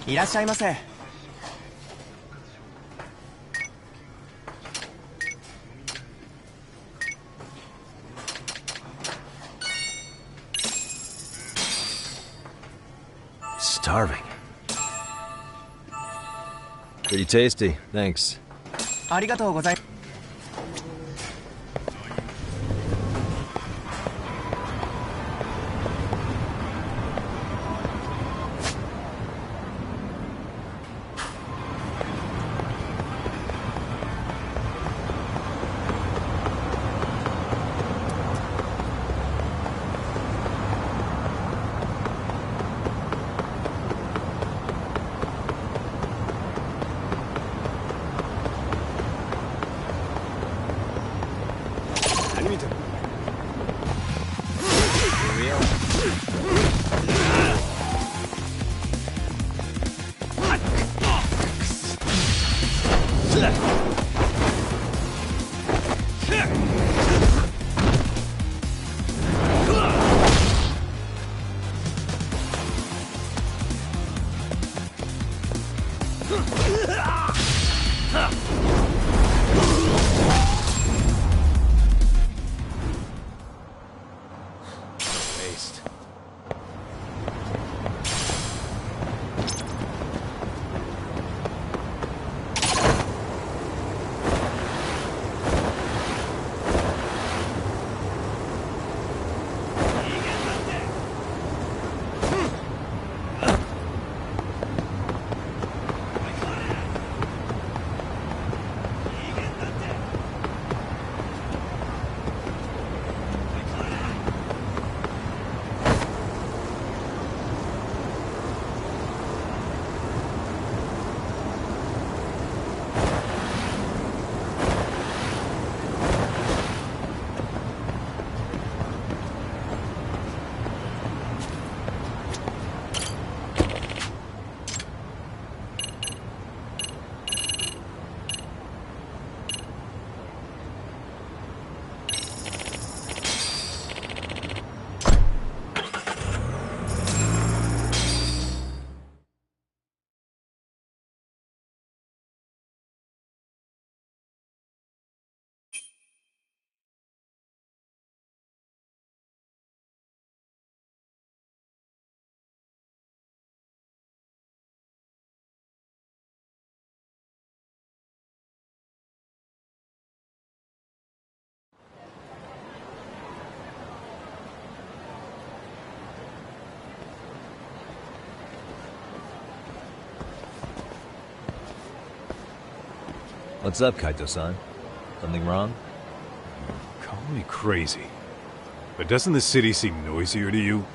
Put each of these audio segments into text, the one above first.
いらっしゃいませ。Starving. Pretty tasty, thanks. ありがとうございます。What's up, Kaito-san? Something wrong? Call me crazy, but doesn't the city seem noisier to you?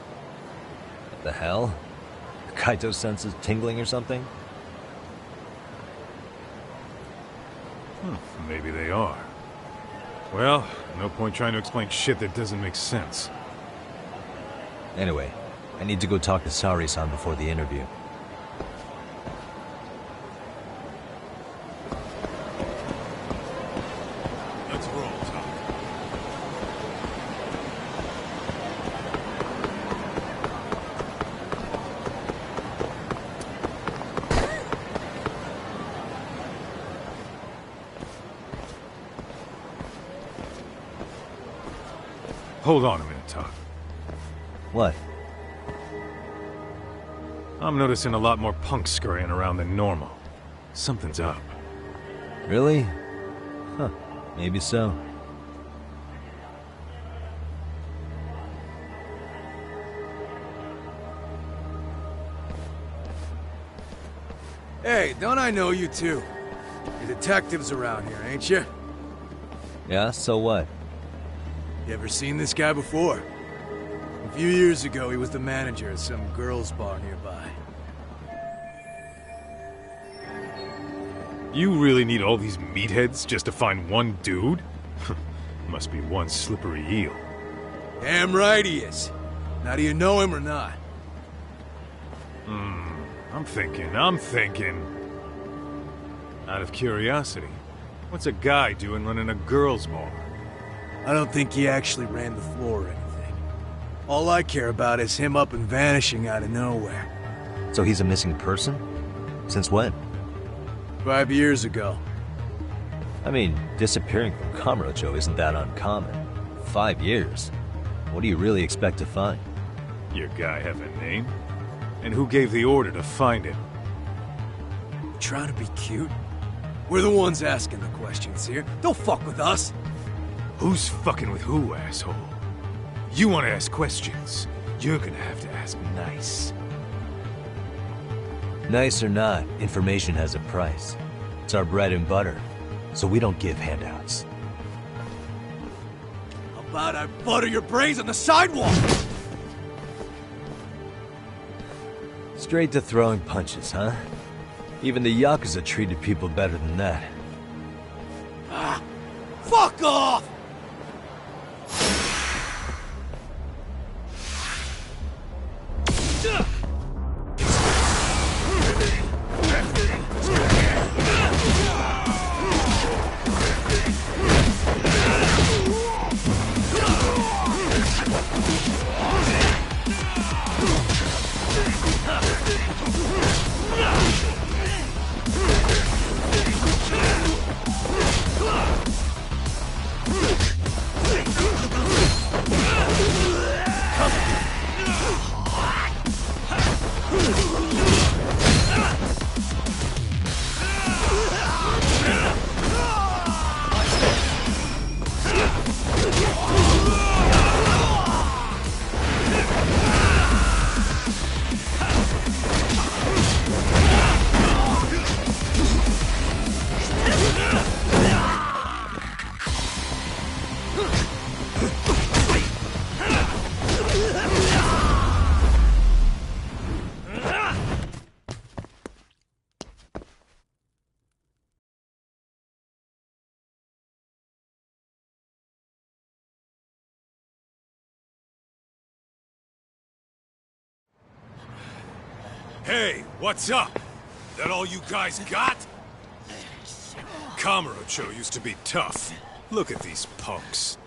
What the hell? Kaito's senses tingling or something? Maybe they are. Well, no point trying to explain shit that doesn't make sense. Anyway, I need to go talk to Sari-san before the interview. Let's roll, Tom. Hold on a minute, Todd. What? I'm noticing a lot more punks scurrying around than normal. Something's up. Really? Huh. Maybe so. Hey, don't I know you two? You're detectives around here, ain't you? Yeah, so what? You ever seen this guy before? A few years ago, he was the manager at some girls' bar nearby. You really need all these meatheads just to find one dude? Must be one slippery eel. Damn right he is. Now, do you know him or not? I'm thinking. Out of curiosity, what's a guy doing running a girls' bar? I don't think he actually ran the floor or anything. All I care about is him up and vanishing out of nowhere. So he's a missing person? Since when? 5 years ago. I mean, disappearing from Kamurocho isn't that uncommon. 5 years. What do you really expect to find? Your guy have a name? And who gave the order to find him? Trying to be cute? We're the ones asking the questions here. Don't fuck with us. Who's fucking with who, asshole? You want to ask questions? You're gonna have to ask nice. Nice or not, information has a price. It's our bread and butter, so we don't give handouts. How about I butter your brains on the sidewalk? Straight to throwing punches, huh? Even the Yakuza treated people better than that. Ah, fuck off! Hey, what's up? That all you guys got? Kamurocho used to be tough. Look at these punks.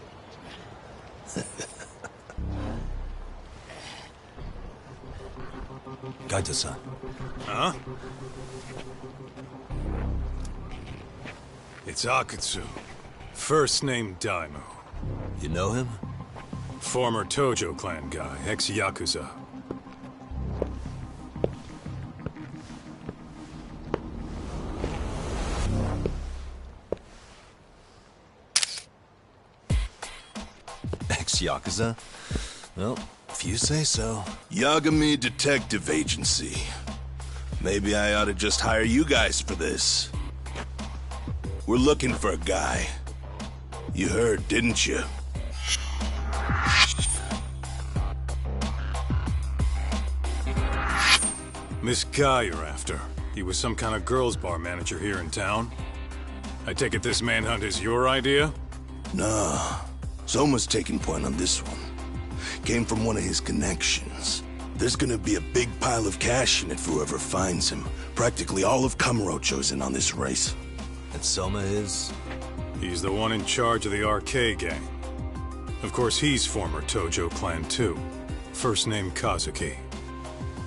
Kaito-san. Huh? It's Akutsu. First name Daimyo. You know him? Former Tojo clan guy, ex-Yakuza. Ex-Yakuza? Well, if you say so. Yagami Detective Agency. Maybe I ought to just hire you guys for this. We're looking for a guy. You heard, didn't you? This guy you're after, he was some kind of girls' bar manager here in town? I take it this manhunt is your idea? Nah. Soma's taking point on this one. Came from one of his connections. There's gonna be a big pile of cash in it for whoever finds him. Practically all of Kamurocho's in on this race. And Soma is? He's the one in charge of the RK gang. Of course, he's former Tojo clan too. First name Kazuki.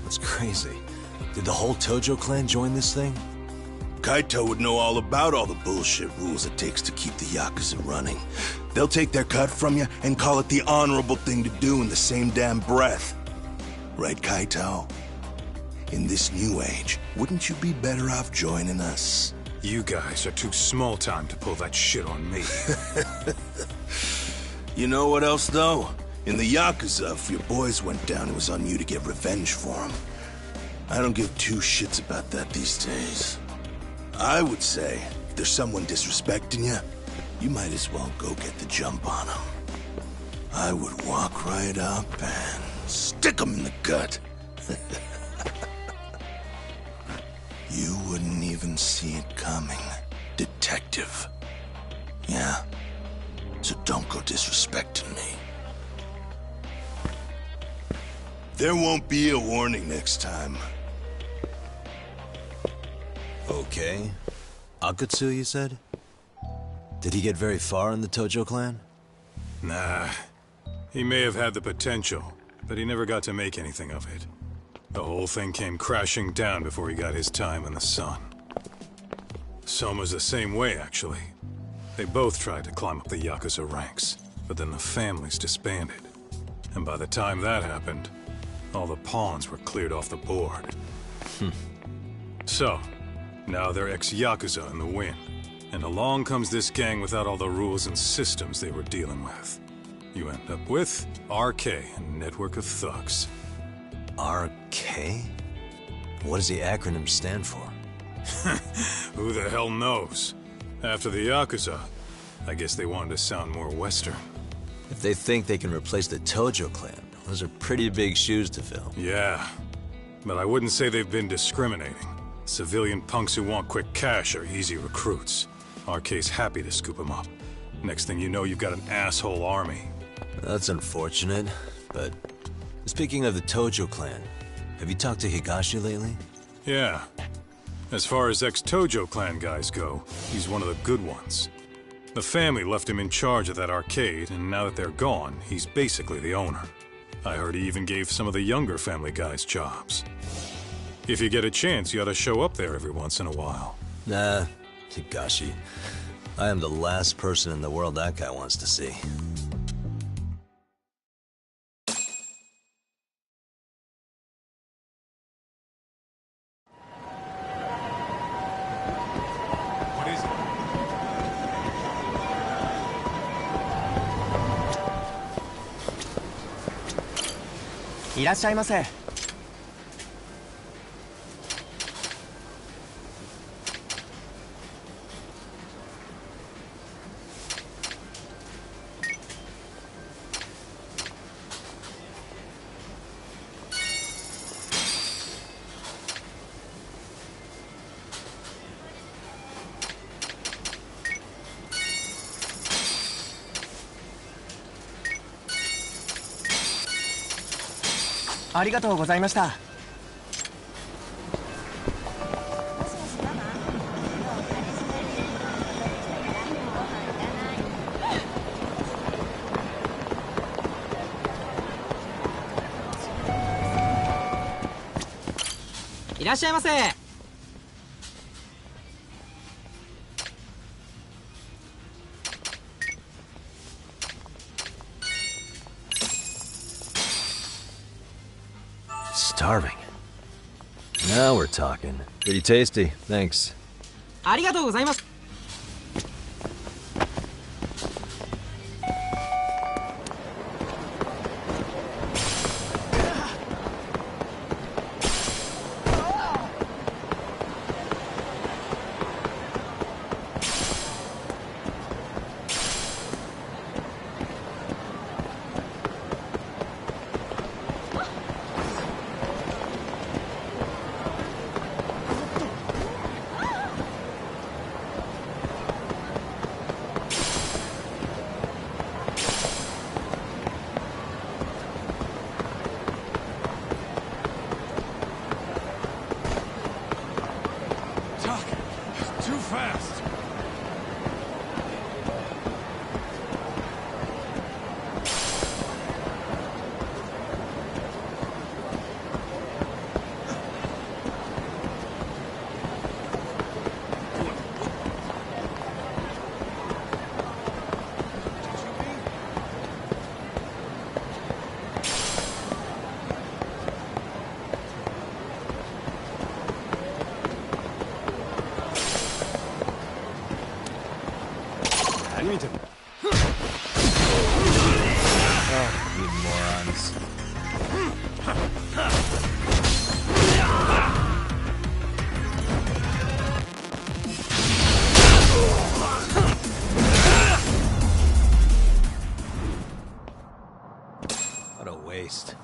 That's crazy. Did the whole Tojo clan join this thing? Kaito would know all about all the bullshit rules it takes to keep the Yakuza running. They'll take their cut from you and call it the honorable thing to do in the same damn breath. Right, Kaito? In this new age, wouldn't you be better off joining us? You guys are too small time to pull that shit on me. You know what else, though? In the Yakuza, if your boys went down, it was on you to get revenge for them. I don't give two shits about that these days. I would say, if there's someone disrespecting you, you might as well go get the jump on them. I would walk right up and stick them in the gut. You wouldn't even see it coming, detective. Yeah? So don't go disrespecting me. There won't be a warning next time. Okay. Akutsu, you said? Did he get very far in the Tojo clan? Nah. He may have had the potential, but he never got to make anything of it. The whole thing came crashing down before he got his time in the sun. Soma's the same way, actually. They both tried to climb up the Yakuza ranks, but then the families disbanded. And by the time that happened, all the pawns were cleared off the board. So, now they're ex-Yakuza in the wind. And along comes this gang without all the rules and systems they were dealing with. You end up with RK, a network of thugs. RK? What does the acronym stand for? Who the hell knows? After the Yakuza, I guess they wanted to sound more Western. If they think they can replace the Tojo clan, those are pretty big shoes to fill. Yeah, but I wouldn't say they've been discriminating. Civilian punks who want quick cash are easy recruits. RK's happy to scoop them up. Next thing you know, you've got an asshole army. That's unfortunate, but speaking of the Tojo clan, have you talked to Higashi lately? Yeah. As far as ex-Tojo clan guys go, he's one of the good ones. The family left him in charge of that arcade, and now that they're gone, he's basically the owner. I heard he even gave some of the younger family guys jobs. If you get a chance, you ought to show up there every once in a while. Nah, Higashi. I am the last person in the world that guy wants to see. What is it?いらっしゃいませ。ありがとうございました。いらっしゃいませ。Starving. Now we're talking. Pretty tasty, thanks. ありがとうございます。You morons. What a waste.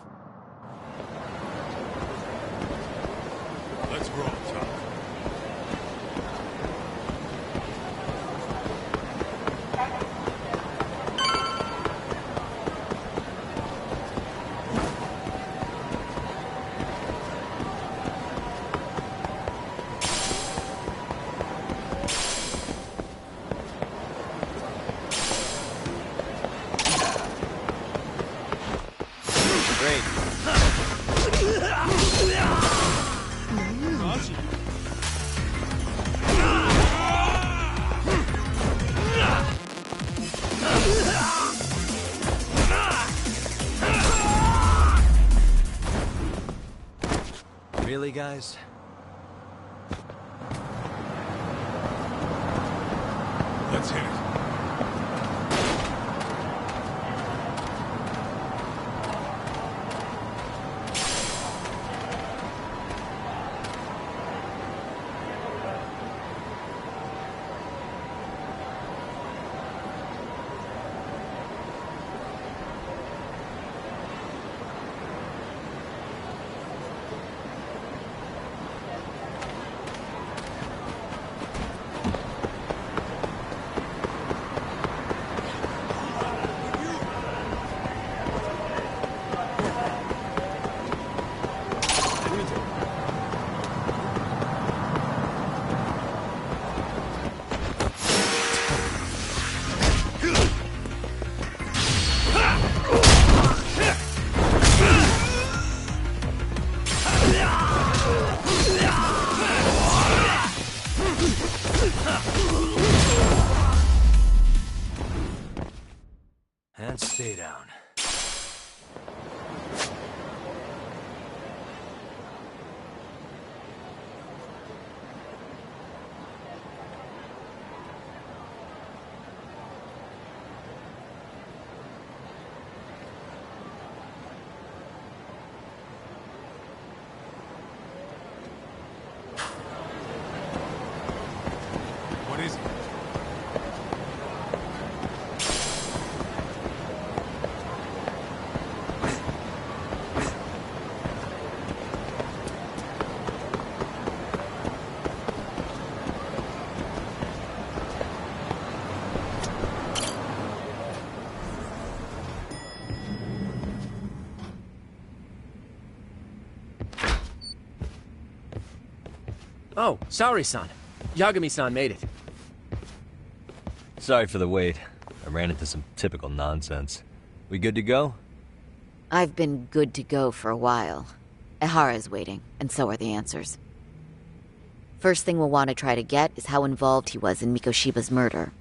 Let's roll, Tom. Great. Really, guys? Let's hit it. And stay down. What is it? Oh, sorry-san. Yagami-san made it. Sorry for the wait. I ran into some typical nonsense. We good to go? I've been good to go for a while. Ehara's waiting, and so are the answers. First thing we'll want to try to get is how involved he was in Mikoshiba's murder.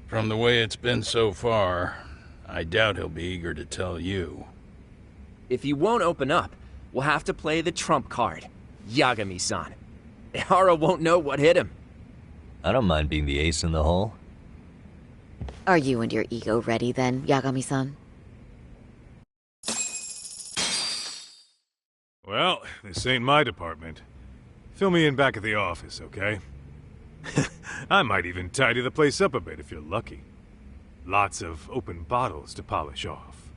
From the way it's been so far, I doubt he'll be eager to tell you. If he won't open up, we'll have to play the trump card. Yagami-san. Ehara won't know what hit him. I don't mind being the ace in the hole. Are you and your ego ready then, Yagami-san? Well, this ain't my department. Fill me in back at the office, okay? I might even tidy the place up a bit if you're lucky. Lots of open bottles to polish off.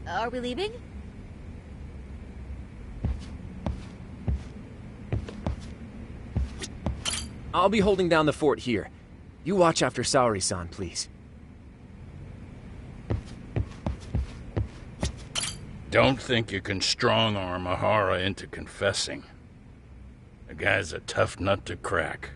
Are we leaving? I'll be holding down the fort here. You watch after Saori-san, please. Don't think you can strong-arm Ehara into confessing. The guy's a tough nut to crack.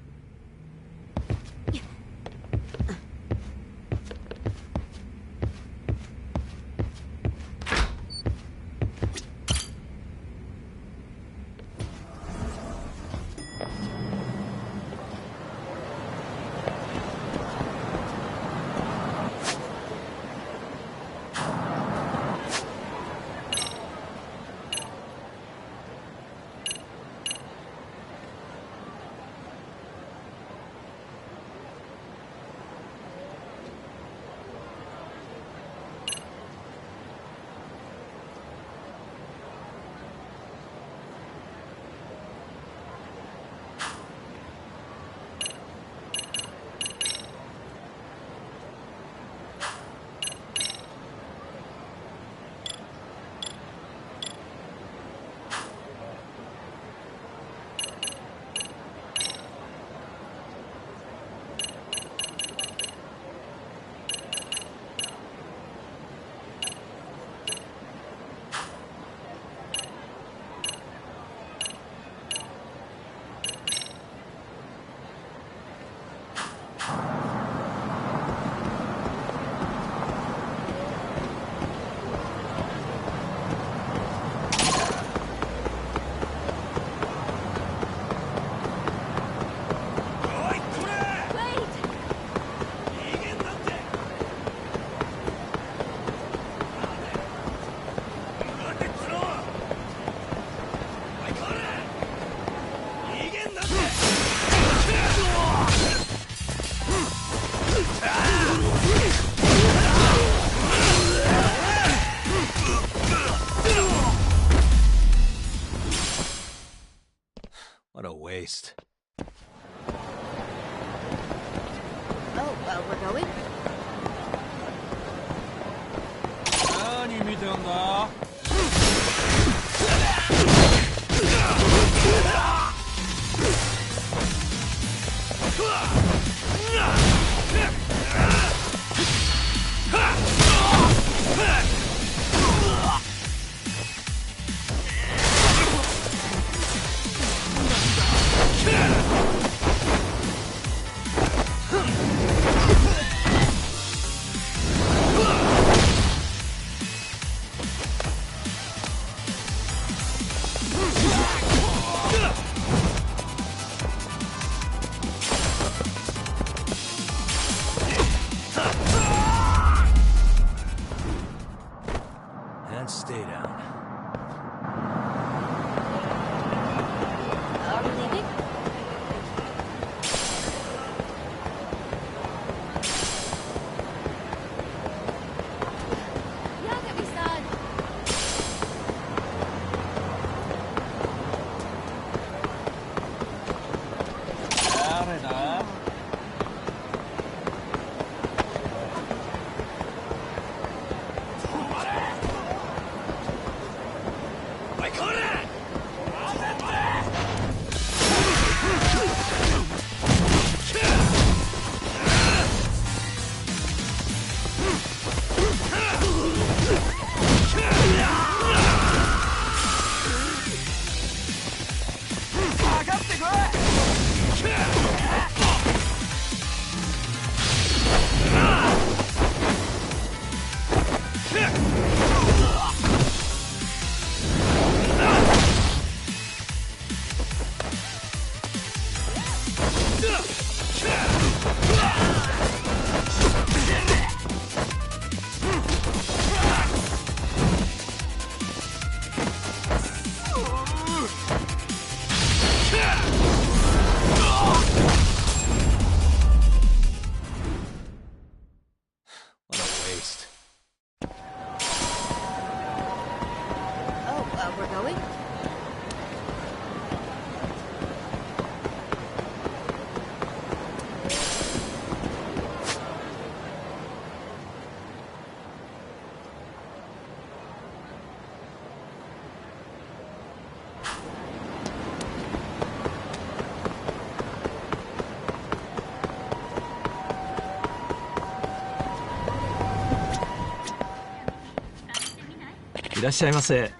いらっしゃいませ。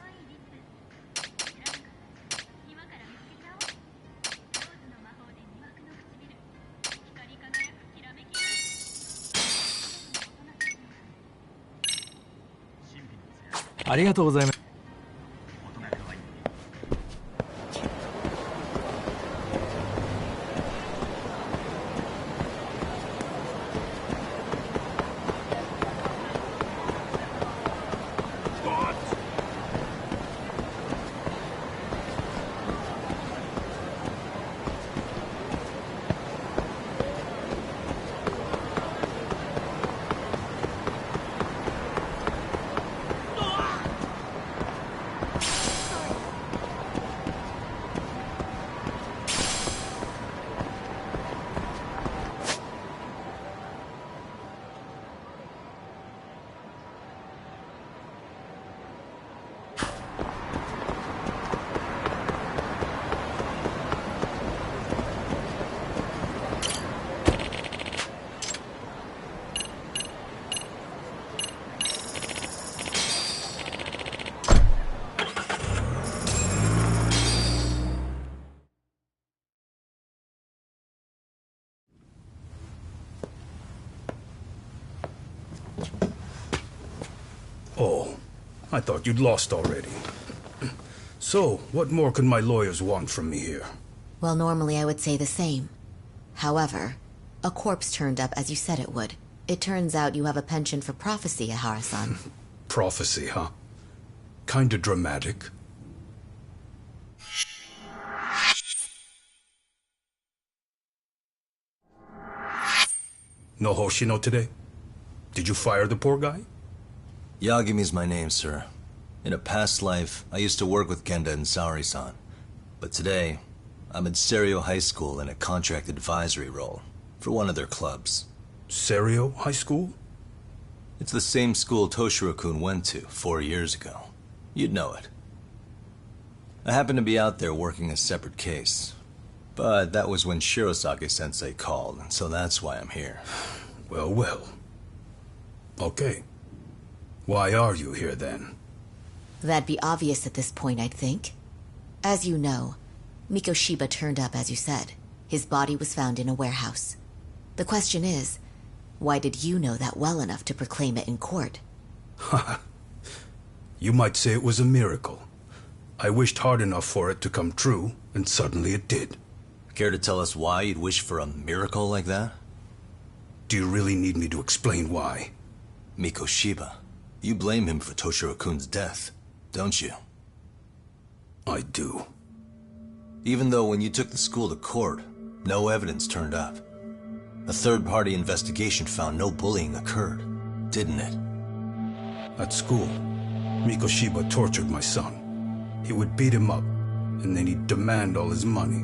ありがとうございます。Oh, I thought you'd lost already. So, what more could my lawyers want from me here? Well, normally I would say the same. However, a corpse turned up as you said it would. It turns out you have a penchant for prophecy, Ihara-san. Prophecy, huh? Kinda dramatic. No Hoshino today? Did you fire the poor guy? Yagami's my name, sir. In a past life, I used to work with Kenda and Saori-san. But today, I'm at Serio High School in a contract advisory role for one of their clubs. Serio High School? It's the same school Toshiro-kun went to 4 years ago. You'd know it. I happened to be out there working a separate case. But that was when Shirosake-sensei called, and so that's why I'm here. Well, well. Okay. Why are you here, then? That'd be obvious at this point, I'd think. As you know, Mikoshiba turned up as you said. His body was found in a warehouse. The question is, why did you know that well enough to proclaim it in court? You might say it was a miracle. I wished hard enough for it to come true, and suddenly it did. Care to tell us why you'd wish for a miracle like that? Do you really need me to explain why? Mikoshiba. You blame him for Toshiro-kun's death, don't you? I do. Even though when you took the school to court, no evidence turned up. A third-party investigation found no bullying occurred, didn't it? At school, Mikoshiba tortured my son. He would beat him up, and then he'd demand all his money.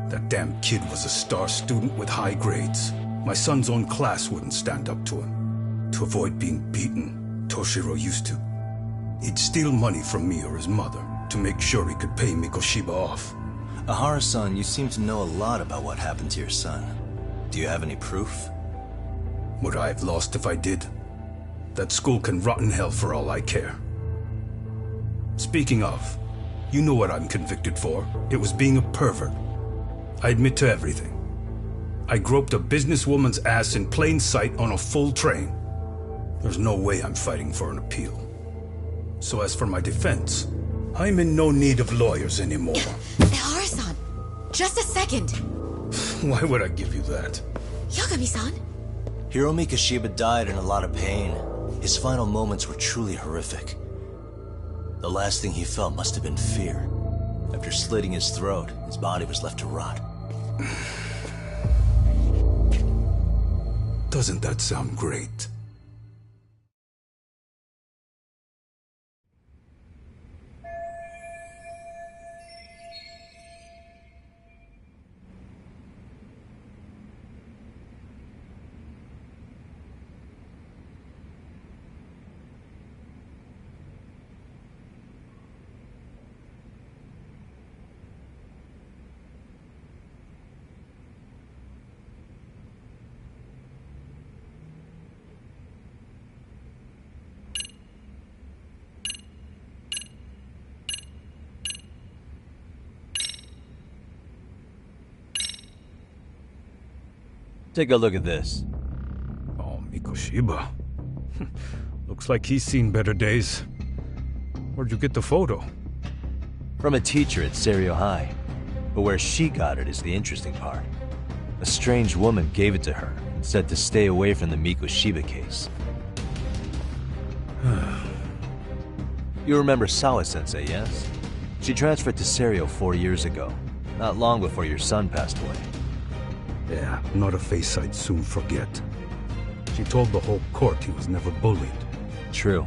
That damn kid was a star student with high grades. My son's own class wouldn't stand up to him. To avoid being beaten, Toshiro used to. He'd steal money from me or his mother to make sure he could pay Mikoshiba off. Ihara-san, you seem to know a lot about what happened to your son. Do you have any proof? Would I have lost if I did? That school can rot in hell for all I care. Speaking of, you know what I'm convicted for. It was being a pervert. I admit to everything. I groped a businesswoman's ass in plain sight on a full train. There's no way I'm fighting for an appeal. So as for my defense, I'm in no need of lawyers anymore. Ihara-san, just a second. Why would I give you that? Yagami-san? Hiro Mikoshiba died in a lot of pain. His final moments were truly horrific. The last thing he felt must have been fear. After slitting his throat, his body was left to rot. Doesn't that sound great? Take a look at this. Oh, Mikoshiba. Looks like he's seen better days. Where'd you get the photo? From a teacher at Serio High. But where she got it is the interesting part. A strange woman gave it to her and said to stay away from the Mikoshiba case. You remember Sawa-sensei, yes? She transferred to Serio 4 years ago, not long before your son passed away. Yeah, not a face I'd soon forget. She told the whole court he was never bullied. True.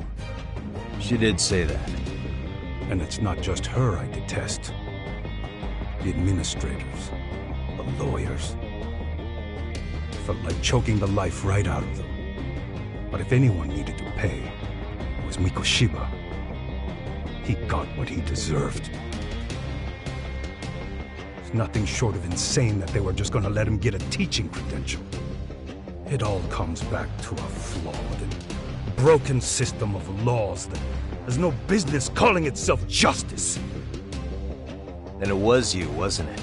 She did say that. And it's not just her I detest. The administrators, the lawyers. Felt like choking the life right out of them. But if anyone needed to pay, it was Mikoshiba. He got what he deserved. It's nothing short of insane that they were just gonna let him get a teaching credential. It all comes back to a flawed and broken system of laws that has no business calling itself justice. And it was you, wasn't it?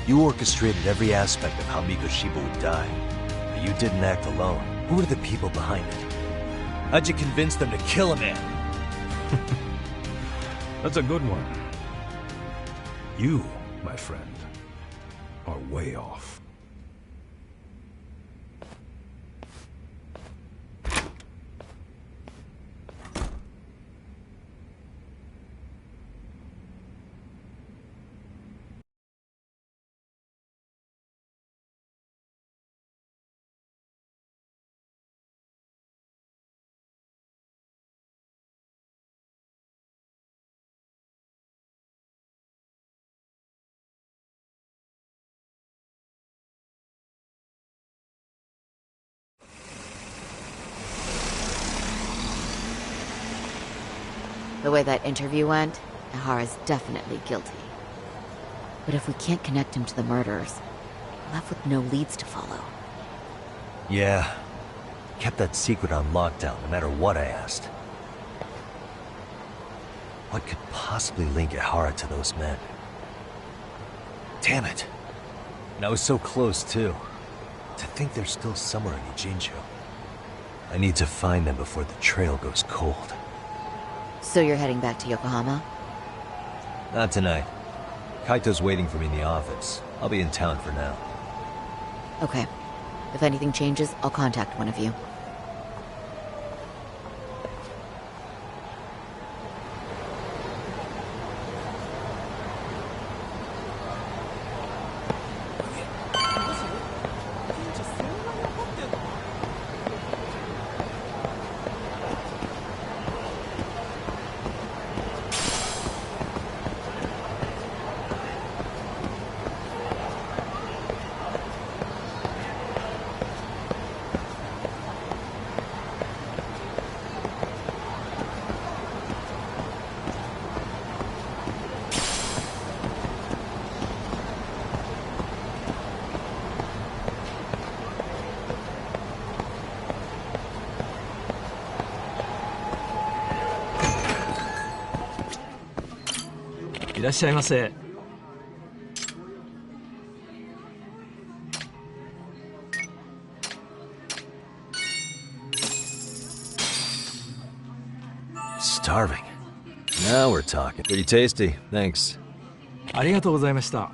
You orchestrated every aspect of how Mikoshiba would die. But you didn't act alone. Who were the people behind it? How'd you convince them to kill a man? That's a good one. You, my friend, are way off. The way that interview went, Ihara's definitely guilty. But if we can't connect him to the murders, we're left with no leads to follow. Yeah. Kept that secret on lockdown, no matter what I asked. What could possibly link Ihara to those men? Damn it. And I was so close, too. To think they're still somewhere in Ijincho. I need to find them before the trail goes cold. So you're heading back to Yokohama? Not tonight. Kaito's waiting for me in the office. I'll be in town for now. Okay. If anything changes, I'll contact one of you.いらっしゃいませ。Starving. Now we're talking. Pretty tasty. Thanks. ありがとうございました。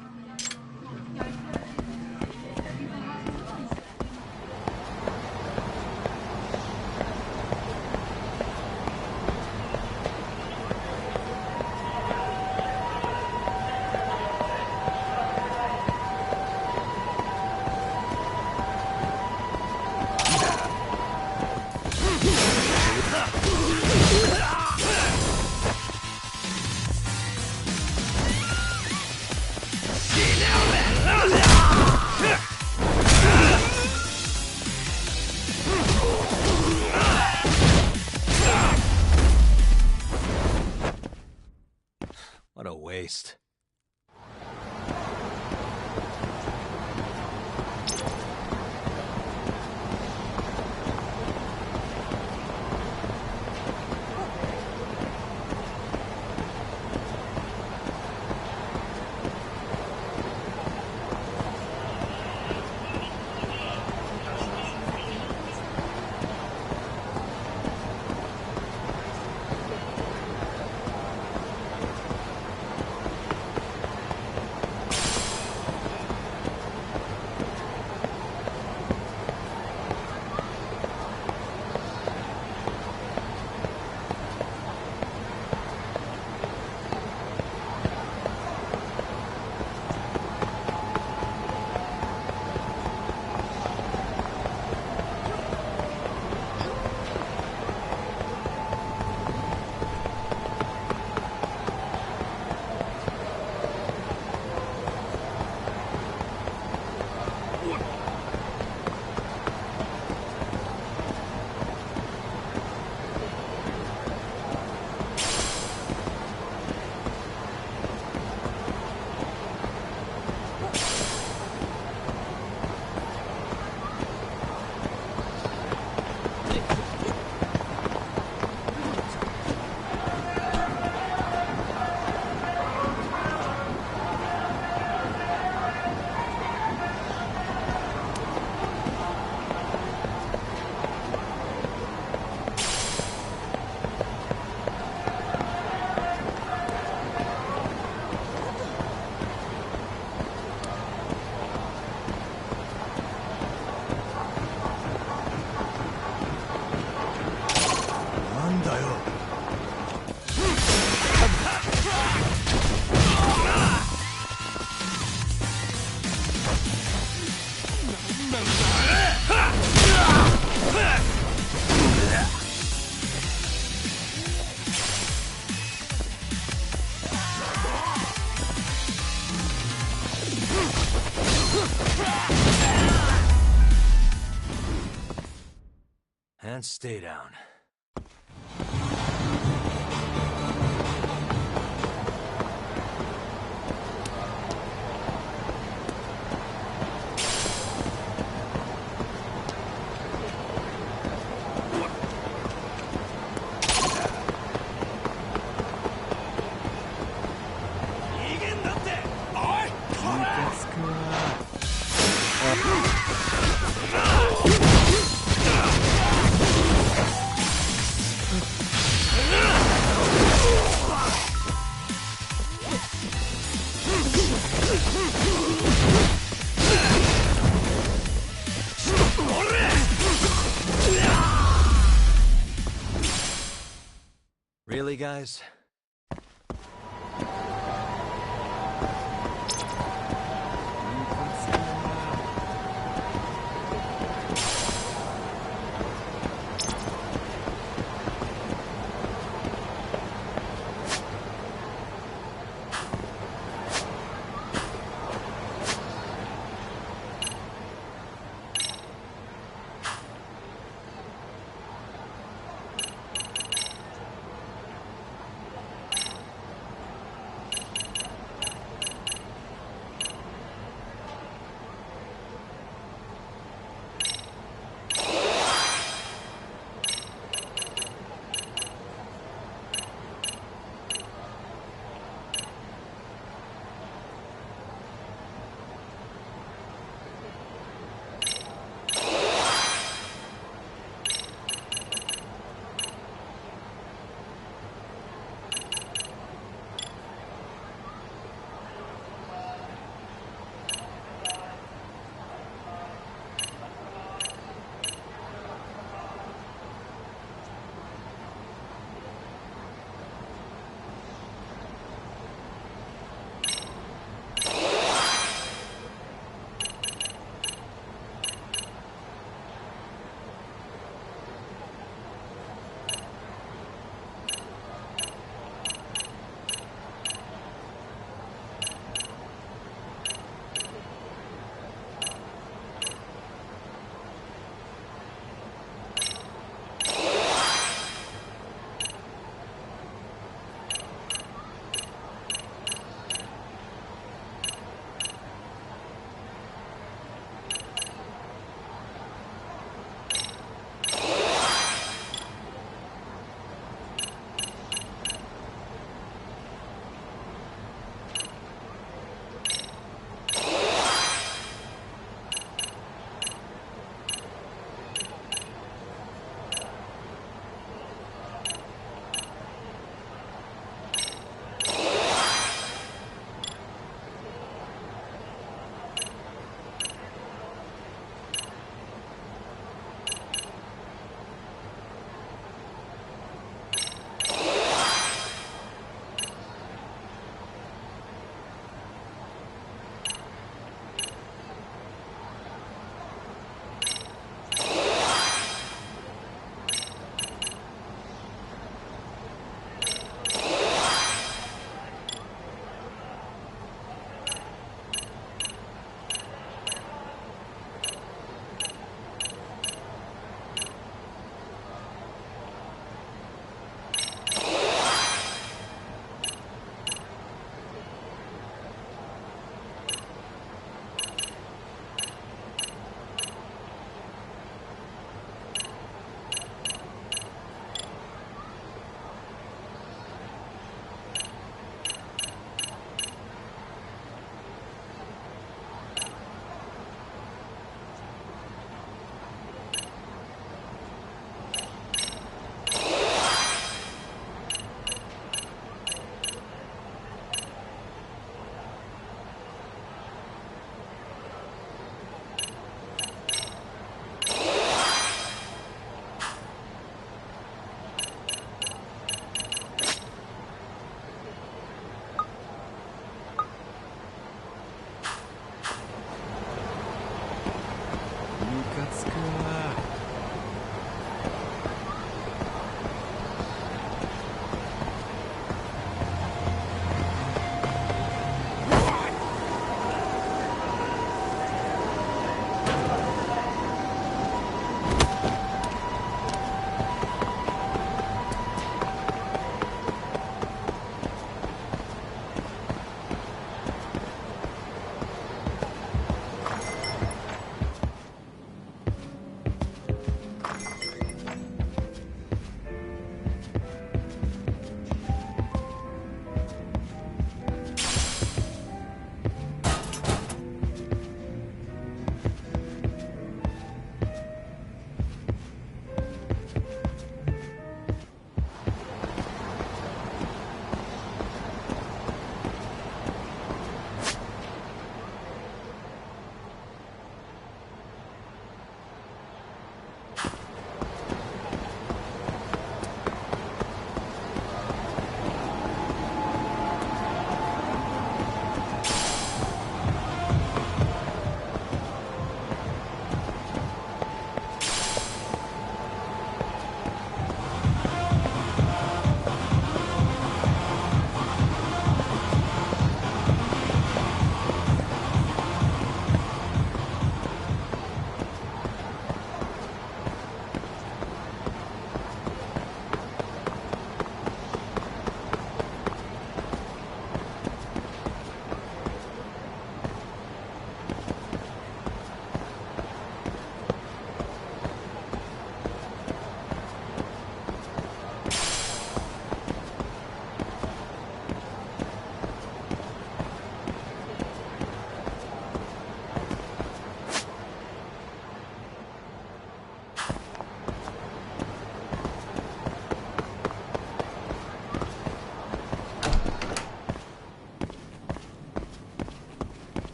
And stay down. Really, guys?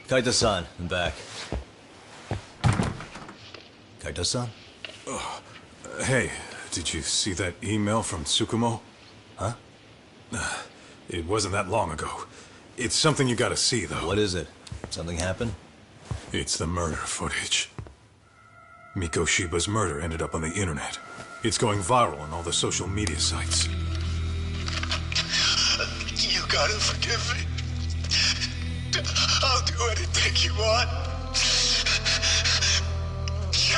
Kaito-san, I'm back. Kaito-san? Hey, did you see that email from Tsukumo? Huh? It wasn't that long ago. It's something you gotta see, though. What is it? Something happened? It's the murder footage. Mikoshiba's murder ended up on the internet. It's going viral on all the social media sites. You gotta forgive me. I'll do anything you want.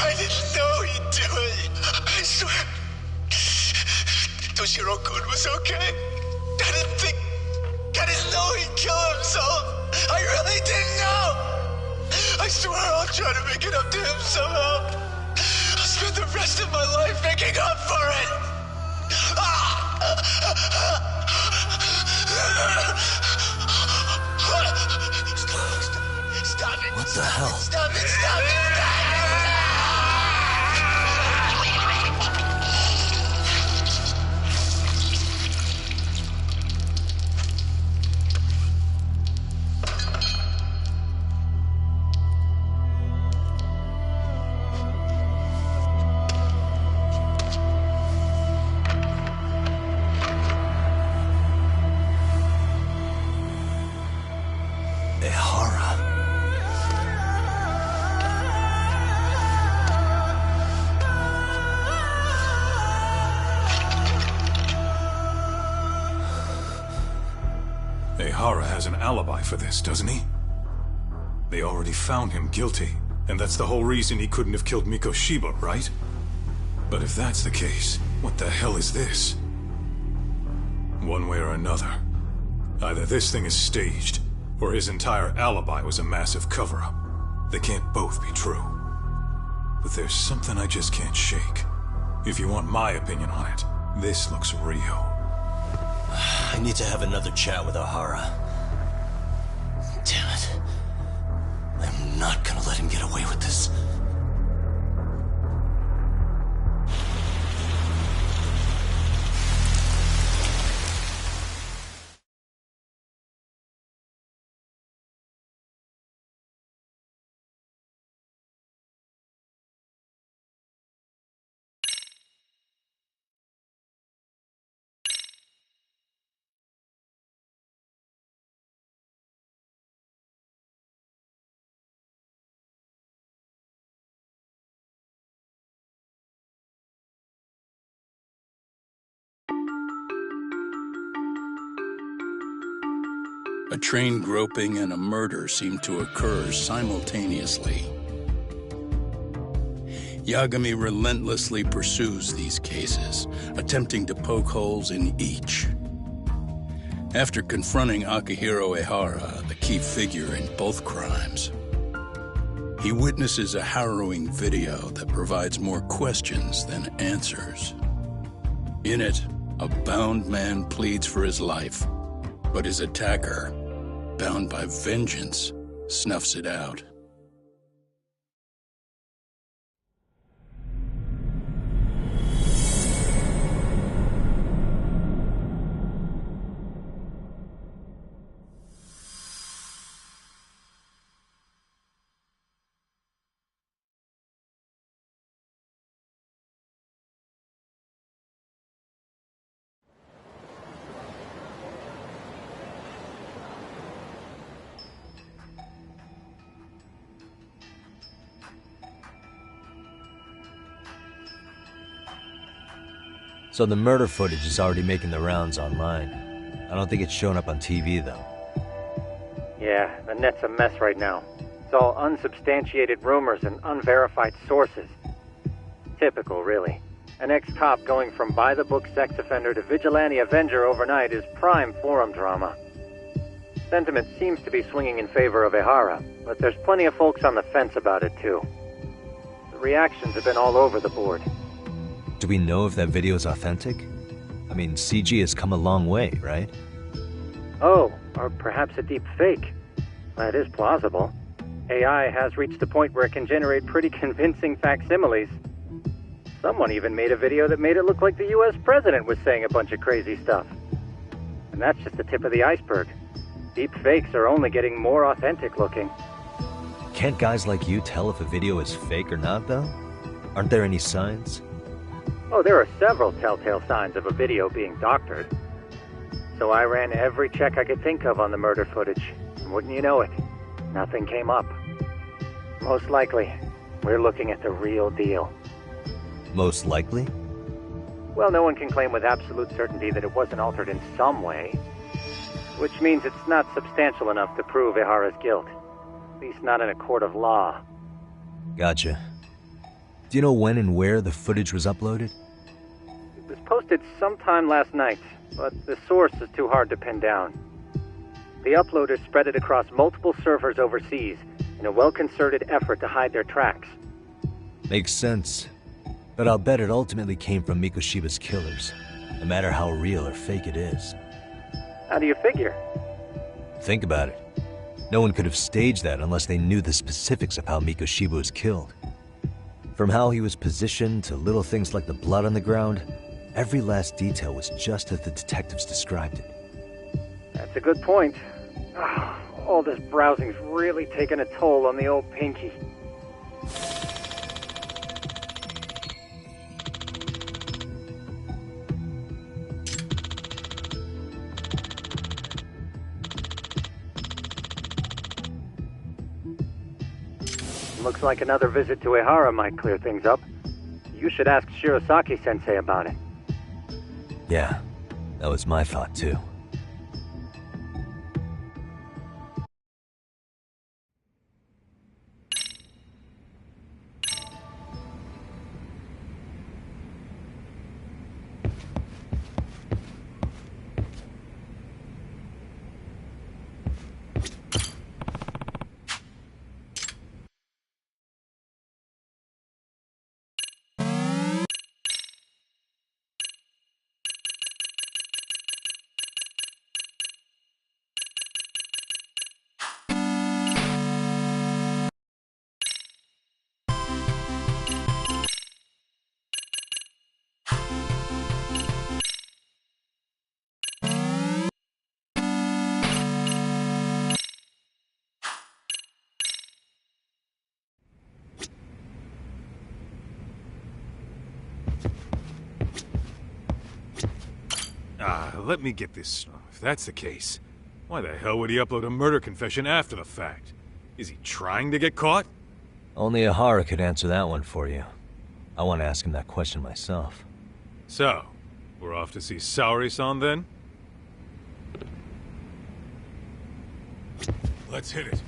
I didn't know he'd do it. I swear. Toshiro-kun was okay. I didn't know he'd kill himself. I really didn't know. I swear I'll try to make it up to him somehow. I'll spend the rest of my life making up for it. Stop it. What the hell? Stop it, stop it, stop it! Ehara has an alibi for this, doesn't he? They already found him guilty, and that's the whole reason he couldn't have killed Mikoshiba, right? But if that's the case, what the hell is this? One way or another, either this thing is staged, or his entire alibi was a massive cover-up. They can't both be true. But there's something I just can't shake. If you want my opinion on it, this looks real. I need to have another chat with Ehara. Damn it. I'm not gonna let him get away with this. A train groping and a murder seem to occur simultaneously. Yagami relentlessly pursues these cases, attempting to poke holes in each. After confronting Akihiro Ehara, the key figure in both crimes, he witnesses a harrowing video that provides more questions than answers. In it, a bound man pleads for his life, but his attacker, bound by vengeance, snuffs it out. So the murder footage is already making the rounds online. I don't think it's showing up on TV, though. Yeah, the net's a mess right now. It's all unsubstantiated rumors and unverified sources. Typical, really. An ex-cop going from by-the-book sex offender to vigilante avenger overnight is prime forum drama. Sentiment seems to be swinging in favor of Ehara, but there's plenty of folks on the fence about it, too. The reactions have been all over the board. Do we know if that video is authentic? I mean, CG has come a long way, right? Oh, or perhaps a deep fake. That is plausible. AI has reached the point where it can generate pretty convincing facsimiles. Someone even made a video that made it look like the US president was saying a bunch of crazy stuff. And that's just the tip of the iceberg. Deep fakes are only getting more authentic looking. Can't guys like you tell if a video is fake or not, though? Aren't there any signs? Oh, there are several telltale signs of a video being doctored. So I ran every check I could think of on the murder footage. And wouldn't you know it, nothing came up. Most likely, we're looking at the real deal. Most likely? Well, no one can claim with absolute certainty that it wasn't altered in some way. Which means it's not substantial enough to prove Ihara's guilt. At least not in a court of law. Gotcha. Do you know when and where the footage was uploaded? It was posted sometime last night, but the source is too hard to pin down. The uploaders spread it across multiple servers overseas in a well-concerted effort to hide their tracks. Makes sense. But I'll bet it ultimately came from Mikoshiba's killers, no matter how real or fake it is. How do you figure? Think about it. No one could have staged that unless they knew the specifics of how Mikoshiba was killed. From how he was positioned to little things like the blood on the ground, every last detail was just as the detectives described it. That's a good point. All this browsing's really taken a toll on the old pinky. Looks like another visit to Ihara might clear things up. You should ask Shirosaki-sensei about it. Yeah, that was my thought too. Let me get this. If that's the case, why the hell would he upload a murder confession after the fact? Is he trying to get caught? Only Ihara could answer that one for you. I want to ask him that question myself. So, we're off to see Saori-san then? Let's hit it.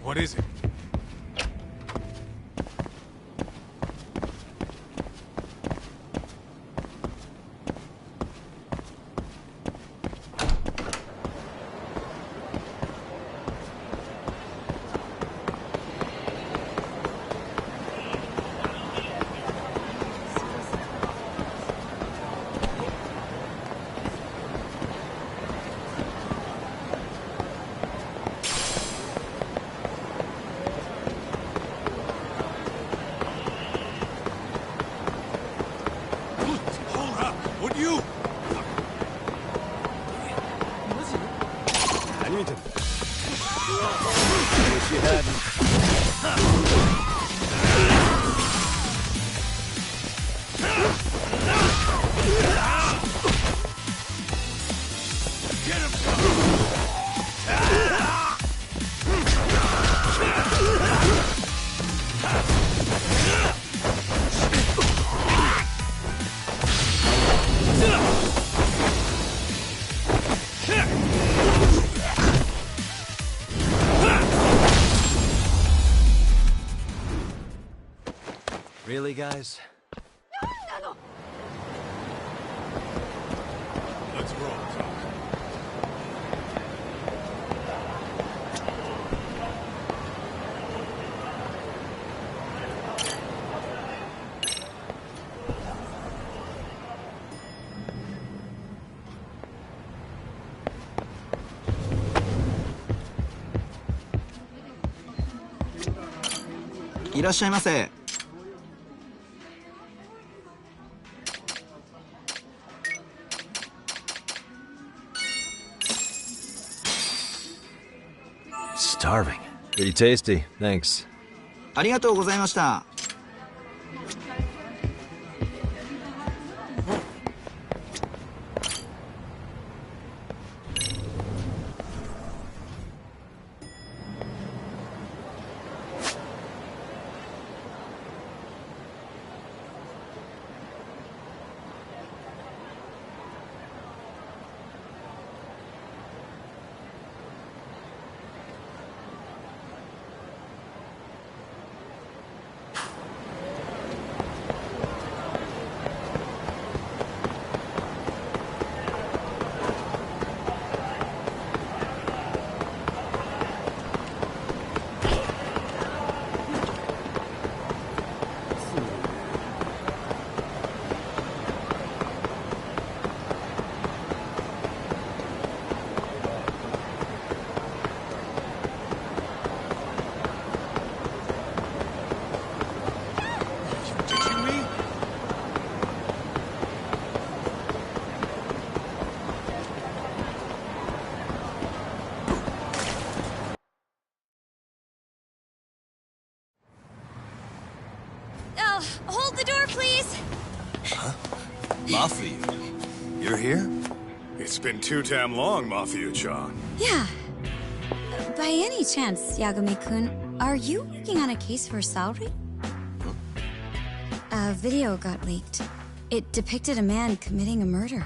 What is it? Really, guys? Let's roll, Tom. いらっしゃいませ。Starving. Pretty tasty. Thanks. ありがとうございました。Hold the door, please! Huh? Mafia? You're here? It's been too damn long, Mafia-chan. Yeah. By any chance, Yagami-kun, are you working on a case for Saori? A video got leaked. It depicted a man committing a murder.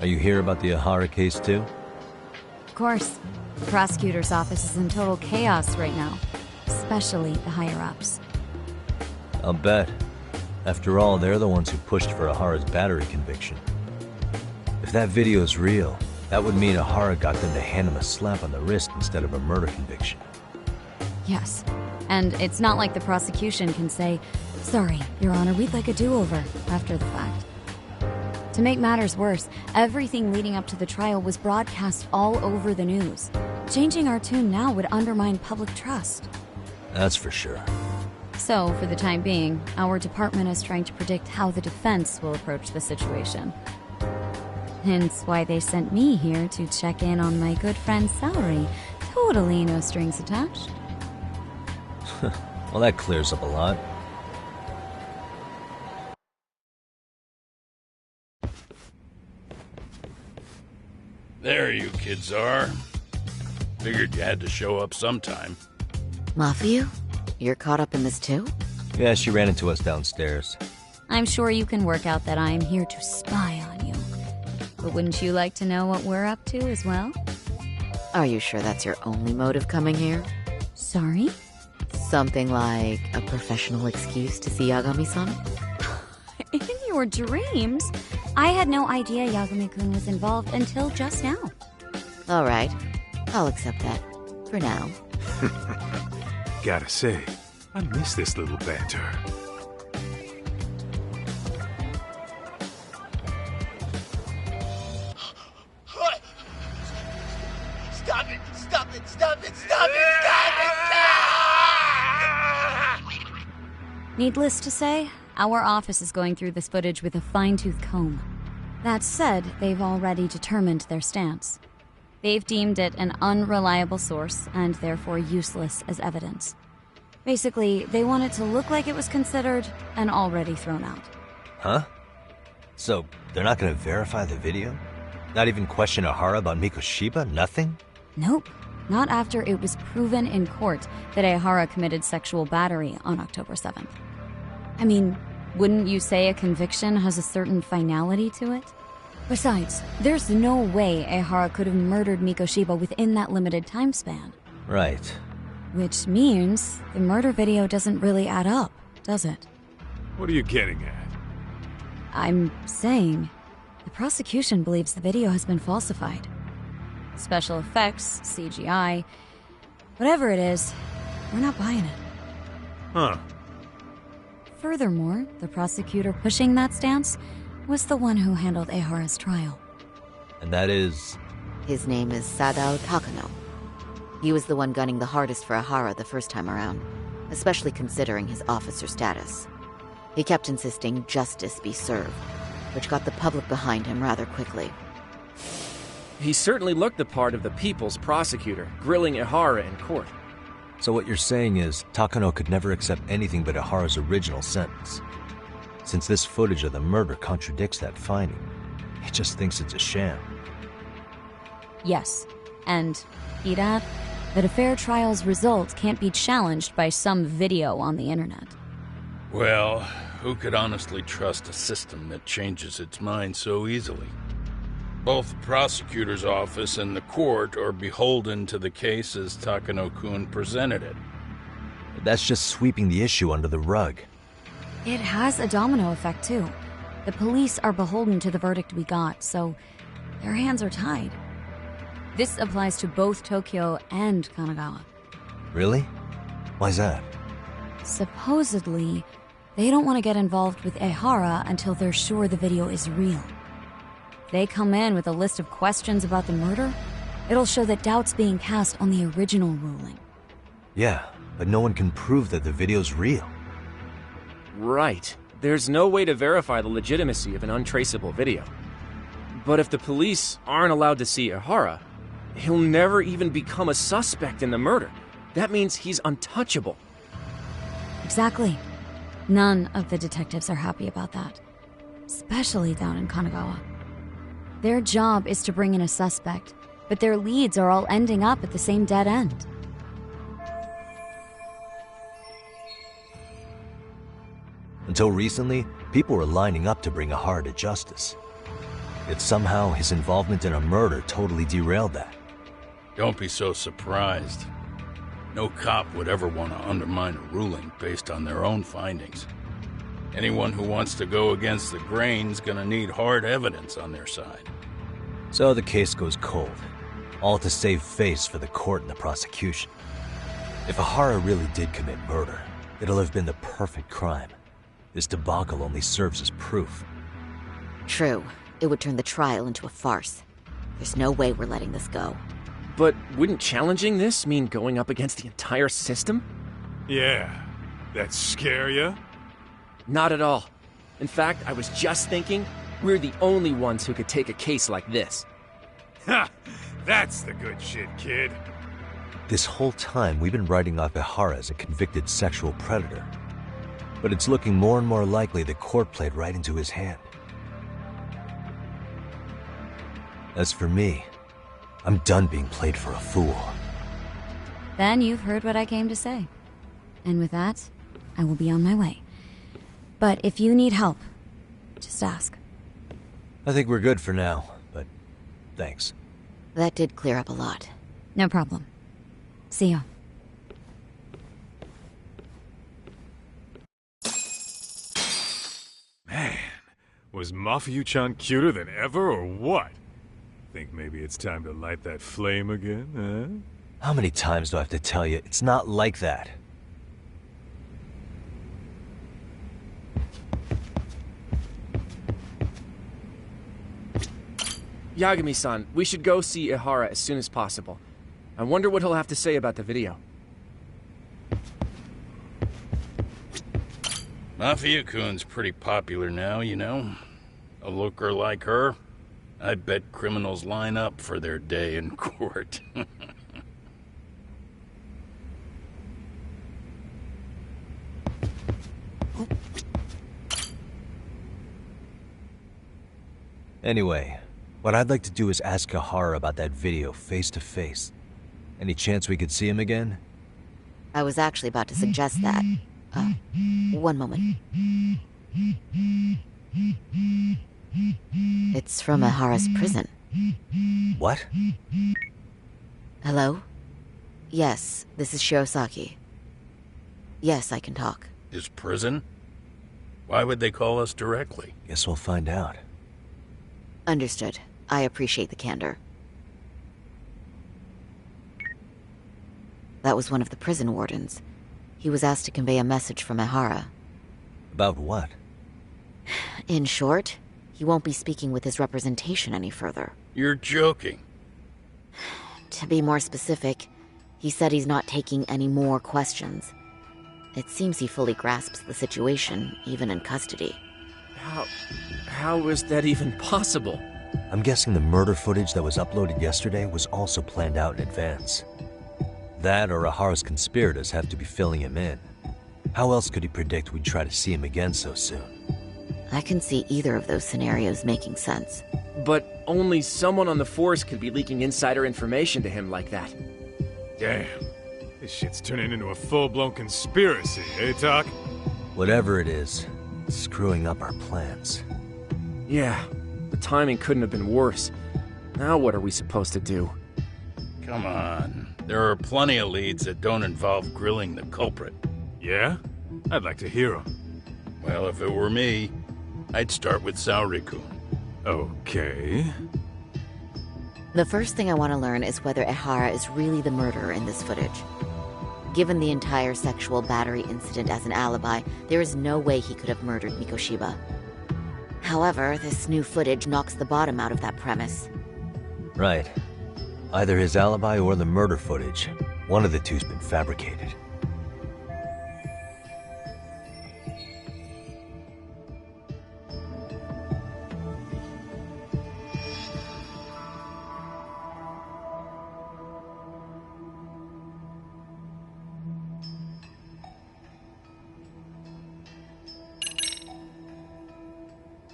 Are you here about the Ahara case too? Of course. The prosecutor's office is in total chaos right now, especially the higher-ups. I'll bet. After all, they're the ones who pushed for Ahara's battery conviction. If that video's real, that would mean Ahara got them to hand him a slap on the wrist instead of a murder conviction. Yes. And it's not like the prosecution can say, "Sorry, Your Honor, we'd like a do-over," after the fact. To make matters worse, everything leading up to the trial was broadcast all over the news. Changing our tune now would undermine public trust. That's for sure. So, for the time being, our department is trying to predict how the defense will approach the situation. Hence why they sent me here to check in on my good friend Saori. Totally no strings attached. Well, that clears up a lot. There you kids are. Figured you had to show up sometime. Mafia? You're caught up in this too? Yeah, she ran into us downstairs. I'm sure you can work out that I'm here to spy on you. But wouldn't you like to know what we're up to as well? Are you sure that's your only motive coming here? Sorry? Something like a professional excuse to see Yagami-san? In your dreams? I had no idea Yagami-kun was involved until just now. All right. I'll accept that. For now. Gotta say, I miss this little banter. Stop it! Stop it! Stop it! Stop it! Needless to say, our office is going through this footage with a fine-tooth comb. That said, they've already determined their stance. They've deemed it an unreliable source and therefore useless as evidence. Basically, they want it to look like it was considered and already thrown out. Huh? So, they're not gonna verify the video? Not even question Ahara about Mikoshiba? Nothing? Nope. Not after it was proven in court that Ahara committed sexual battery on October 7th. I mean, wouldn't you say a conviction has a certain finality to it? Besides, there's no way Ahara could have murdered Mikoshiba within that limited time span. Right. Which means the murder video doesn't really add up, does it? What are you getting at? I'm saying the prosecution believes the video has been falsified. Special effects, CGI, whatever it is, we're not buying it. Huh. Furthermore, the prosecutor pushing that stance was the one who handled Ehara's trial. And that is? His name is Sadao Takano. He was the one gunning the hardest for Ehara the first time around, especially considering his officer status. He kept insisting justice be served, which got the public behind him rather quickly. He certainly looked the part of the people's prosecutor, grilling Ehara in court. So what you're saying is, Takano could never accept anything but Ehara's original sentence. Since this footage of the murder contradicts that finding, he just thinks it's a sham. Yes, and he'd add that a fair trial's result can't be challenged by some video on the internet. Well, who could honestly trust a system that changes its mind so easily? Both the prosecutor's office and the court are beholden to the case as Takano-kun presented it. That's just sweeping the issue under the rug. It has a domino effect, too. The police are beholden to the verdict we got, so their hands are tied. This applies to both Tokyo and Kanagawa. Really? Why's that? Supposedly, they don't want to get involved with Ehara until they're sure the video is real. They come in with a list of questions about the murder, it'll show that doubt's being cast on the original ruling. Yeah, but no one can prove that the video's real. Right. There's no way to verify the legitimacy of an untraceable video. But if the police aren't allowed to see Ehara, he'll never even become a suspect in the murder. That means he's untouchable. Exactly. None of the detectives are happy about that. Especially down in Kanagawa. Their job is to bring in a suspect, but their leads are all ending up at the same dead end. Until recently, people were lining up to bring Ehara to justice. Yet somehow his involvement in a murder totally derailed that. Don't be so surprised. No cop would ever want to undermine a ruling based on their own findings. Anyone who wants to go against the grain's gonna need hard evidence on their side. So the case goes cold, all to save face for the court and the prosecution. If Ehara really did commit murder, it'll have been the perfect crime. This debacle only serves as proof. True. It would turn the trial into a farce. There's no way we're letting this go. But wouldn't challenging this mean going up against the entire system? Yeah. That scare ya? Not at all. In fact, I was just thinking, we're the only ones who could take a case like this. Ha! That's the good shit, kid. This whole time, we've been writing off Ehara as a convicted sexual predator. But it's looking more and more likely the court played right into his hand. As for me, I'm done being played for a fool. Then you've heard what I came to say. And with that, I will be on my way. But if you need help, just ask. I think we're good for now, but thanks. That did clear up a lot. No problem. See ya. Man, was Mafuyu-chan cuter than ever or what? Think maybe it's time to light that flame again, huh? How many times do I have to tell you, it's not like that? Yagami-san, we should go see Ehara as soon as possible. I wonder what he'll have to say about the video. Mafia-kun's pretty popular now, you know. A looker like her, I bet criminals line up for their day in court. Anyway, what I'd like to do is ask Ehara about that video face to face. Any chance we could see him again? I was actually about to suggest that. One moment. It's from Ehara's prison. What? Hello? Yes, this is Shirosaki. Yes, I can talk. His prison? Why would they call us directly? Guess we'll find out. Understood. I appreciate the candor. That was one of the prison wardens. He was asked to convey a message from Ehara. About what? In short, he won't be speaking with his representation any further. You're joking. To be more specific, he said he's not taking any more questions. It seems he fully grasps the situation, even in custody. How is that even possible? I'm guessing the murder footage that was uploaded yesterday was also planned out in advance. That or Ehara's conspirators have to be filling him in. How else could he predict we'd try to see him again so soon? I can see either of those scenarios making sense. But only someone on the force could be leaking insider information to him like that. Damn. This shit's turning into a full-blown conspiracy, eh, Talk? Whatever it is, it's screwing up our plans. Yeah, the timing couldn't have been worse. Now what are we supposed to do? Come on. There are plenty of leads that don't involve grilling the culprit. Yeah? I'd like to hear 'em. Well, if it were me, I'd start with Saori-kun. Okay. The first thing I want to learn is whether Ehara is really the murderer in this footage. Given the entire sexual battery incident as an alibi, there is no way he could have murdered Mikoshiba. However, this new footage knocks the bottom out of that premise. Right. Either his alibi or the murder footage. One of the two's been fabricated.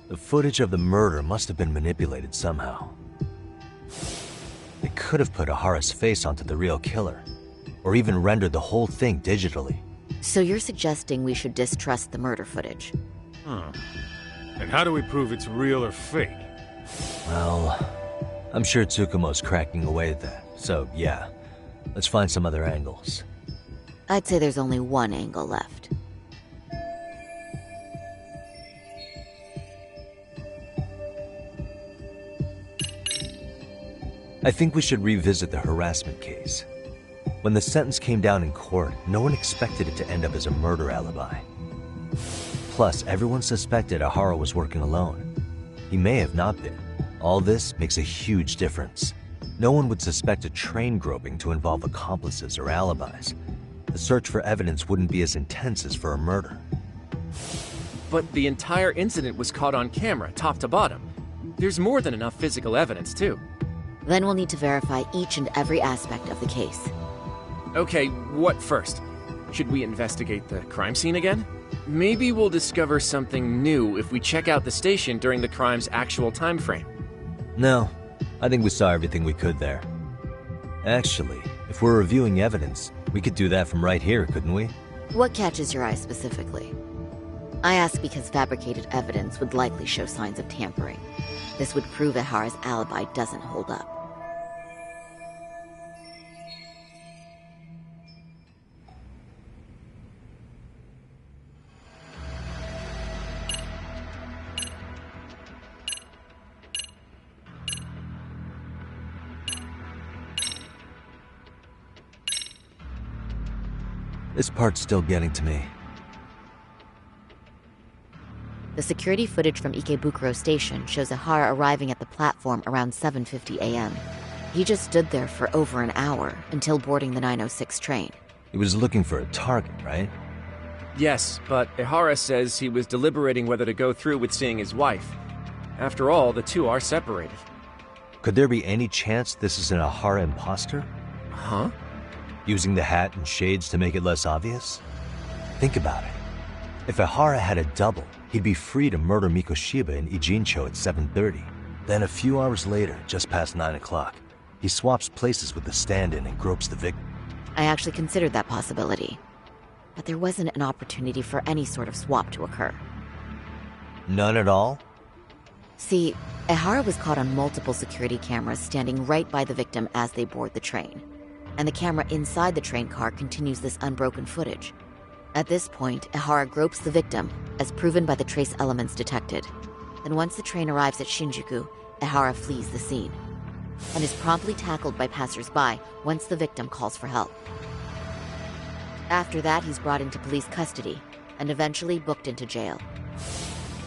The footage of the murder must have been manipulated somehow. They could have put Ehara's face onto the real killer, or even rendered the whole thing digitally. So you're suggesting we should distrust the murder footage? And how do we prove it's real or fake? Well, I'm sure Tsukumo's cracking away at that, so yeah. Let's find some other angles. I'd say there's only one angle left. I think we should revisit the harassment case. When the sentence came down in court, no one expected it to end up as a murder alibi. Plus, everyone suspected Ehara was working alone. He may have not been. All this makes a huge difference. No one would suspect a train groping to involve accomplices or alibis. The search for evidence wouldn't be as intense as for a murder. But the entire incident was caught on camera, top to bottom. There's more than enough physical evidence, too. Then we'll need to verify each and every aspect of the case. Okay, what first? Should we investigate the crime scene again? Maybe we'll discover something new if we check out the station during the crime's actual time frame. No, I think we saw everything we could there. Actually, if we're reviewing evidence, we could do that from right here, couldn't we? What catches your eye specifically? I ask because fabricated evidence would likely show signs of tampering. This would prove Ehara's alibi doesn't hold up. This part's still getting to me. The security footage from Ikebukuro Station shows Ehara arriving at the platform around 7:50 a.m. He just stood there for over an hour until boarding the 906 train. He was looking for a target, right? Yes, but Ehara says he was deliberating whether to go through with seeing his wife. After all, the two are separated. Could there be any chance this is an Ehara imposter? Huh? Using the hat and shades to make it less obvious? Think about it. If Ehara had a double, he'd be free to murder Mikoshiba in Ijincho at 7:30. Then a few hours later, just past 9 o'clock, he swaps places with the stand-in and gropes the victim. I actually considered that possibility. But there wasn't an opportunity for any sort of swap to occur. None at all? See, Ehara was caught on multiple security cameras standing right by the victim as they board the train. And the camera inside the train car continues this unbroken footage. At this point, Ehara gropes the victim, as proven by the trace elements detected. Then once the train arrives at Shinjuku, Ehara flees the scene, and is promptly tackled by passers-by once the victim calls for help. After that, he's brought into police custody and eventually booked into jail.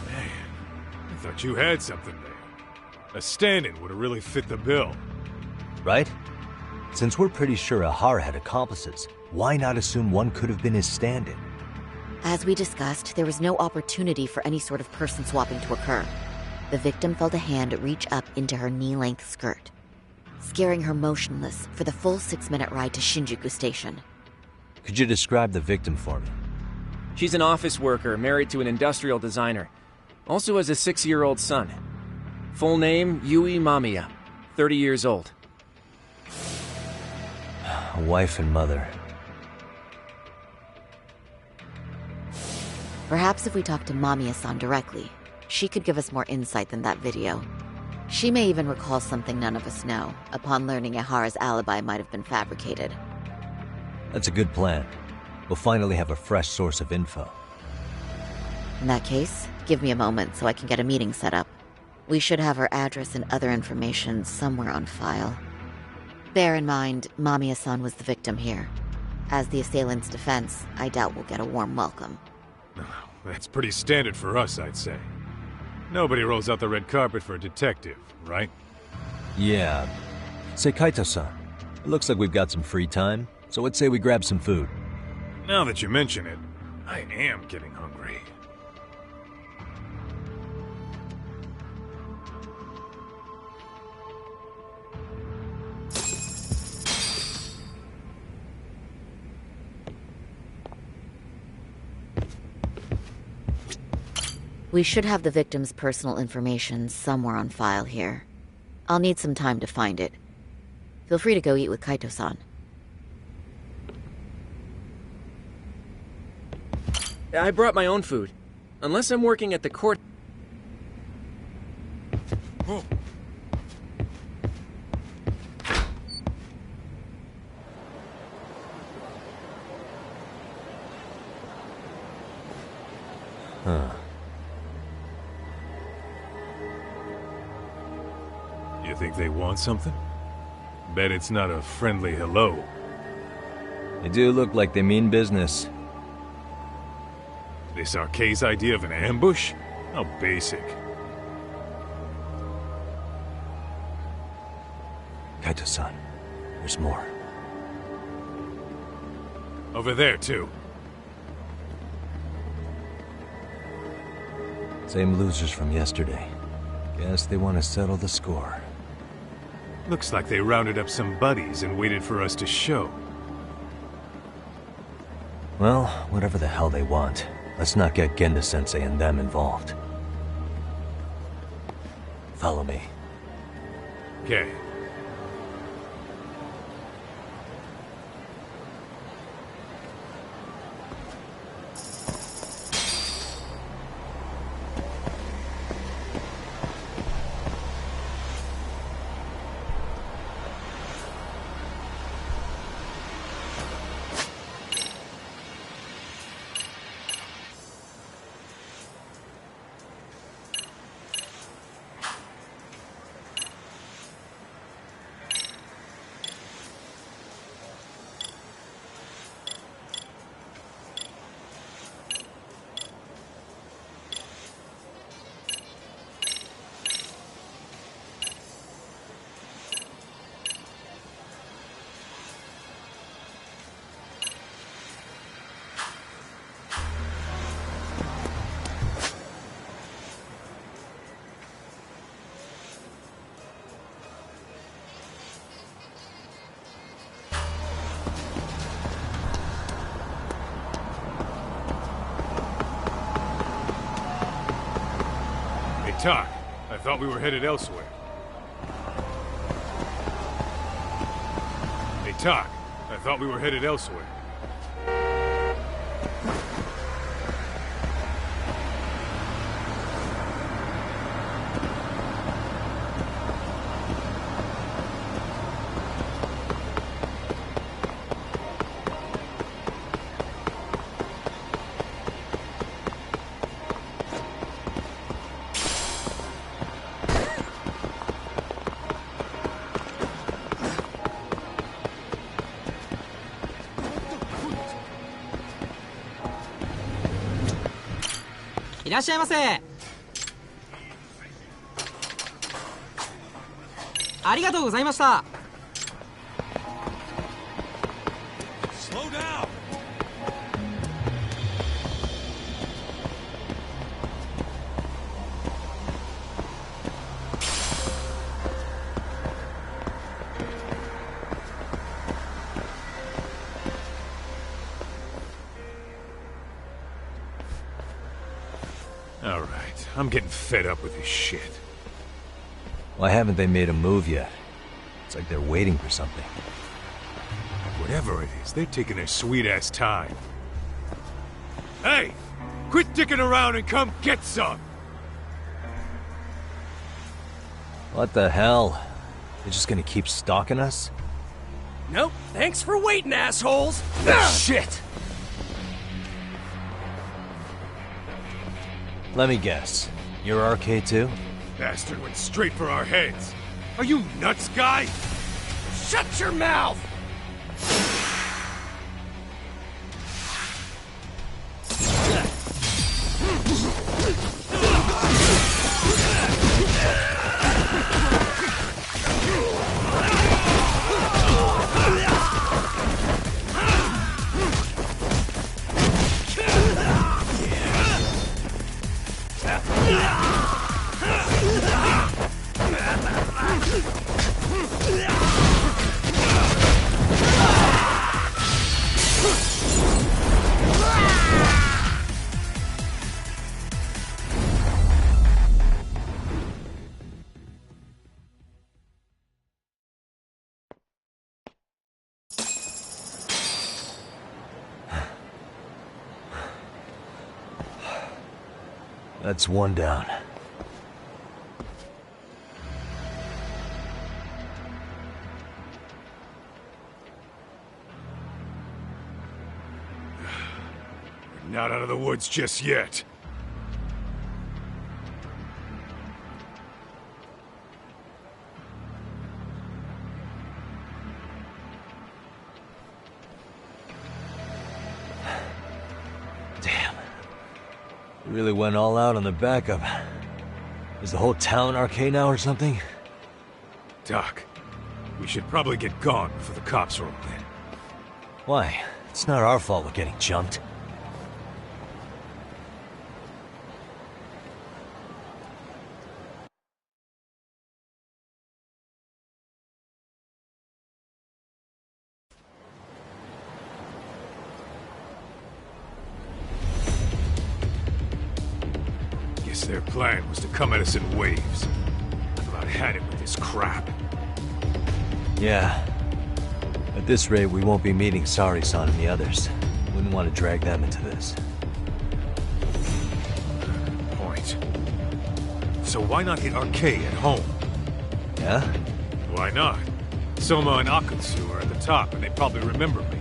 Man, I thought you had something there. A stand-in would have really fit the bill. Right? Since we're pretty sure Ahara had accomplices, why not assume one could have been his stand-in? As we discussed, there was no opportunity for any sort of person swapping to occur. The victim felt a hand reach up into her knee-length skirt, scaring her motionless for the full 6-minute ride to Shinjuku Station. Could you describe the victim for me? She's an office worker married to an industrial designer. Also has a 6-year-old son. Full name, Yui Mamiya, 30 years old. A wife and mother. Perhaps if we talk to Mamiya-san directly, she could give us more insight than that video. She may even recall something none of us know, upon learning Ahara's alibi might have been fabricated. That's a good plan. We'll finally have a fresh source of info. In that case, give me a moment so I can get a meeting set up. We should have her address and other information somewhere on file. Bear in mind, Mamiya-san was the victim here. As the assailant's defense, I doubt we'll get a warm welcome. That's pretty standard for us, I'd say. Nobody rolls out the red carpet for a detective, right? Yeah. Say, Kaito-san, it looks like we've got some free time, so let's say we grab some food. Now that you mention it, I am getting hungry. We should have the victim's personal information somewhere on file here. I'll need some time to find it. Feel free to go eat with Kaito-san. I brought my own food. Unless I'm working at the court... Oh. Huh. You think they want something? Bet it's not a friendly hello. They do look like they mean business. This Arcade's idea of an ambush? How basic. Kaito-san, there's more. Over there, too. Same losers from yesterday. Guess they want to settle the score. Looks like they rounded up some buddies and waited for us to show. Well, whatever the hell they want, let's not get Genda-sensei and them involved. Follow me. Okay. Tak, I thought we were headed elsewhere. Hey, Tak, I thought we were headed elsewhere. いらっしゃいませ。ありがとうございました。Slow down. All right, I'm getting fed up with this shit. Why haven't they made a move yet? It's like they're waiting for something. Whatever it is, they're taking their sweet-ass time. Hey! Quit dicking around and come get some! What the hell? They're just gonna keep stalking us? Nope. Thanks for waiting, assholes! Shit! Let me guess. You're RK too? Bastard went straight for our heads. Are you nuts, guy? Shut your mouth! That's one down. We're not out of the woods just yet. Really went all out on the backup. Is the whole town RK now or something? Doc, we should probably get gone before the cops roll in. Why? It's not our fault we're getting jumped. Their plan was to come at us in waves. I've about had it with this crap. Yeah. At this rate, we won't be meeting Sari-san and the others. Wouldn't want to drag them into this. Point. So why not hit RK at home? Yeah? Why not? Soma and Akutsu are at the top, and they probably remember me.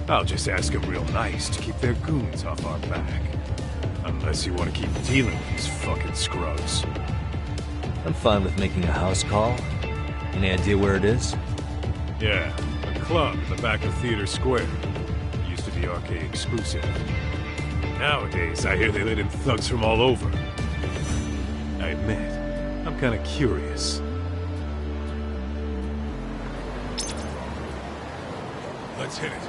I'll just ask them real nice to keep their goons off our back. Unless you want to keep dealing with these fucking scrubs. I'm fine with making a house call. Any idea where it is? Yeah, a club in the back of Theater Square. It used to be RK exclusive. Nowadays, I hear they let in thugs from all over. I admit, I'm kind of curious. Let's hit it.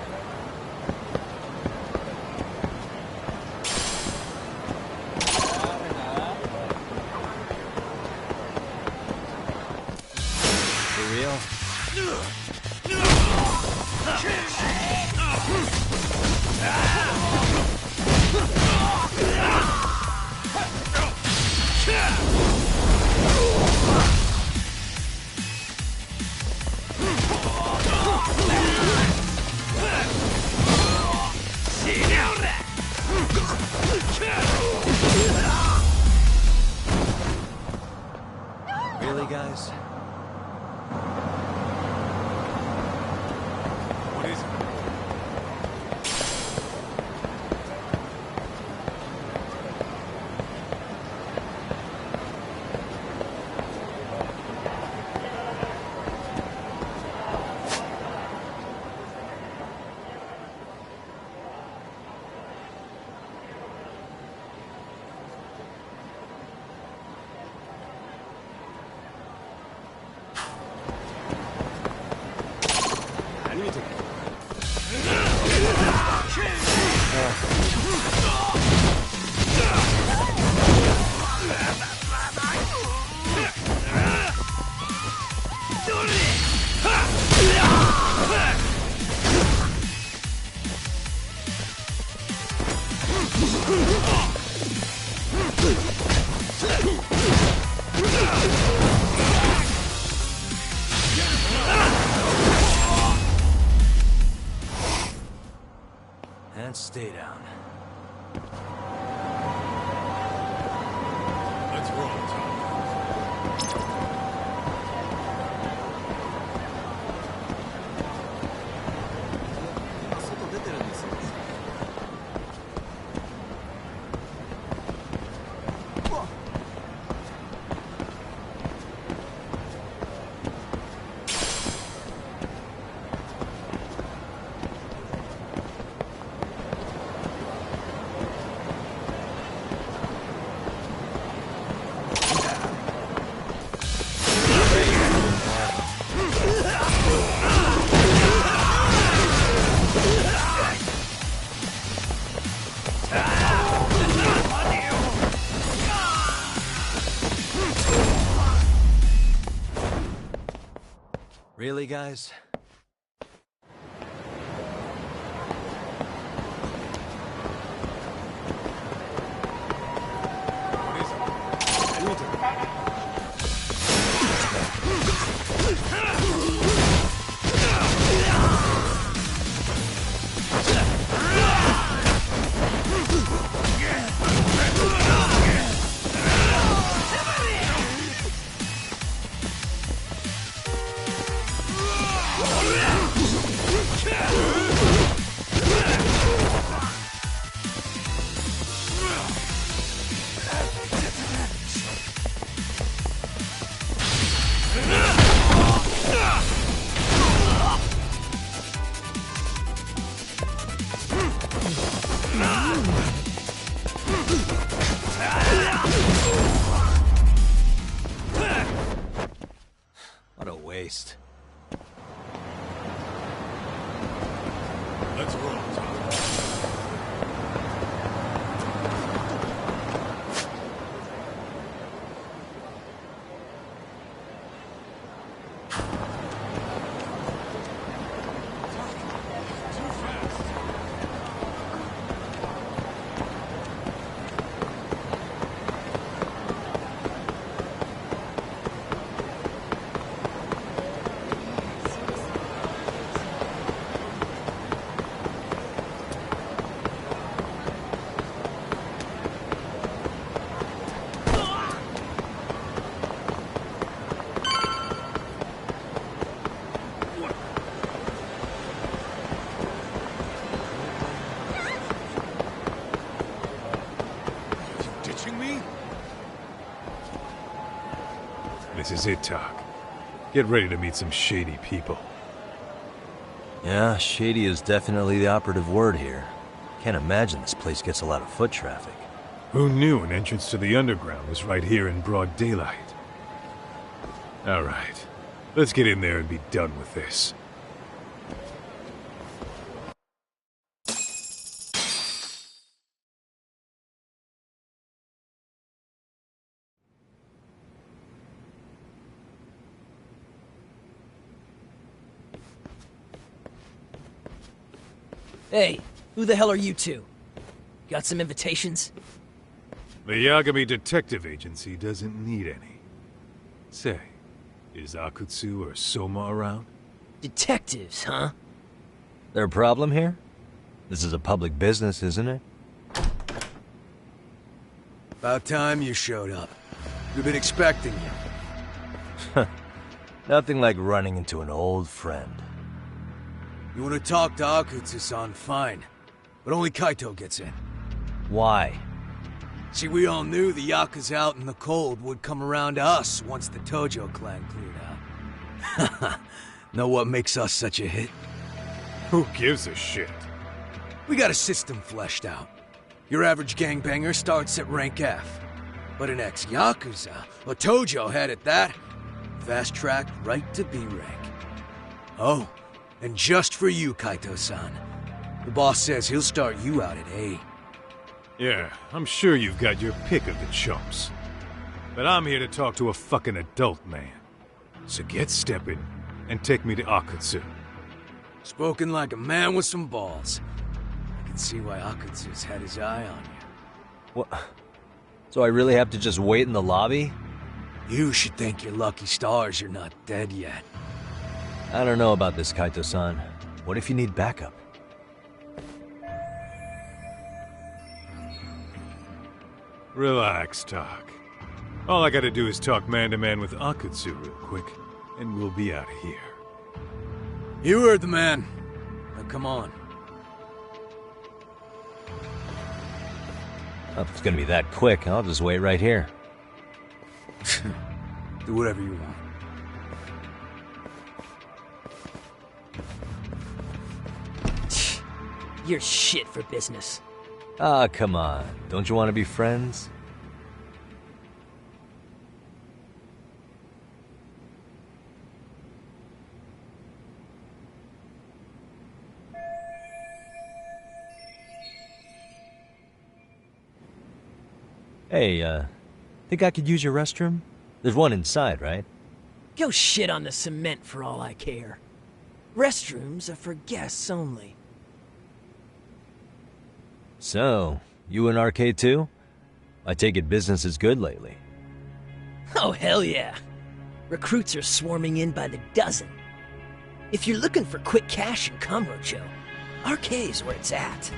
Really, guys? What is it? And stay down. Let's roll, Tom. Really, guys? What a waste. Let's roll, Tom. This is it, Doc. Get ready to meet some shady people. Yeah, shady is definitely the operative word here. Can't imagine this place gets a lot of foot traffic. Who knew an entrance to the underground was right here in broad daylight? All right, let's get in there and be done with this. Hey, who the hell are you two? Got some invitations? The Yagami Detective Agency doesn't need any. Say, is Akutsu or Soma around? Detectives, huh? There a problem here? This is a public business, isn't it? About time you showed up. We've been expecting you. Nothing like running into an old friend. You want to talk to Akutsu-san, fine. But only Kaito gets in. Why? See, we all knew the Yakuza out in the cold would come around to us once the Tojo clan cleared out. Know what makes us such a hit? Who gives a shit? We got a system fleshed out. Your average gangbanger starts at rank F. But an ex-Yakuza, a Tojo head at that, fast track right to B rank. Oh, and just for you, Kaito-san. The boss says he'll start you out at A. Yeah, I'm sure you've got your pick of the chumps. But I'm here to talk to a fucking adult man. So get stepping and take me to Akutsu. Spoken like a man with some balls. I can see why Akutsu's had his eye on you. What? So I really have to just wait in the lobby? You should thank your lucky stars you're not dead yet. I don't know about this, Kaito-san. What if you need backup? Relax, Tak. All I gotta do is talk man-to-man with Akutsu real quick, and we'll be out of here. You heard the man. Now come on. If it's gonna be that quick, I'll just wait right here. Do whatever you want. You're shit for business. Ah, come on. Don't you want to be friends? Hey, think I could use your restroom? There's one inside, right? Go shit on the cement for all I care. Restrooms are for guests only. So, you in arcade too? I take it business is good lately. Oh, hell yeah. Recruits are swarming in by the dozen. If you're looking for quick cash and Kamurocho, arcade's where it's at.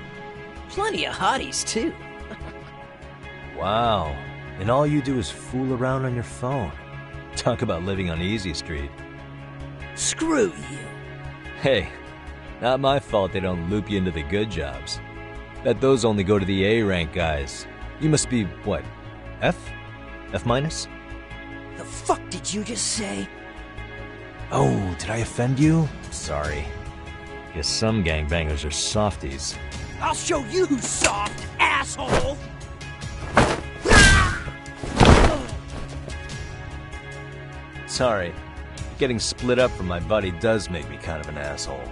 Plenty of hotties, too. Wow. And all you do is fool around on your phone. Talk about living on Easy Street. Screw you. Hey, not my fault they don't loop you into the good jobs. Bet those only go to the A-rank guys. You must be, what, F? F minus? The fuck did you just say? Oh, did I offend you? Sorry. Guess some gangbangers are softies. I'll show you who's soft, asshole! Sorry. Getting split up from my buddy does make me kind of an asshole.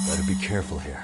Better be careful here.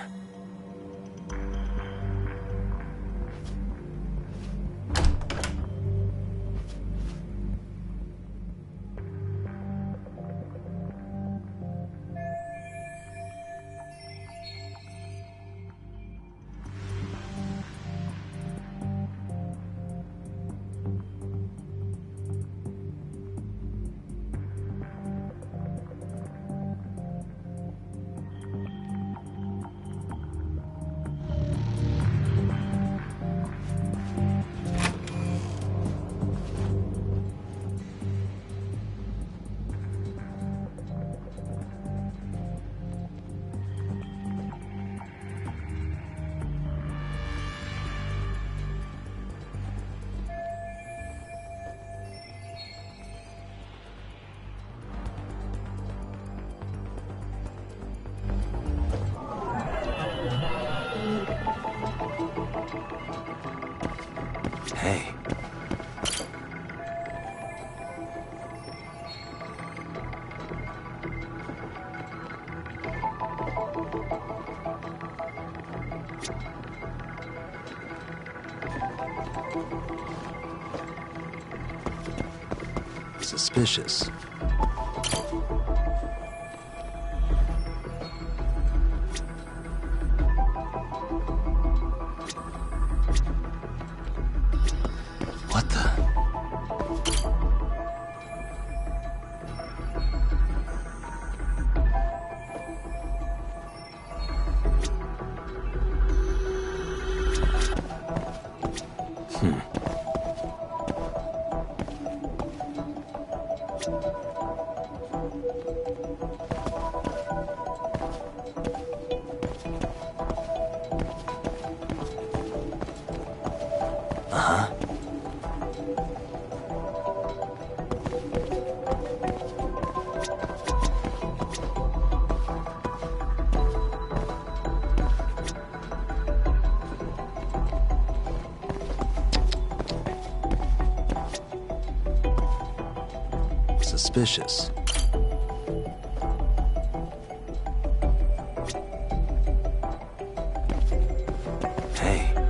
Hey. Suspicious. What the? Suspicious. Hey.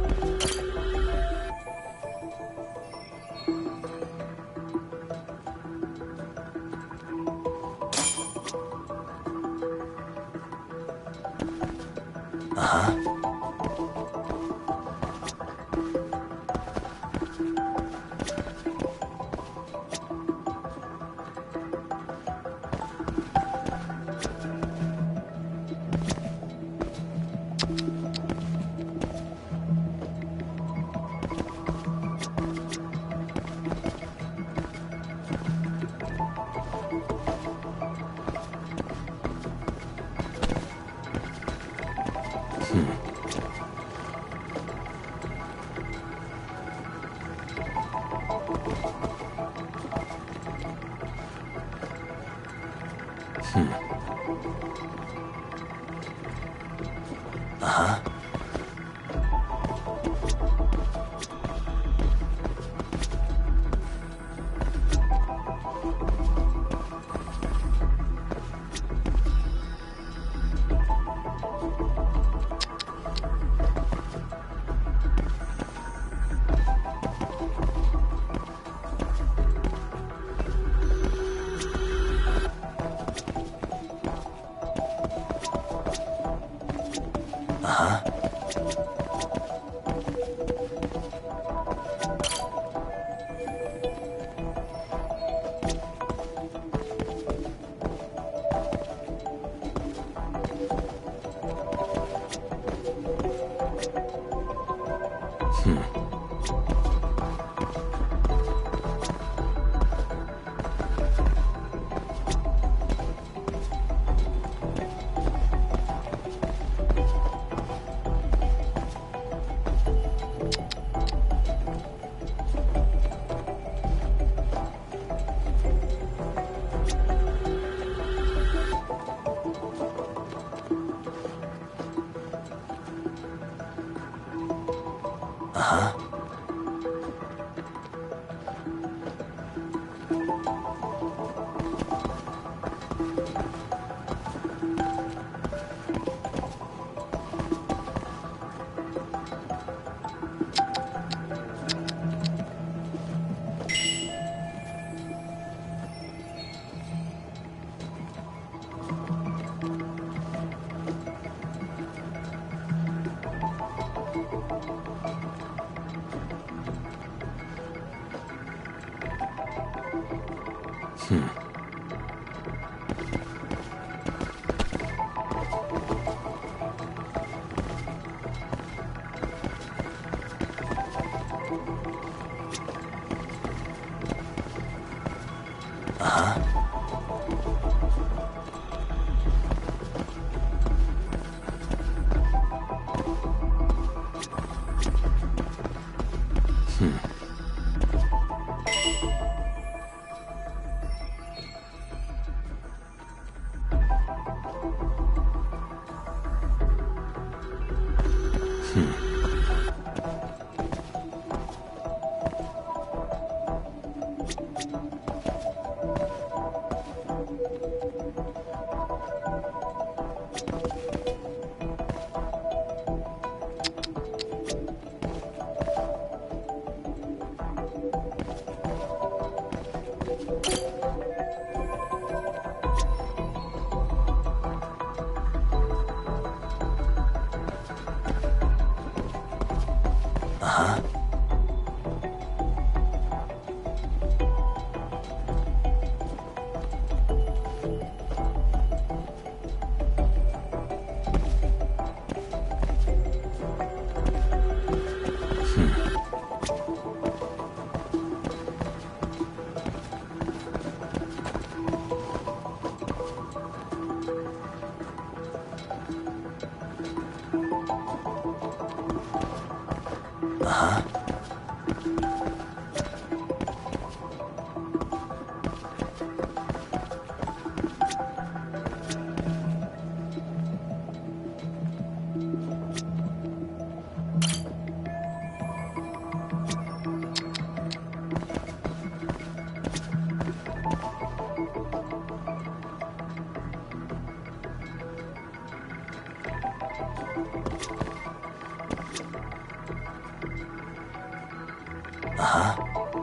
Uh-huh.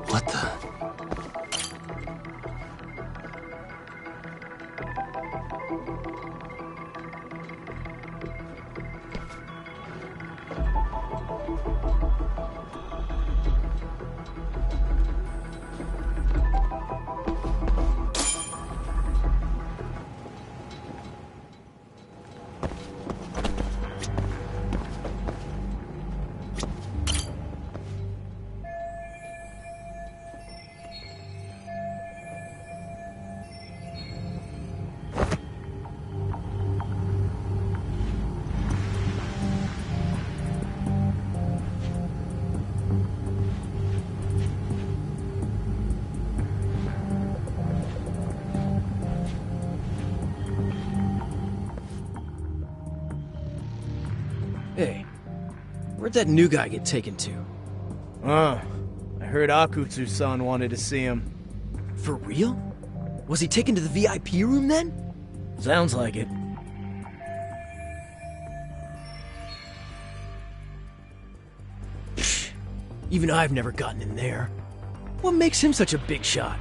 What the? Hey, where'd that new guy get taken to? I heard Akutsu-san wanted to see him. For real? Was he taken to the VIP room then? Sounds like it. Even I've never gotten in there. What makes him such a big shot?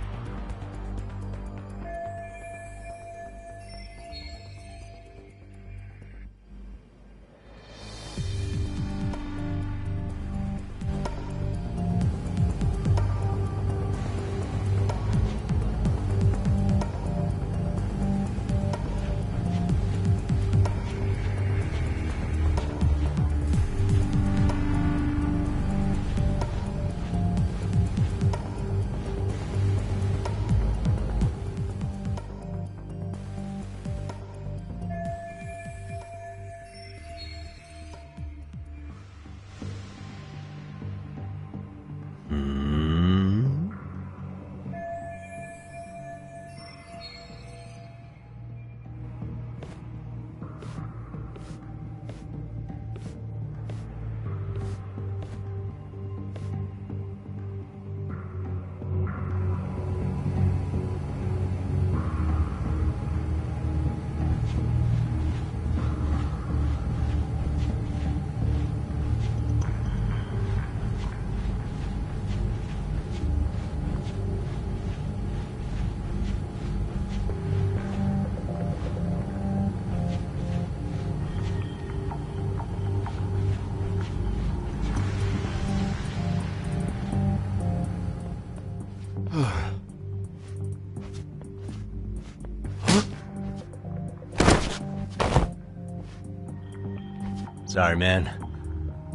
Sorry, man.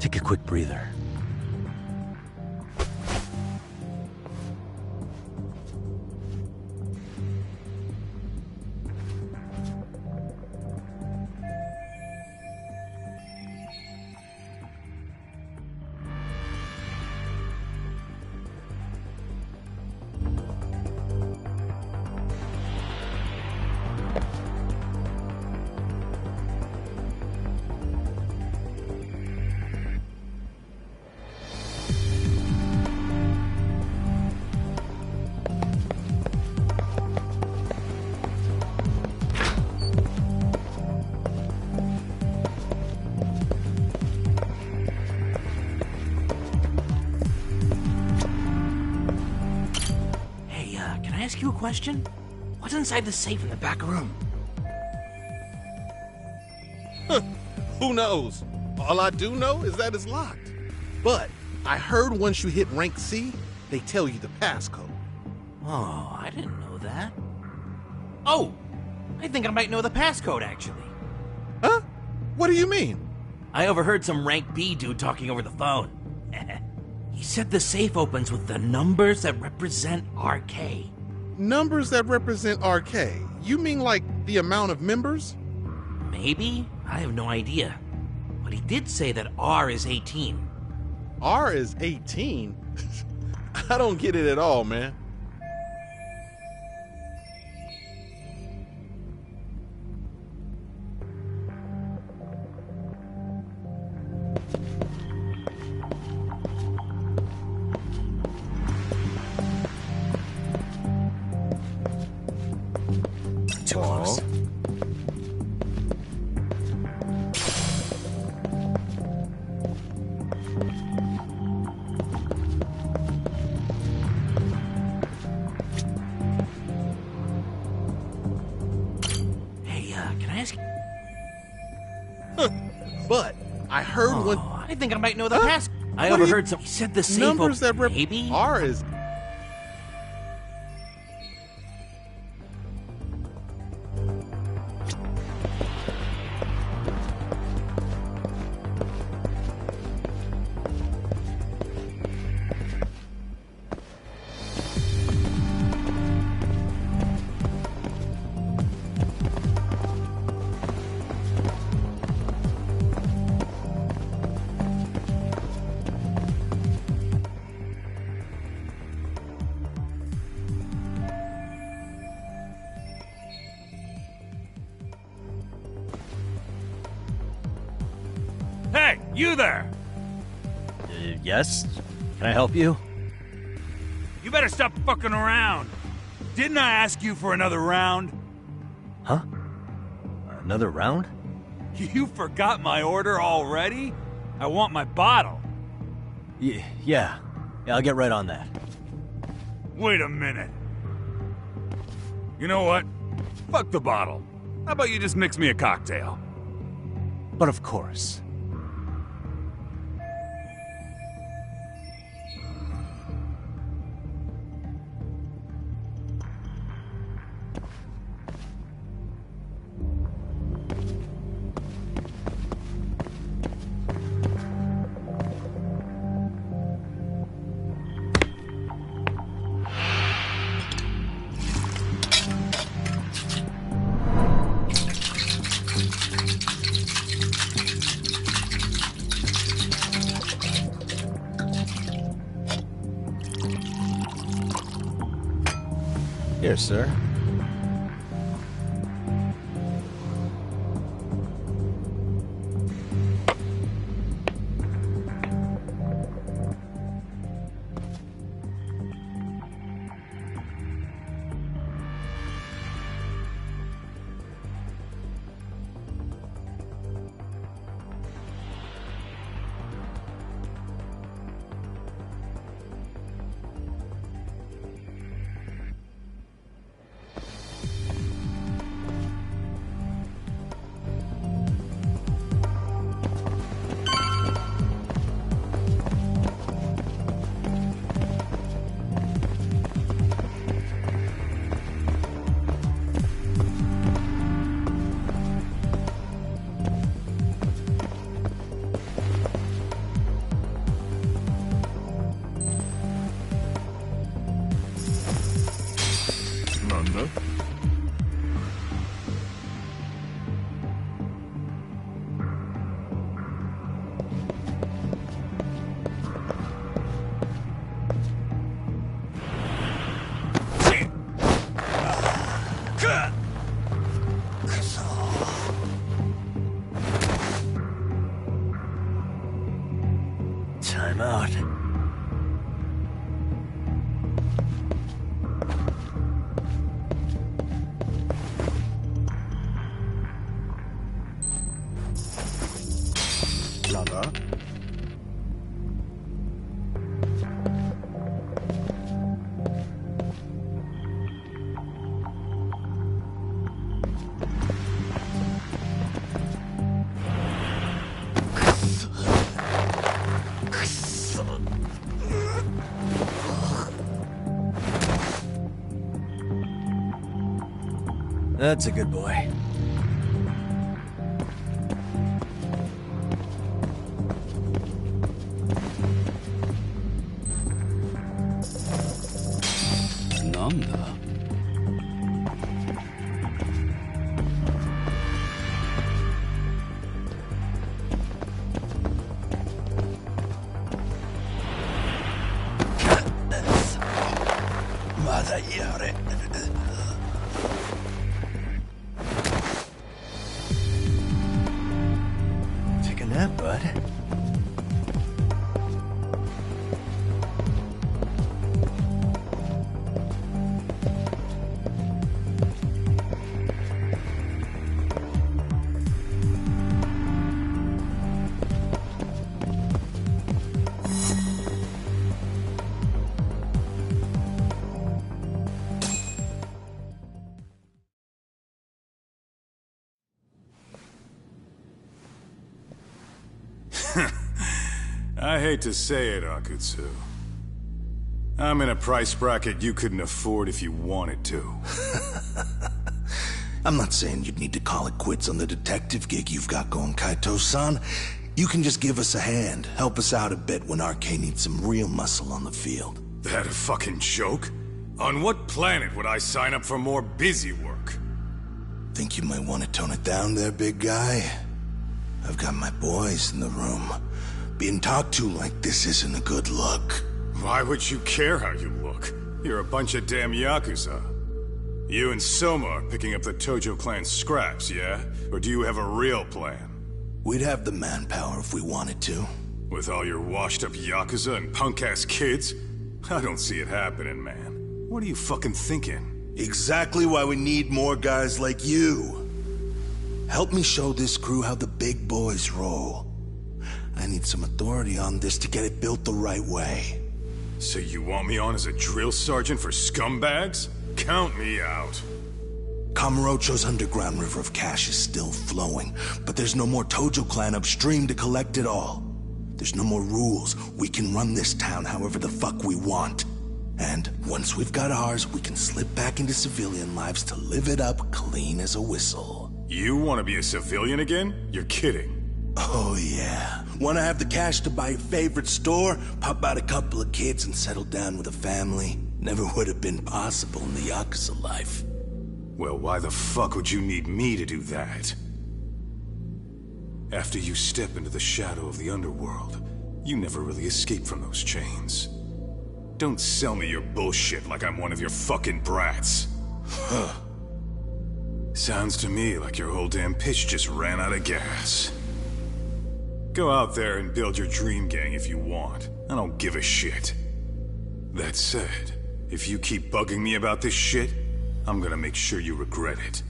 Take a quick breather. Ask you a question? What's inside the safe in the back room? Who knows? All I do know is that it's locked. But I heard once you hit rank C, they tell you the passcode. Oh, I didn't know that. Oh, I think I might know the passcode, actually. Huh? What do you mean? I overheard some rank B dude talking over the phone. He said the safe opens with the numbers that represent RK. Numbers that represent RK? You mean like the amount of members? Maybe? I have no idea. But he did say that R is 18. R is 18? I don't get it at all, man. I heard one. I think I might know the pass. I What are overheard you- some. He said the safe Numbers that open, maybe? R is. Hey, you there! Yes? Can I help you? You better stop fucking around. Didn't I ask you for another round? Huh? Another round? You forgot my order already? I want my bottle. Yeah, I'll get right on that. Wait a minute. You know what? Fuck the bottle. How about you just mix me a cocktail? But of course. Here, sir. Time out. That's a good boy. Nanda. Take a nap, bud. I hate to say it, Akutsu. I'm in a price bracket you couldn't afford if you wanted to. I'm not saying you'd need to call it quits on the detective gig you've got going, Kaito-san. You can just give us a hand, help us out a bit when RK needs some real muscle on the field. That a fucking joke? On what planet would I sign up for more busy work? Think you might want to tone it down there, big guy? I've got my boys in the room. Being talked to like this isn't a good look. Why would you care how you look? You're a bunch of damn Yakuza. You and Soma are picking up the Tojo clan's scraps, yeah? Or do you have a real plan? We'd have the manpower if we wanted to. With all your washed-up Yakuza and punk-ass kids? I don't see it happening, man. What are you fucking thinking? Exactly why we need more guys like you. Help me show this crew how the big boys roll. I need some authority on this to get it built the right way. So you want me on as a drill sergeant for scumbags? Count me out. Kamurocho's underground river of cash is still flowing, but there's no more Tojo clan upstream to collect it all. There's no more rules. We can run this town however the fuck we want. And once we've got ours, we can slip back into civilian lives to live it up clean as a whistle. You want to be a civilian again? You're kidding. Oh yeah. Want to have the cash to buy your favorite store, pop out a couple of kids and settle down with a family? Never would have been possible in the Yakuza life. Well, why the fuck would you need me to do that? After you step into the shadow of the underworld, you never really escape from those chains. Don't sell me your bullshit like I'm one of your fucking brats. Huh. Sounds to me like your whole damn pitch just ran out of gas. Go out there and build your dream gang if you want. I don't give a shit. That said, if you keep bugging me about this shit, I'm gonna make sure you regret it.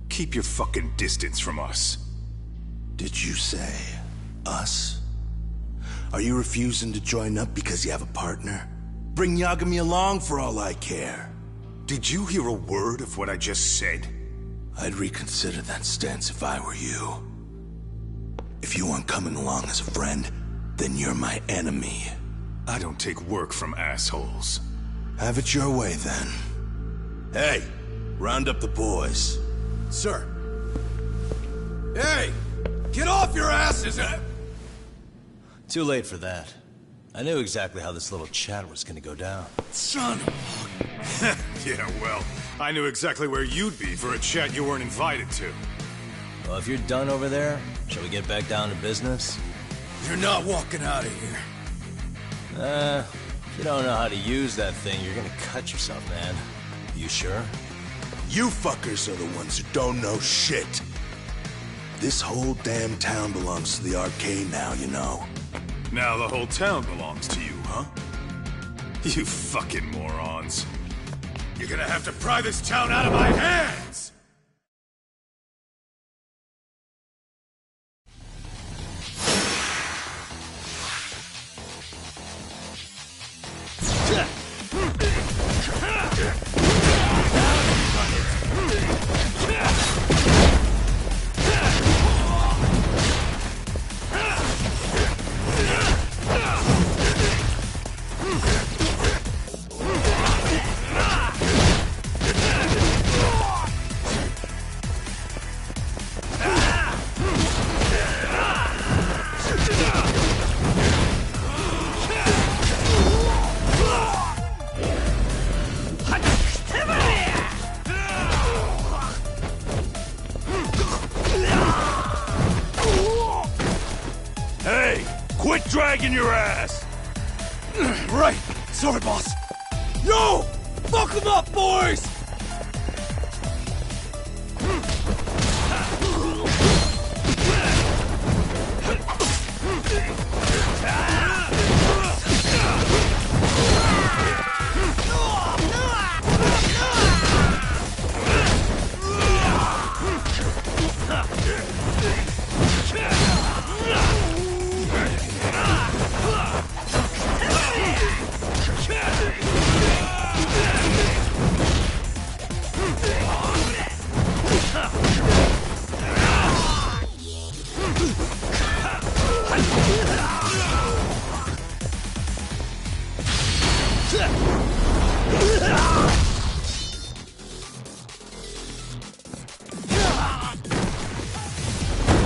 Keep your fucking distance from us. Did you say us? Are you refusing to join up because you have a partner? Bring Yagami along for all I care. Did you hear a word of what I just said? I'd reconsider that stance if I were you. If you aren't coming along as a friend, then you're my enemy. I don't take work from assholes. Have it your way, then. Hey, round up the boys. Sir. Hey! Get off your asses! Too late for that. I knew exactly how this little chat was gonna go down. Son of Yeah, well, I knew exactly where you'd be for a chat you weren't invited to. Well, if you're done over there, shall we get back down to business? You're not walking out of here. If you don't know how to use that thing, you're gonna cut yourself, man. You sure? You fuckers are the ones who don't know shit. This whole damn town belongs to the arcade now, you know. Now the whole town belongs to you, huh? You fucking morons. You're gonna have to pry this town out of my hands! Quit dragging your ass! Right! Sorry, boss! Yo! Fuck them up, boys!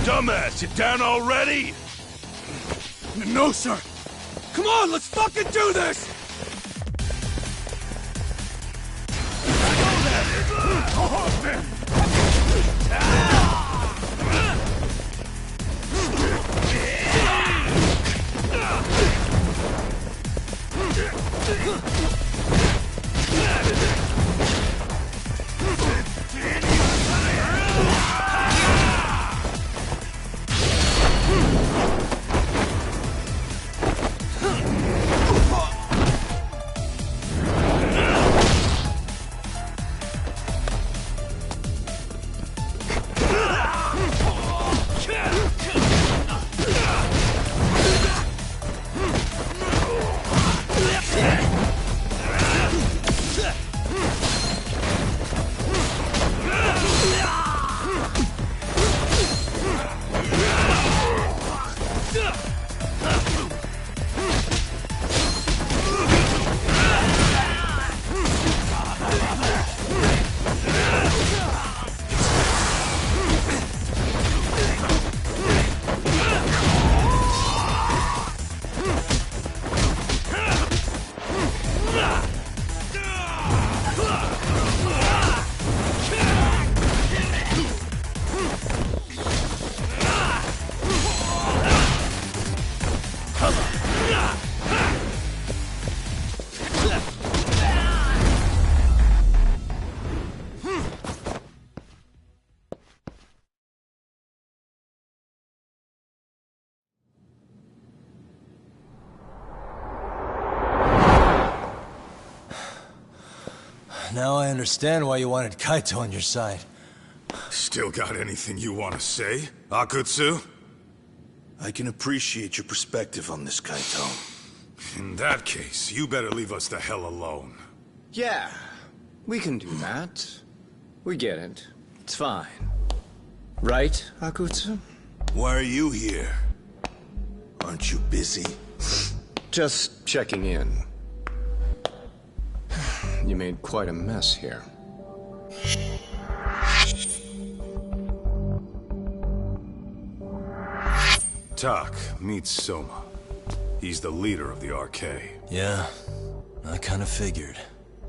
Dumbass, you down already? No, sir. Come on, let's fucking do this! Now I understand why you wanted Kaito on your side. Still got anything you want to say, Akutsu? I can appreciate your perspective on this, Kaito. In that case, you better leave us the hell alone. Yeah, we can do that. We get it. It's fine. Right, Akutsu? Why are you here? Aren't you busy? Just checking in. You made quite a mess here. Tak meets Soma. He's the leader of the RK. Yeah, I kind of figured.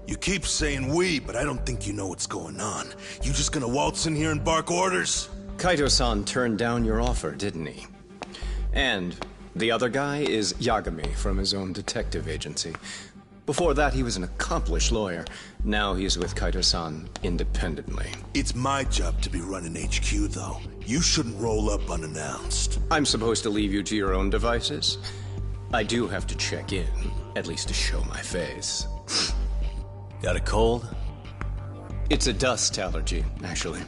You keep saying we, but I don't think you know what's going on. You just gonna waltz in here and bark orders? Kaito-san turned down your offer, didn't he? And the other guy is Yagami from his own detective agency. Before that, he was an accomplished lawyer. Now he's with Kaito-san independently. It's my job to be running HQ, though. You shouldn't roll up unannounced. I'm supposed to leave you to your own devices? I do have to check in, at least to show my face. Got a cold? It's a dust allergy, actually.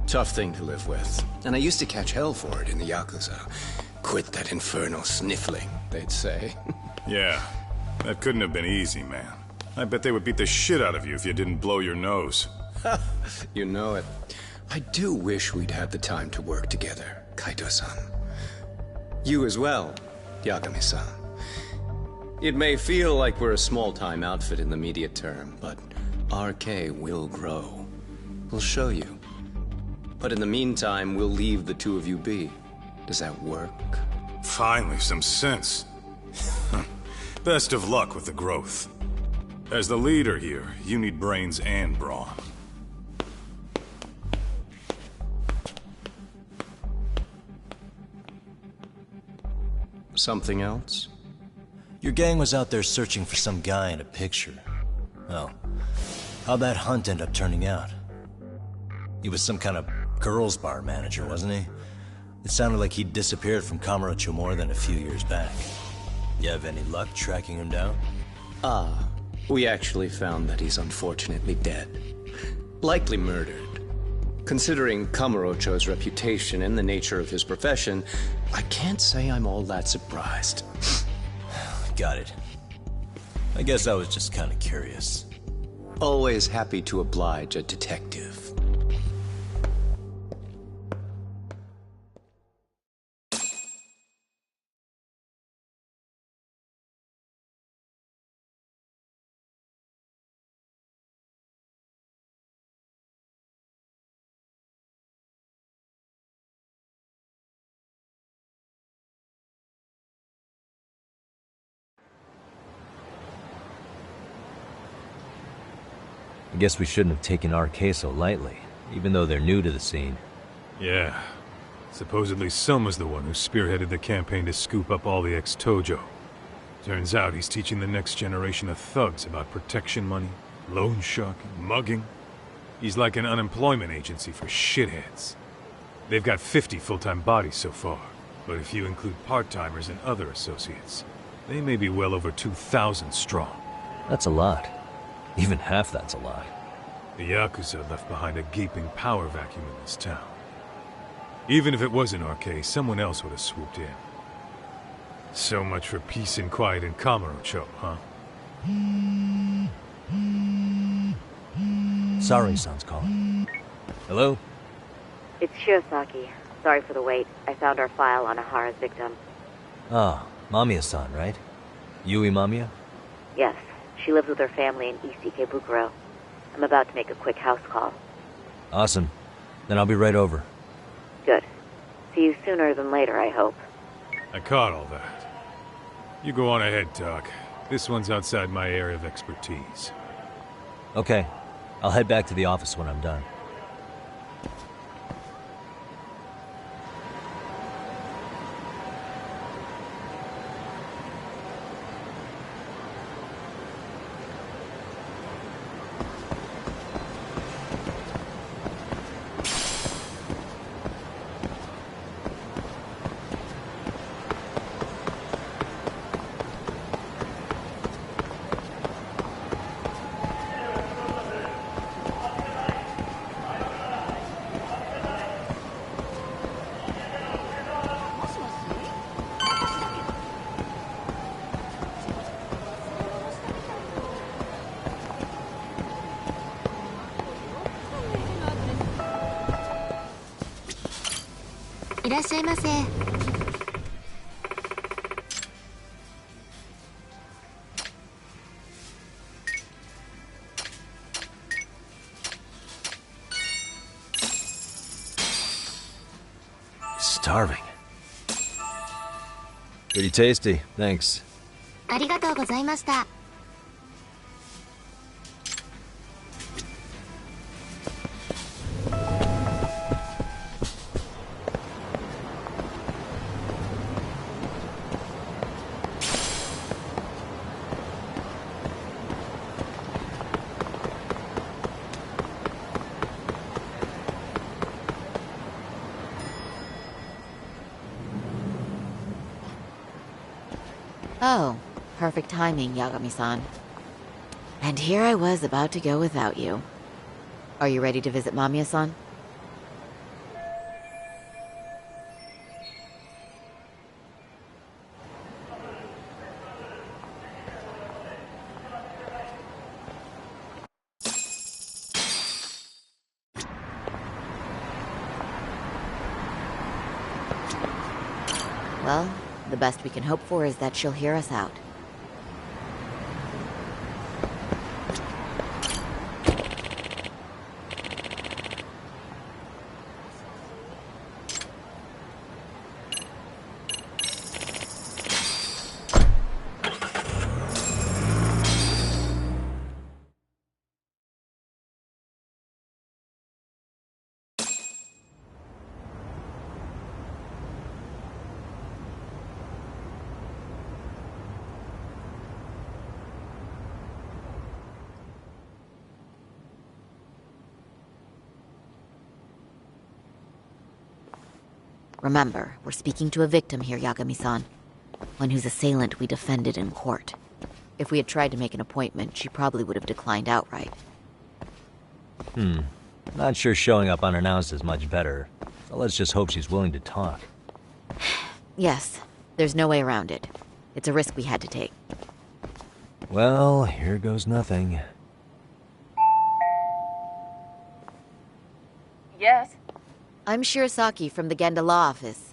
Tough thing to live with. And I used to catch hell for it in the Yakuza. Quit that infernal sniffling, they'd say. Yeah. That couldn't have been easy, man. I bet they would beat the shit out of you if you didn't blow your nose. You know it. I do wish we'd had the time to work together, Kaito-san. You as well, Yagami-san. It may feel like we're a small-time outfit in the immediate term, but RK will grow. We'll show you. But in the meantime, we'll leave the two of you be. Does that work? Finally, some sense. Best of luck with the growth. As the leader here, you need brains and brawn. Something else? Your gang was out there searching for some guy in a picture. Oh, how'd that hunt end up turning out? He was some kind of girls' bar manager, wasn't he? It sounded like he'd disappeared from Kamurocho more than a few years back. You have any luck tracking him down? We actually found that he's unfortunately dead. Likely murdered. Considering Kamurocho's reputation and the nature of his profession, I can't say I'm all that surprised. Got it. I guess I was just kind of curious. Always happy to oblige a detective. guess we shouldn't have taken our case so lightly, even though they're new to the scene. Yeah. Supposedly Selma's the one who spearheaded the campaign to scoop up all the ex-Tojo. Turns out he's teaching the next generation of thugs about protection money, loan sharking, mugging. He's like an unemployment agency for shitheads. They've got 50 full-time bodies so far, but if you include part-timers and other associates, they may be well over 2,000 strong. That's a lot. Even half that's a lot. The Yakuza left behind a gaping power vacuum in this town. Even if it wasn't our case, someone else would have swooped in. So much for peace and quiet in Kamurocho, huh? Sorry-san's calling. Hello? It's Shirosaki. Sorry for the wait. I found our file on Ahara's victim. Ah, Mamiya-san, right? Yui Mamiya? Yes, she lives with her family in East Ikebukuro. I'm about to make a quick house call. Awesome. Then I'll be right over. Good. See you sooner than later, I hope. I caught all that. You go on ahead, Doc. This one's outside my area of expertise. Okay. I'll head back to the office when I'm done. Starving. Pretty tasty, thanks. ありがとうございました。Oh, perfect timing, Yagami-san. And here I was about to go without you. Are you ready to visit Mamiya-san? Well, the best we can hope for is that she'll hear us out. Remember, we're speaking to a victim here, Yagami-san. One whose assailant we defended in court. If we had tried to make an appointment, she probably would have declined outright. Not sure showing up unannounced is much better. So let's just hope she's willing to talk. Yes, there's no way around it. It's a risk we had to take. Well, here goes nothing. Yes? I'm Shirosaki from the Genda Law Office,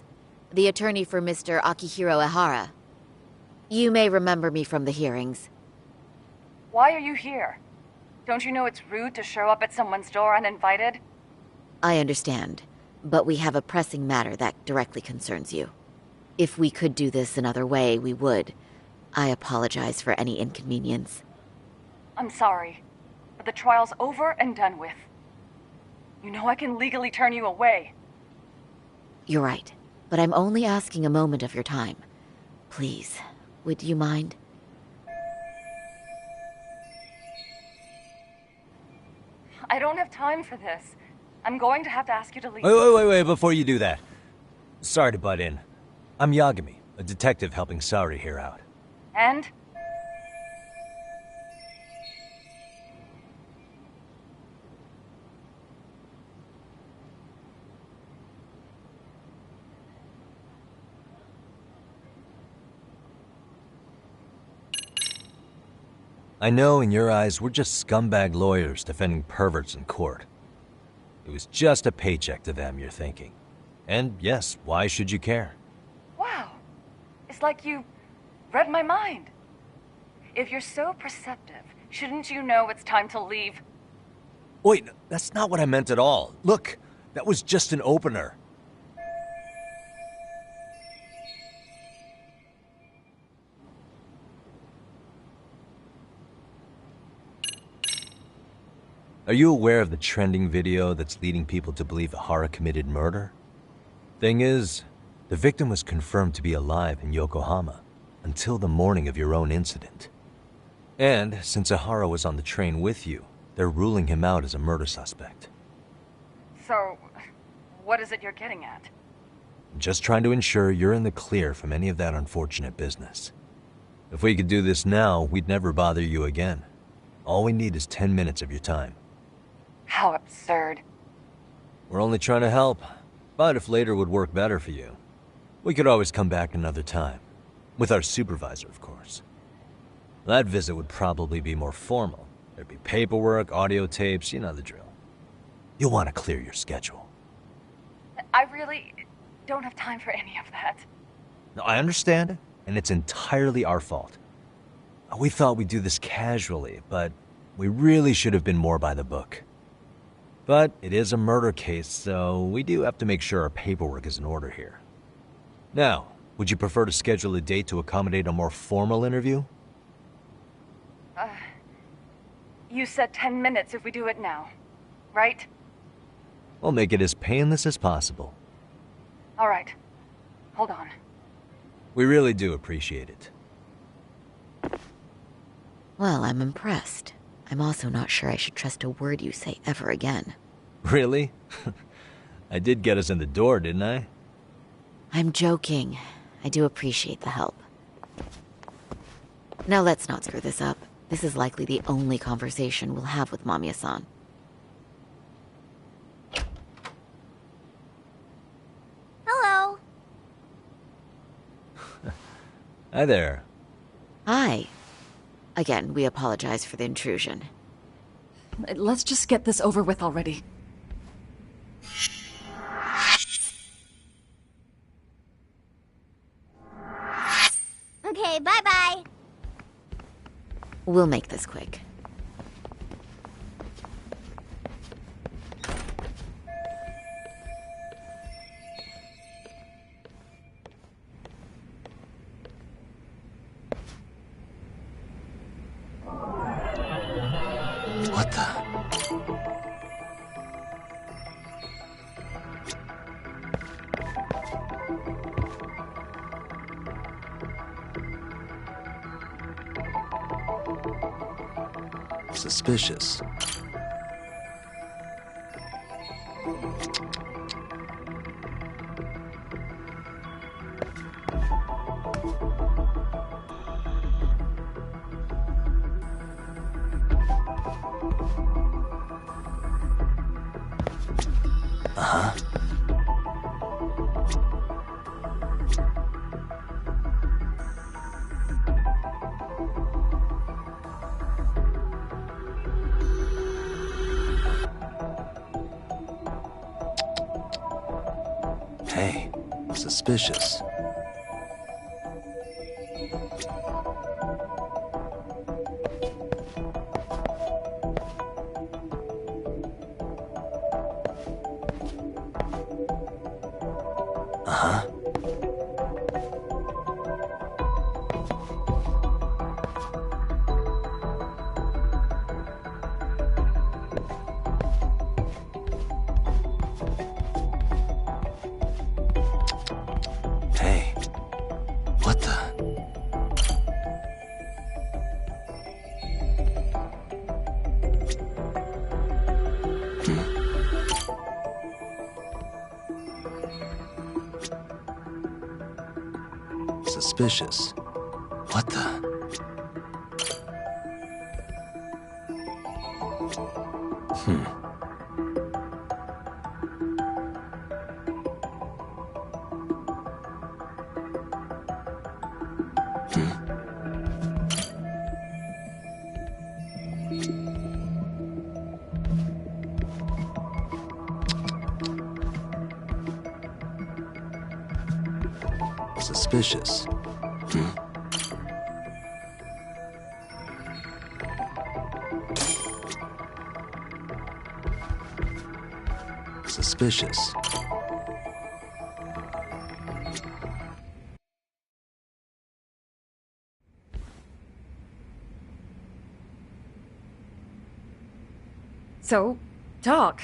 the attorney for Mr. Akihiro Ehara. You may remember me from the hearings. Why are you here? Don't you know it's rude to show up at someone's door uninvited? I understand, but we have a pressing matter that directly concerns you. If we could do this another way, we would. I apologize for any inconvenience. I'm sorry, but the trial's over and done with. You know I can legally turn you away. You're right, but I'm only asking a moment of your time. Please, would you mind? I don't have time for this. I'm going to have to ask you to leave. Wait, before you do that. Sorry to butt in. I'm Yagami, a detective helping Saori here out. And? I know in your eyes we're just scumbag lawyers defending perverts in court. It was just a paycheck to them, you're thinking. And yes, why should you care? Wow. It's like you read my mind. If you're so perceptive, shouldn't you know it's time to leave? Wait, that's not what I meant at all. Look, that was just an opener. Are you aware of the trending video that's leading people to believe Ihara committed murder? Thing is, the victim was confirmed to be alive in Yokohama until the morning of your own incident. And since Ihara was on the train with you, they're ruling him out as a murder suspect. So, what is it you're getting at? Just trying to ensure you're in the clear from any of that unfortunate business. If we could do this now, we'd never bother you again. All we need is 10 minutes of your time. How absurd. We're only trying to help, but if later would work better for you, we could always come back another time. With our supervisor, of course. That visit would probably be more formal. There'd be paperwork, audio tapes, you know the drill. You'll want to clear your schedule. I really don't have time for any of that. No, I understand, and it's entirely our fault. We thought we'd do this casually, but we really should have been more by the book. But it is a murder case, so we do have to make sure our paperwork is in order here. Now, would you prefer to schedule a date to accommodate a more formal interview? You said 10 minutes if we do it now, right? We'll make it as painless as possible. All right. Hold on. We really do appreciate it. Well, I'm impressed. I'm also not sure I should trust a word you say ever again. Really? I did get us in the door, didn't I? I'm joking. I do appreciate the help. Now let's not screw this up. This is likely the only conversation we'll have with Mamiya-san. Hello. Hi there. Hi. Again, we apologize for the intrusion. Let's just get this over with already. Okay, bye-bye. We'll make this quick. What the? Suspicious. Uh-huh. Hey, suspicious. Uh-huh. Suspicious. What the? Suspicious. Suspicious. So, Doc,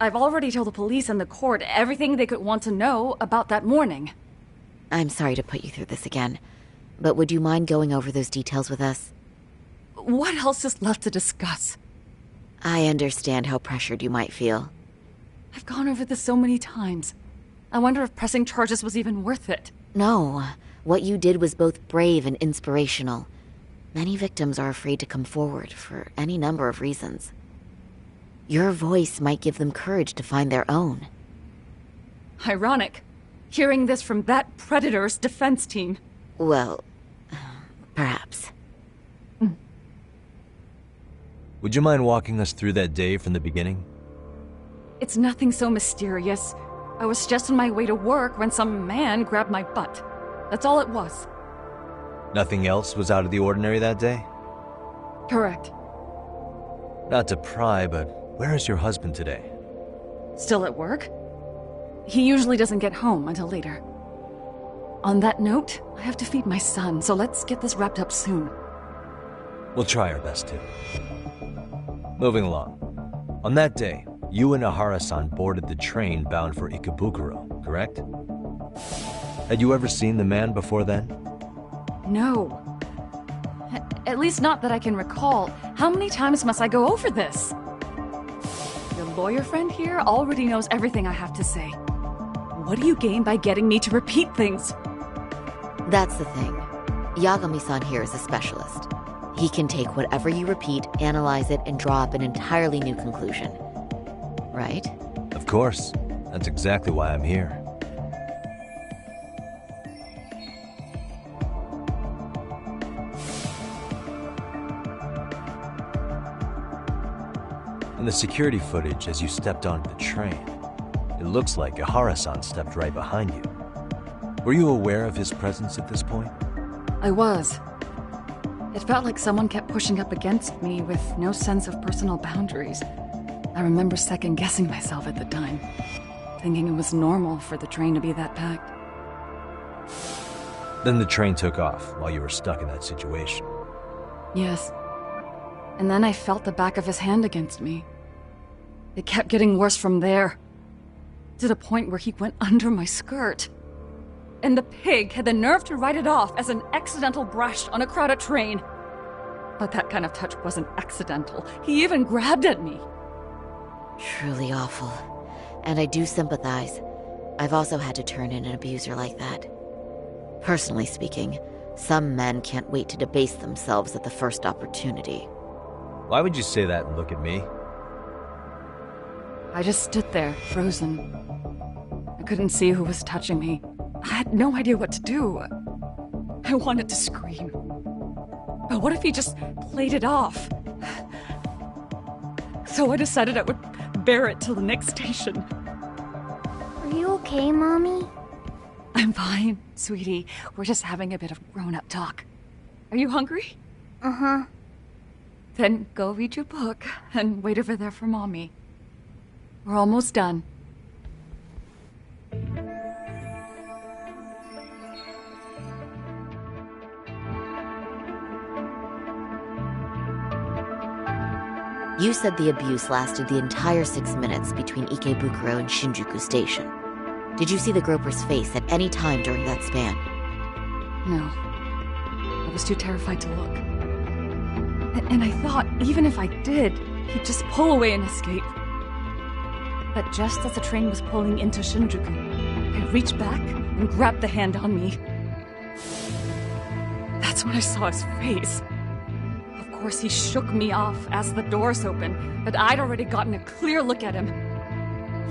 I've already told the police and the court everything they could want to know about that morning. I'm sorry to put you through this again, but would you mind going over those details with us? What else is left to discuss? I understand how pressured you might feel. I've gone over this so many times. I wonder if pressing charges was even worth it. No, what you did was both brave and inspirational. Many victims are afraid to come forward for any number of reasons. Your voice might give them courage to find their own. Ironic. Hearing this from that predator's defense team. Well, perhaps. Would you mind walking us through that day from the beginning? It's nothing so mysterious. I was just on my way to work when some man grabbed my butt. That's all it was. Nothing else was out of the ordinary that day? Correct. Not to pry, but where is your husband today? Still at work? He usually doesn't get home until later. On that note, I have to feed my son, so let's get this wrapped up soon. We'll try our best to. Moving along. On that day, you and Ahara-san boarded the train bound for Ikebukuro, correct? Had you ever seen the man before then? No. At least not that I can recall. How many times must I go over this? Your lawyer friend here already knows everything I have to say. What do you gain by getting me to repeat things? That's the thing. Yagami-san here is a specialist. He can take whatever you repeat, analyze it, and draw up an entirely new conclusion. Right? Of course. That's exactly why I'm here. In the security footage as you stepped onto the train, it looks like Ahara-san stepped right behind you. Were you aware of his presence at this point? I was. It felt like someone kept pushing up against me with no sense of personal boundaries. I remember second-guessing myself at the time, thinking it was normal for the train to be that packed. Then the train took off while you were stuck in that situation. Yes. And then I felt the back of his hand against me. It kept getting worse from there, to the point where he went under my skirt. And the pig had the nerve to write it off as an accidental brush on a crowded train. But that kind of touch wasn't accidental. He even grabbed at me. Truly awful. And I do sympathize. I've also had to turn in an abuser like that. Personally speaking, some men can't wait to debase themselves at the first opportunity. Why would you say that and look at me? I just stood there, frozen. I couldn't see who was touching me. I had no idea what to do. I wanted to scream. But what if he just played it off? So I decided I would bear it till the next station. Are you okay, Mommy? I'm fine, sweetie. We're just having a bit of grown-up talk. Are you hungry? Uh-huh. Then go read your book and wait over there for Mommy. We're almost done. You said the abuse lasted the entire 6 minutes between Ikebukuro and Shinjuku Station. Did you see the groper's face at any time during that span? No. I was too terrified to look. And I thought, even if I did, he'd just pull away and escape. But just as the train was pulling into Shinjuku, I reached back and grabbed the hand on me. That's when I saw his face. Of course, he shook me off as the doors opened, but I'd already gotten a clear look at him.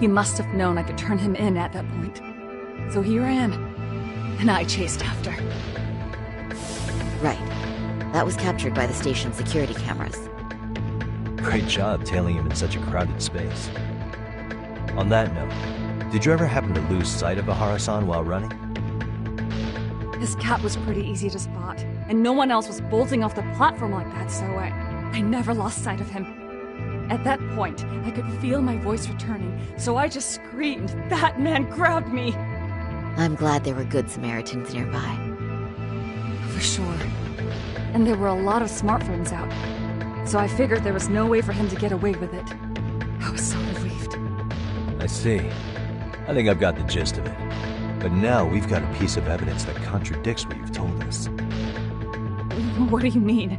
He must have known I could turn him in at that point. So he ran, and I chased after. Right. That was captured by the station's security cameras. Great job tailing him in such a crowded space. On that note, did you ever happen to lose sight of Ahara-san while running? His cat was pretty easy to spot, and no one else was bolting off the platform like that, so I never lost sight of him. At that point, I could feel my voice returning, so I just screamed. That man grabbed me! I'm glad there were good Samaritans nearby. For sure. And there were a lot of smartphones out, so I figured there was no way for him to get away with it. I was so relieved. I see. I think I've got the gist of it. But now we've got a piece of evidence that contradicts what you've told us. What do you mean?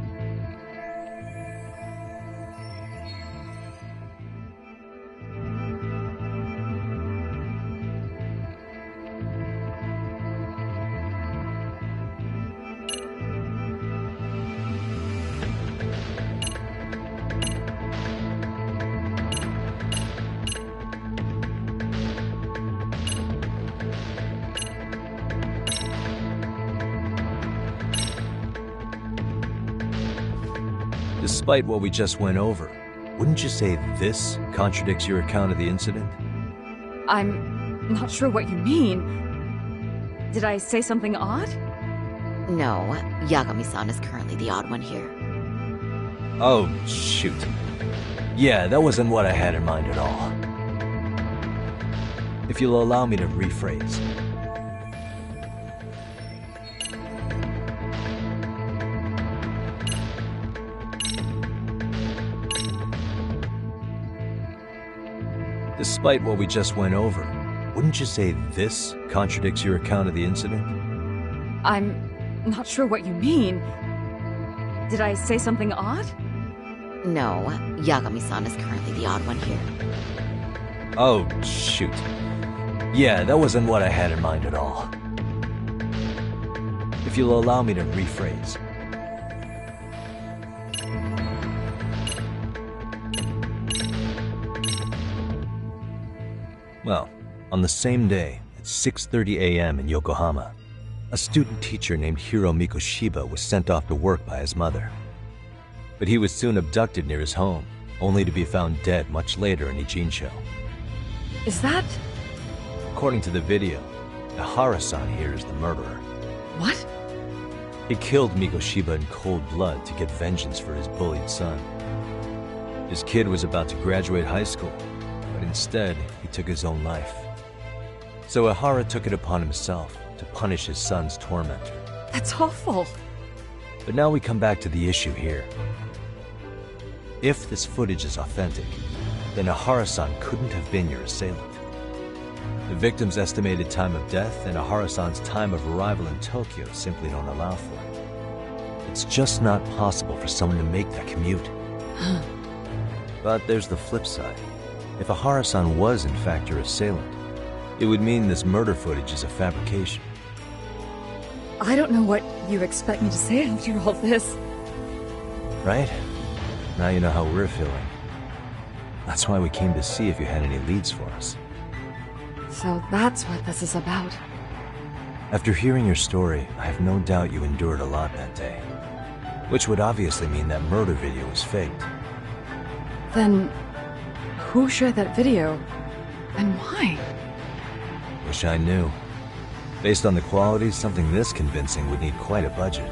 Despite what we just went over, wouldn't you say this contradicts your account of the incident? I'm not sure what you mean. Did I say something odd? No, Yagami-san is currently the odd one here. Oh, shoot. Yeah, that wasn't what I had in mind at all. If you'll allow me to rephrase. Despite what we just went over, wouldn't you say this contradicts your account of the incident? I'm not sure what you mean. Did I say something odd? No, Yagami-san is currently the odd one here. Oh, shoot. Yeah, that wasn't what I had in mind at all. If you'll allow me to rephrase. Well, on the same day, at 6:30 a.m. in Yokohama, a student teacher named Hiro Mikoshiba was sent off to work by his mother. But he was soon abducted near his home, only to be found dead much later in Ijincho. Is that... According to the video, Ahara-san here is the murderer. What? He killed Mikoshiba in cold blood to get vengeance for his bullied son. His kid was about to graduate high school, but instead, he took his own life. So Ahara took it upon himself to punish his son's tormentor. That's awful. But now we come back to the issue here. If this footage is authentic, then Ahara-san couldn't have been your assailant. The victim's estimated time of death and Ahara-san's time of arrival in Tokyo simply don't allow for it. It's just not possible for someone to make that commute. But there's the flip side. If Ahara-san was in fact your assailant, it would mean this murder footage is a fabrication. I don't know what you expect me to say after all this. Right? Now you know how we're feeling. That's why we came to see if you had any leads for us. So that's what this is about. After hearing your story, I have no doubt you endured a lot that day. Which would obviously mean that murder video was faked. Then, who shared that video? And why? Wish I knew. Based on the quality, something this convincing would need quite a budget.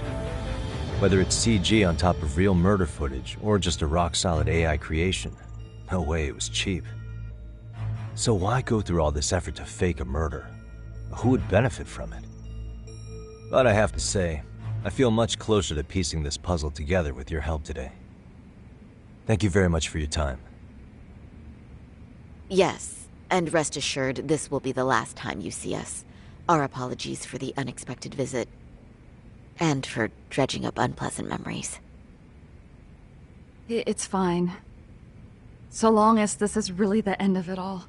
Whether it's CG on top of real murder footage, or just a rock-solid AI creation, no way it was cheap. So why go through all this effort to fake a murder? Who would benefit from it? But I have to say, I feel much closer to piecing this puzzle together with your help today. Thank you very much for your time. Yes, and rest assured, this will be the last time you see us. Our apologies for the unexpected visit. And for dredging up unpleasant memories. It's fine. So long as this is really the end of it all.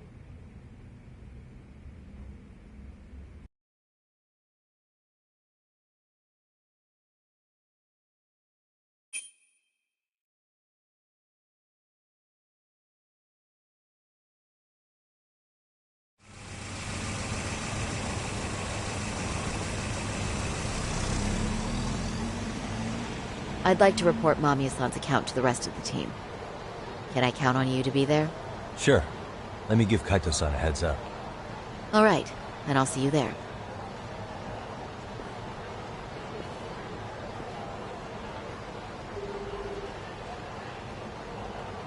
I'd like to report Mamiya-san's account to the rest of the team. Can I count on you to be there? Sure. Let me give Kaito-san a heads up. All right, then I'll see you there.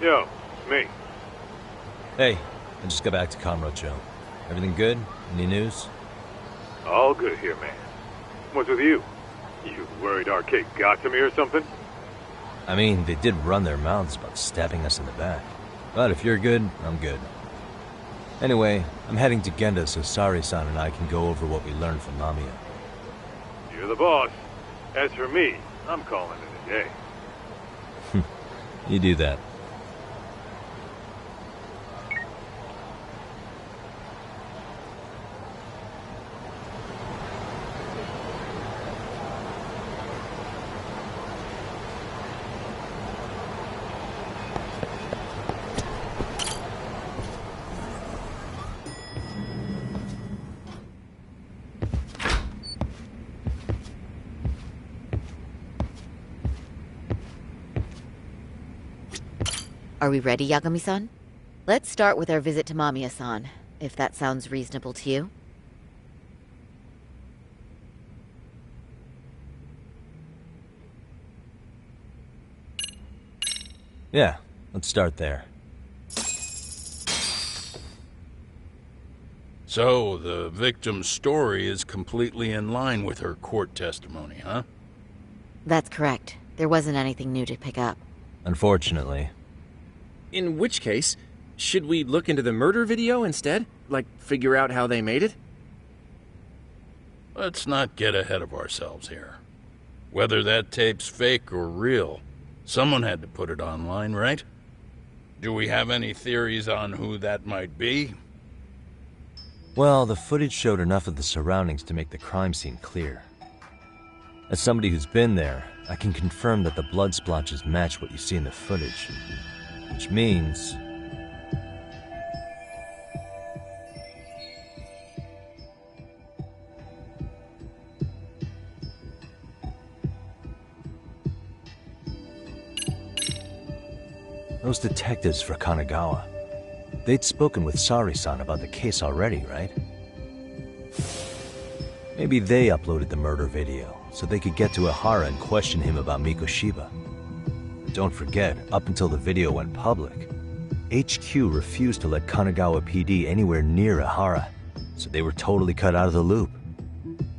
Yo, me. Hey, I just got back to Kamurocho. Everything good? Any news? All good here, man. What's with you? You worried Arcade got to me or something? I mean, they did run their mouths about stabbing us in the back. But if you're good, I'm good. Anyway, I'm heading to Genda so Sari-san and I can go over what we learned from Mamiya. You're the boss. As for me, I'm calling it a day. You do that. Are we ready, Yagami-san? Let's start with our visit to Mamiya-san, if that sounds reasonable to you. Yeah, let's start there. So, the victim's story is completely in line with her court testimony, huh? That's correct. There wasn't anything new to pick up. Unfortunately. In which case, should we look into the murder video instead? Like, figure out how they made it? Let's not get ahead of ourselves here. Whether that tape's fake or real, someone had to put it online, right? Do we have any theories on who that might be? Well, the footage showed enough of the surroundings to make the crime scene clear. As somebody who's been there, I can confirm that the blood splotches match what you see in the footage. Which means... those detectives for Kanagawa. They'd spoken with Sari-san about the case already, right? Maybe they uploaded the murder video, so they could get to Ihara and question him about Mikoshiba. Don't forget, up until the video went public, HQ refused to let Kanagawa PD anywhere near Ihara, so they were totally cut out of the loop.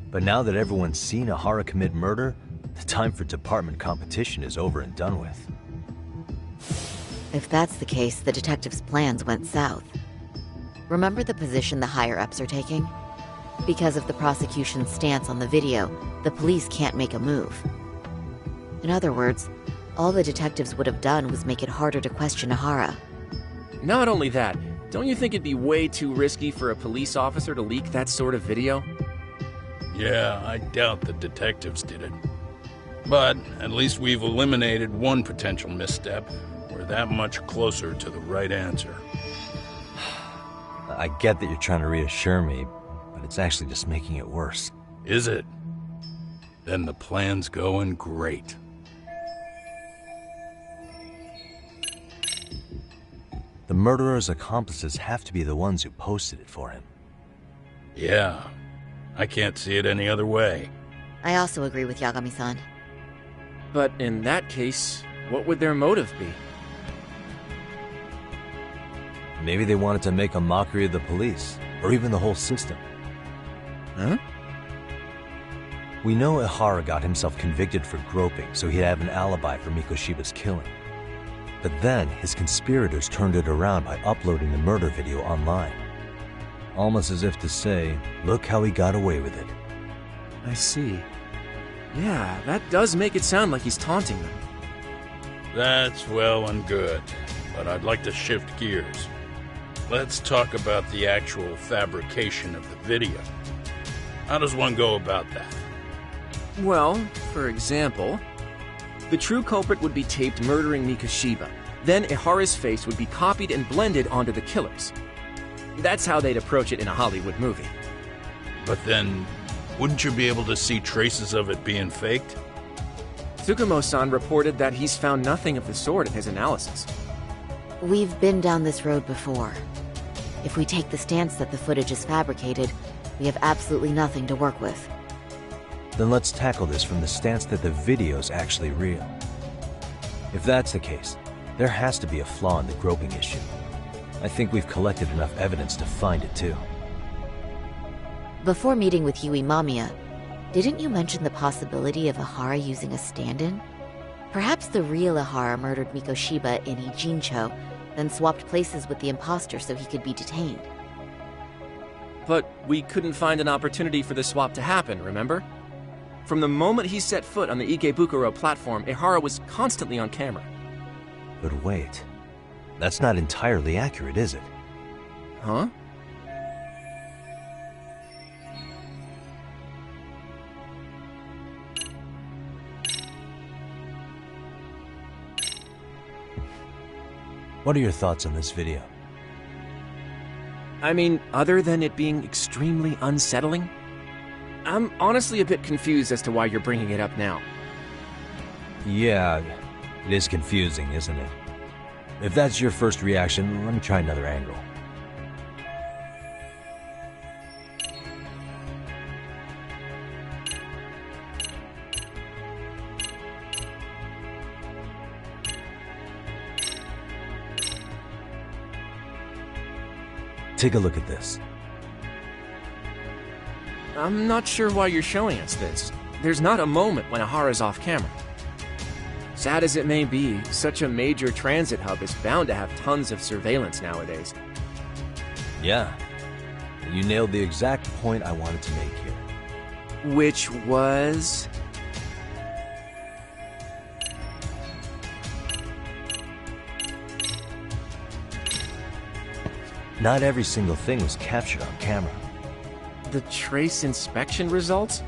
But now that everyone's seen Ihara commit murder, the time for department competition is over and done with. If that's the case, the detectives' plans went south. Remember the position the higher-ups are taking? Because of the prosecution's stance on the video, the police can't make a move. In other words, all the detectives would have done was make it harder to question Ihara. Not only that, don't you think it'd be way too risky for a police officer to leak that sort of video? Yeah, I doubt the detectives did it. But at least we've eliminated one potential misstep. We're that much closer to the right answer. I get that you're trying to reassure me, but it's actually just making it worse. Is it? Then the plan's going great. The murderer's accomplices have to be the ones who posted it for him. Yeah, I can't see it any other way. I also agree with Yagami-san. But in that case, what would their motive be? Maybe they wanted to make a mockery of the police, or even the whole system. Huh? We know Ihara got himself convicted for groping, so he'd have an alibi for Mikoshiba's killing. But then, his conspirators turned it around by uploading the murder video online. Almost as if to say, look how he got away with it. I see. Yeah, that does make it sound like he's taunting them. That's well and good, but I'd like to shift gears. Let's talk about the actual fabrication of the video. How does one go about that? Well, for example, the true culprit would be taped murdering Mikoshiba. Then Ihara's face would be copied and blended onto the killers. That's how they'd approach it in a Hollywood movie. But then, wouldn't you be able to see traces of it being faked? Tsukumo-san reported that he's found nothing of the sort in his analysis. We've been down this road before. If we take the stance that the footage is fabricated, we have absolutely nothing to work with. Then let's tackle this from the stance that the video's actually real. If that's the case, there has to be a flaw in the groping issue. I think we've collected enough evidence to find it too. Before meeting with Yui Mamiya, didn't you mention the possibility of Ihara using a stand-in? Perhaps the real Ihara murdered Mikoshiba in Ijincho, then swapped places with the imposter so he could be detained. But we couldn't find an opportunity for the swap to happen, remember? From the moment he set foot on the Ikebukuro platform, Ihara was constantly on camera. But wait, that's not entirely accurate, is it? Huh? What are your thoughts on this video? I mean, other than it being extremely unsettling, I'm honestly a bit confused as to why you're bringing it up now. Yeah, it is confusing, isn't it? If that's your first reaction, let me try another angle. Take a look at this. I'm not sure why you're showing us this. There's not a moment when Ihara's off camera. Sad as it may be, such a major transit hub is bound to have tons of surveillance nowadays. Yeah. You nailed the exact point I wanted to make here. Which was... Not every single thing was captured on camera. The trace inspection results?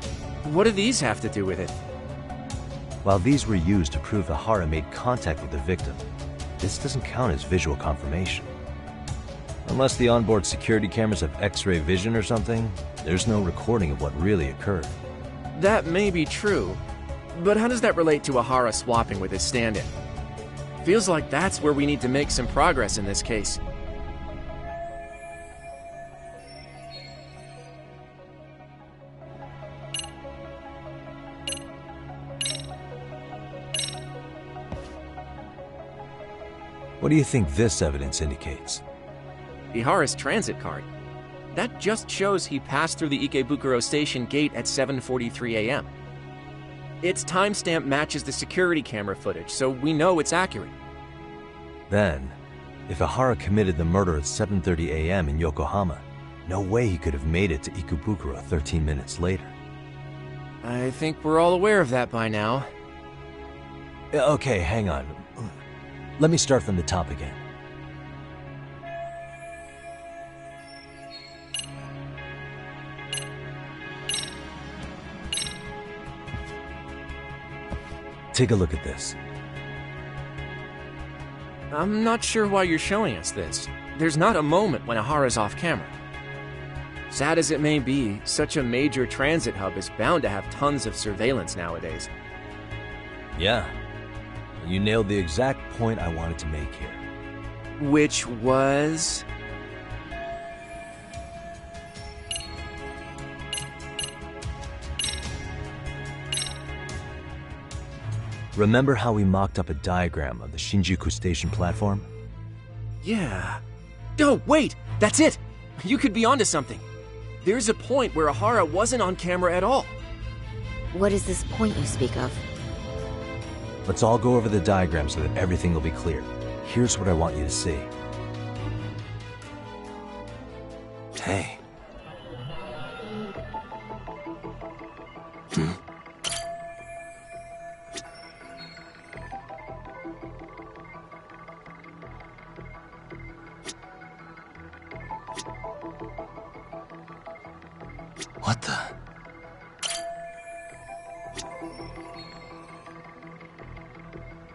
What do these have to do with it? While these were used to prove Ihara made contact with the victim, this doesn't count as visual confirmation. Unless the onboard security cameras have X-ray vision or something, there's no recording of what really occurred. That may be true, but how does that relate to Ihara swapping with his stand-in? Feels like that's where we need to make some progress in this case. What do you think this evidence indicates? Ihara's transit card. That just shows he passed through the Ikebukuro station gate at 7:43 a.m. Its timestamp matches the security camera footage, so we know it's accurate. Then, if Ihara committed the murder at 7:30 a.m. in Yokohama, no way he could have made it to Ikebukuro 13 minutes later. I think we're all aware of that by now. Okay, hang on. Let me start from the top again. Take a look at this. I'm not sure why you're showing us this. There's not a moment when Ihara's off camera. Sad as it may be, such a major transit hub is bound to have tons of surveillance nowadays. Yeah. You nailed the exact point I wanted to make here. Which was... Remember how we mocked up a diagram of the Shinjuku station platform? Yeah. Oh, wait! That's it! You could be onto something. There's a point where Ihara wasn't on camera at all. What is this point you speak of? Let's all go over the diagram so that everything will be clear. Here's what I want you to see. Hey. What the?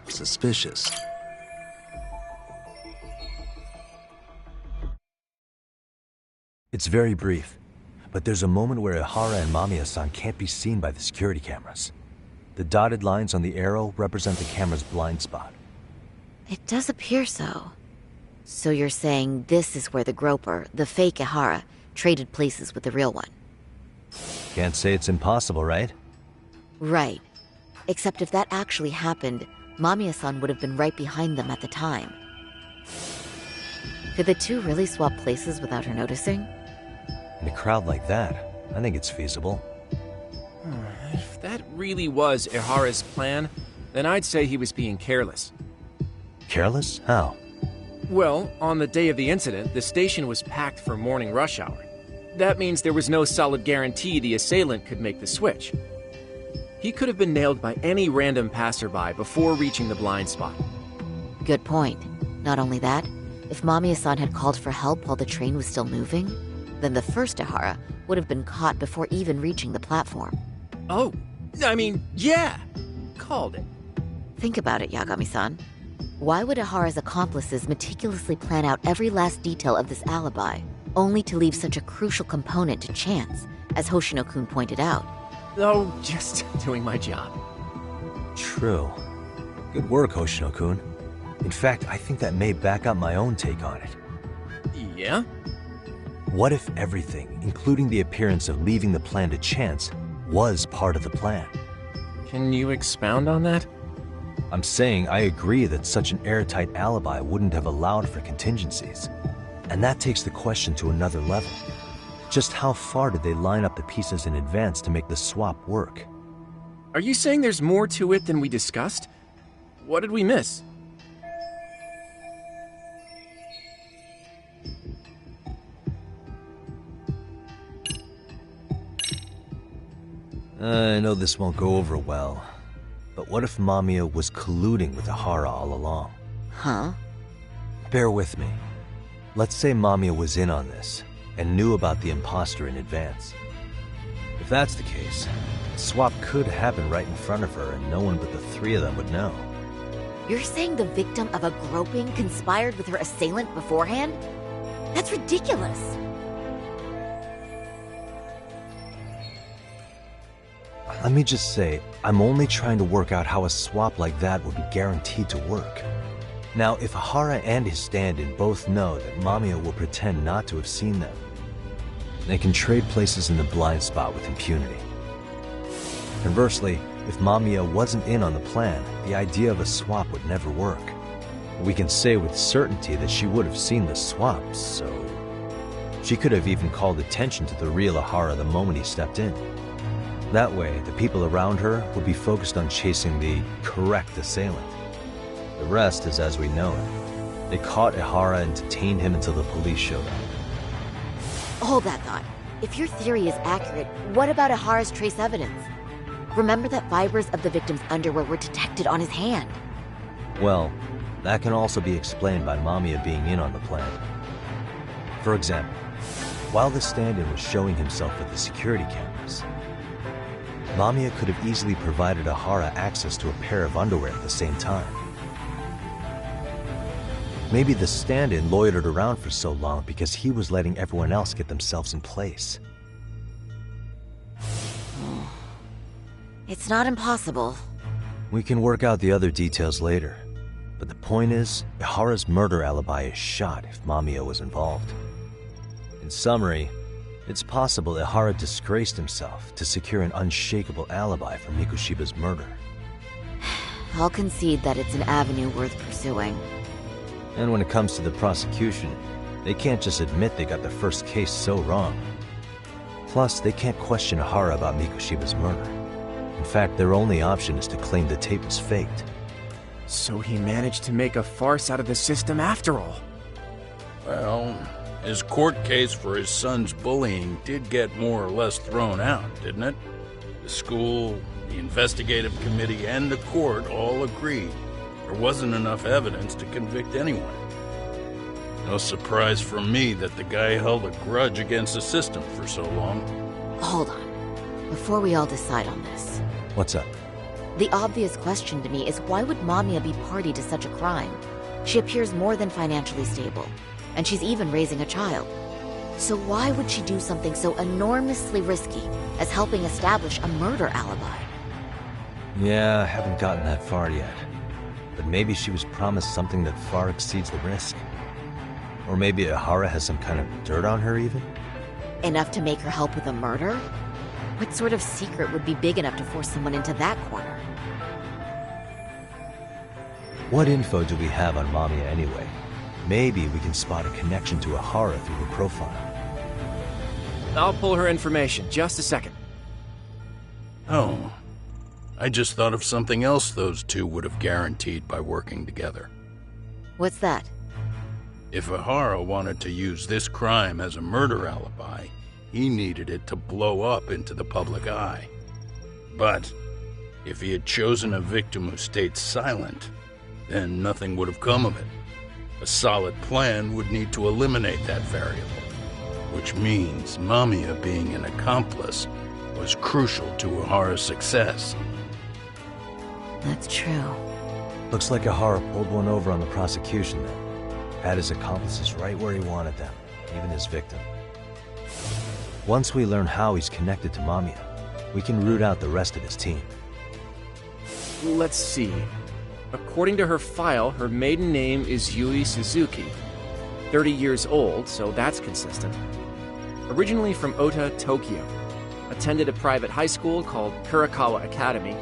Suspicious. It's very brief, but there's a moment where Ihara and Mamiya-san can't be seen by the security cameras. The dotted lines on the arrow represent the camera's blind spot. It does appear so. So you're saying this is where the groper, the fake Ihara, traded places with the real one? Can't say it's impossible, right? Right. Except if that actually happened, Mamiya-san would have been right behind them at the time. Could the two really swap places without her noticing? In a crowd like that, I think it's feasible. If that really was Ihara's plan, then I'd say he was being careless. Careless? How? Well, on the day of the incident, the station was packed for morning rush hour. That means there was no solid guarantee the assailant could make the switch. He could have been nailed by any random passerby before reaching the blind spot. Good point. Not only that, if Mamiya-san had called for help while the train was still moving, then the first Ihara would have been caught before even reaching the platform. Oh, I mean, yeah! Called it. Think about it, Yagami-san. Why would Ihara's accomplices meticulously plan out every last detail of this alibi, only to leave such a crucial component to chance, as Hoshino-kun pointed out? Oh, just doing my job. True. Good work, Hoshino-kun. In fact, I think that may back up my own take on it. Yeah? What if everything, including the appearance of leaving the plan to chance, was part of the plan? Can you expound on that? I'm saying I agree that such an airtight alibi wouldn't have allowed for contingencies. And that takes the question to another level. Just how far did they line up the pieces in advance to make the swap work? Are you saying there's more to it than we discussed? What did we miss? I know this won't go over well, but what if Mamiya was colluding with Ihara all along? Huh? Bear with me. Let's say Mamiya was in on this, and knew about the imposter in advance. If that's the case, the swap could happen right in front of her and no one but the three of them would know. You're saying the victim of a groping conspired with her assailant beforehand? That's ridiculous! Let me just say, I'm only trying to work out how a swap like that would be guaranteed to work. Now, if Ihara and his stand-in both know that Mamiya will pretend not to have seen them, they can trade places in the blind spot with impunity. Conversely, if Mamiya wasn't in on the plan, the idea of a swap would never work. We can say with certainty that she would have seen the swap, so... she could have even called attention to the real Ihara the moment he stepped in. That way, the people around her would be focused on chasing the correct assailant. The rest is as we know it. They caught Ihara and detained him until the police showed up. Hold that thought. If your theory is accurate, what about Ihara's trace evidence? Remember that fibers of the victim's underwear were detected on his hand. Well, that can also be explained by Mamiya being in on the plan. For example, while the stand-in was showing himself with the security cameras, Mamiya could have easily provided Ihara access to a pair of underwear at the same time. Maybe the stand-in loitered around for so long because he was letting everyone else get themselves in place. It's not impossible. We can work out the other details later. But the point is, Ihara's murder alibi is shot if Mamiya was involved. In summary, it's possible Ihara disgraced himself to secure an unshakable alibi for Mikoshiba's murder. I'll concede that it's an avenue worth pursuing. And when it comes to the prosecution, they can't just admit they got the first case so wrong. Plus, they can't question Ihara about Mikoshiba's murder. In fact, their only option is to claim the tape was faked. So he managed to make a farce out of the system after all. Well, his court case for his son's bullying did get more or less thrown out, didn't it? The school, the investigative committee, and the court all agreed there wasn't enough evidence to convict anyone. No surprise for me that the guy held a grudge against the system for so long. Hold on. Before we all decide on this. What's up? The obvious question to me is why would Mamiya be party to such a crime? She appears more than financially stable, and she's even raising a child. So why would she do something so enormously risky as helping establish a murder alibi? Yeah, I haven't gotten that far yet. But maybe she was promised something that far exceeds the risk. Or maybe Ihara has some kind of dirt on her, even? Enough to make her help with a murder? What sort of secret would be big enough to force someone into that corner? What info do we have on Mamiya anyway? Maybe we can spot a connection to Ihara through her profile. I'll pull her information. Just a second. Oh. I just thought of something else those two would have guaranteed by working together. What's that? If Ihara wanted to use this crime as a murder alibi, he needed it to blow up into the public eye. But if he had chosen a victim who stayed silent, then nothing would have come of it. A solid plan would need to eliminate that variable, which means Mamiya being an accomplice was crucial to Ihara's success. That's true. Looks like Ihara pulled one over on the prosecution then. Had his accomplices right where he wanted them, even his victim. Once we learn how he's connected to Mamiya, we can root out the rest of his team. Let's see. According to her file, her maiden name is Yui Suzuki. 30 years old, so that's consistent. Originally from Ota, Tokyo. Attended a private high school called Kurakawa Academy.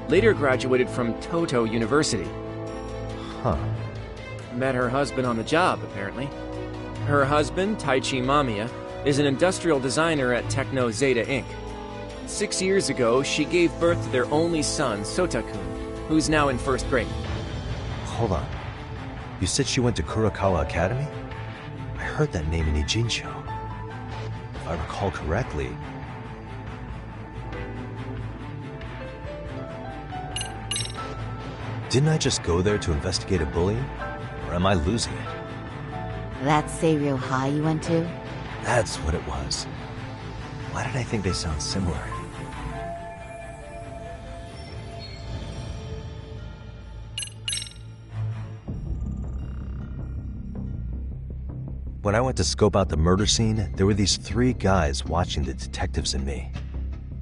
Later graduated from Toto University. Huh. Met her husband on the job, apparently. Her husband, Taichi Mamiya, is an industrial designer at Techno Zeta Inc. 6 years ago, she gave birth to their only son, Sota-kun, who's now in first grade. Hold on. You said she went to Kurakawa Academy? I heard that name in Ijincho. If I recall correctly... Didn't I just go there to investigate a bullying? Or am I losing it? That Seiryo High you went to? That's what it was. Why did I think they sound similar? When I went to scope out the murder scene, there were these 3 guys watching the detectives and me.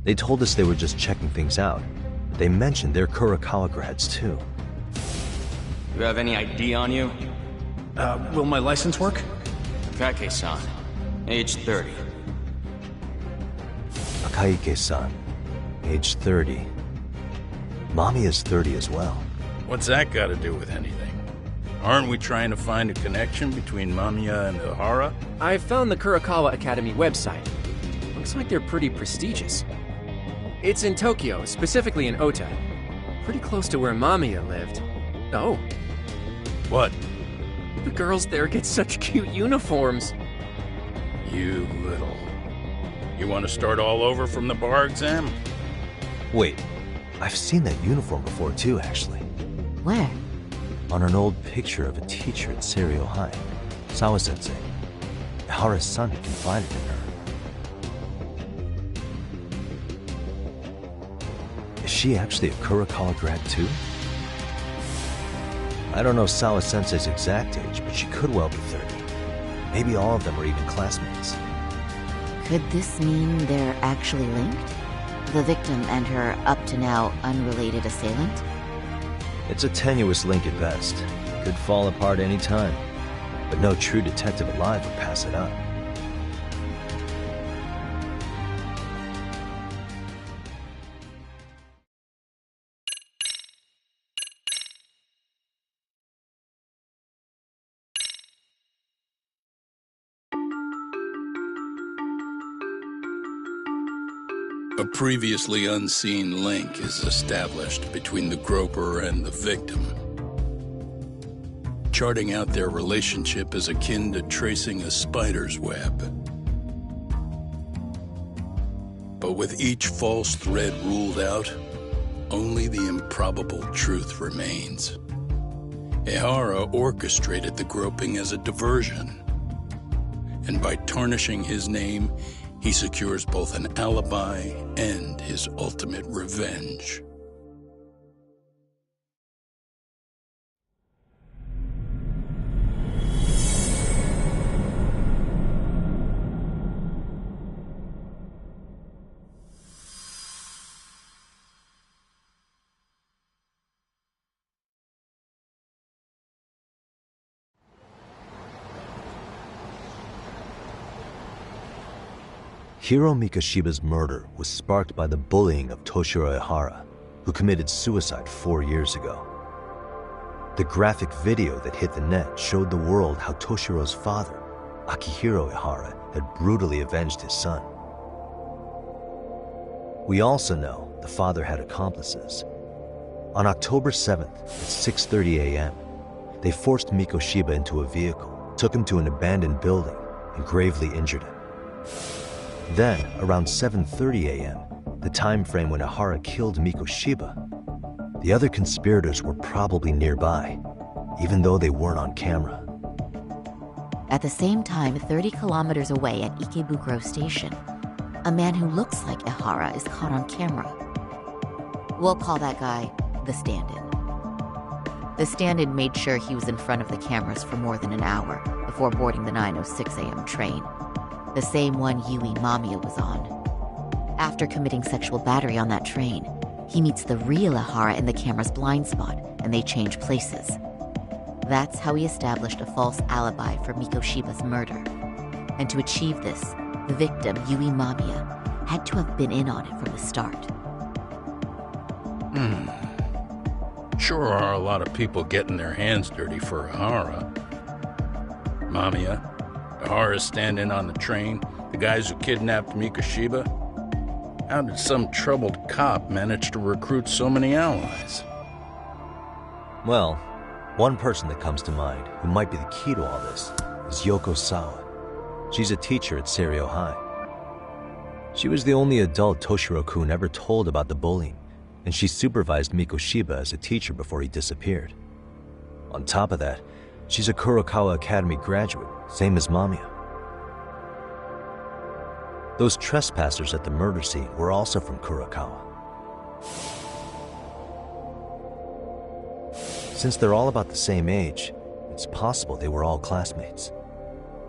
They told us they were just checking things out. They mentioned they're Kurakawa grads too. You have any ID on you? Will my license work? Akake-san, age 30. Akaike-san, age 30. Mommy is 30 as well. What's that got to do with anything? Aren't we trying to find a connection between Mamiya and Ihara? I found the Kurakawa Academy website. Looks like they're pretty prestigious. It's in Tokyo, specifically in Ota. Pretty close to where Mamiya lived. Oh. What? The girls there get such cute uniforms. You little... You want to start all over from the bar exam? Wait, I've seen that uniform before too, actually. Where? On an old picture of a teacher at Seiryo High, Sawa-sensei. Ihara's son had confided in her. Is she actually a Kurakawa grad too? I don't know Sawa-sensei's exact age, but she could well be 30. Maybe all of them are even classmates. Could this mean they're actually linked? The victim and her up-to-now unrelated assailant? It's a tenuous link at best. Could fall apart any time. But no true detective alive would pass it up. A previously unseen link is established between the groper and the victim. Charting out their relationship is akin to tracing a spider's web. But with each false thread ruled out, only the improbable truth remains. Ihara orchestrated the groping as a diversion, and by tarnishing his name, he secures both an alibi and his ultimate revenge. Hiro Mikoshiba's murder was sparked by the bullying of Toshiro Ihara, who committed suicide 4 years ago. The graphic video that hit the net showed the world how Toshiro's father, Akihiro Ihara, had brutally avenged his son. We also know the father had accomplices. On October 7th at 6:30 a.m., they forced Mikoshiba into a vehicle, took him to an abandoned building, and gravely injured him. Then, around 7:30 a.m., the time frame when Ihara killed Mikoshiba, the other conspirators were probably nearby, even though they weren't on camera. At the same time, 30 kilometers away at Ikebukuro Station, a man who looks like Ihara is caught on camera. We'll call that guy the stand-in. The stand-in made sure he was in front of the cameras for more than an hour before boarding the 9:06 a.m. train, the same one Yui Mamiya was on. After committing sexual battery on that train, he meets the real Ihara in the camera's blind spot, and they change places. That's how he established a false alibi for Mikoshiba's murder. And to achieve this, the victim, Yui Mamiya, had to have been in on it from the start. Sure are a lot of people getting their hands dirty for Ihara. Mamiya, Ihara's stand-in on the train, the guys who kidnapped Mikoshiba. How did some troubled cop manage to recruit so many allies? Well, one person that comes to mind who might be the key to all this is Yoko Sawa. She's a teacher at Seiryo High. She was the only adult Toshiro-kun ever told about the bullying, and she supervised Mikoshiba as a teacher before he disappeared. On top of that, she's a Kurokawa Academy graduate, same as Mamiya. Those trespassers at the murder scene were also from Kurokawa. Since they're all about the same age, it's possible they were all classmates.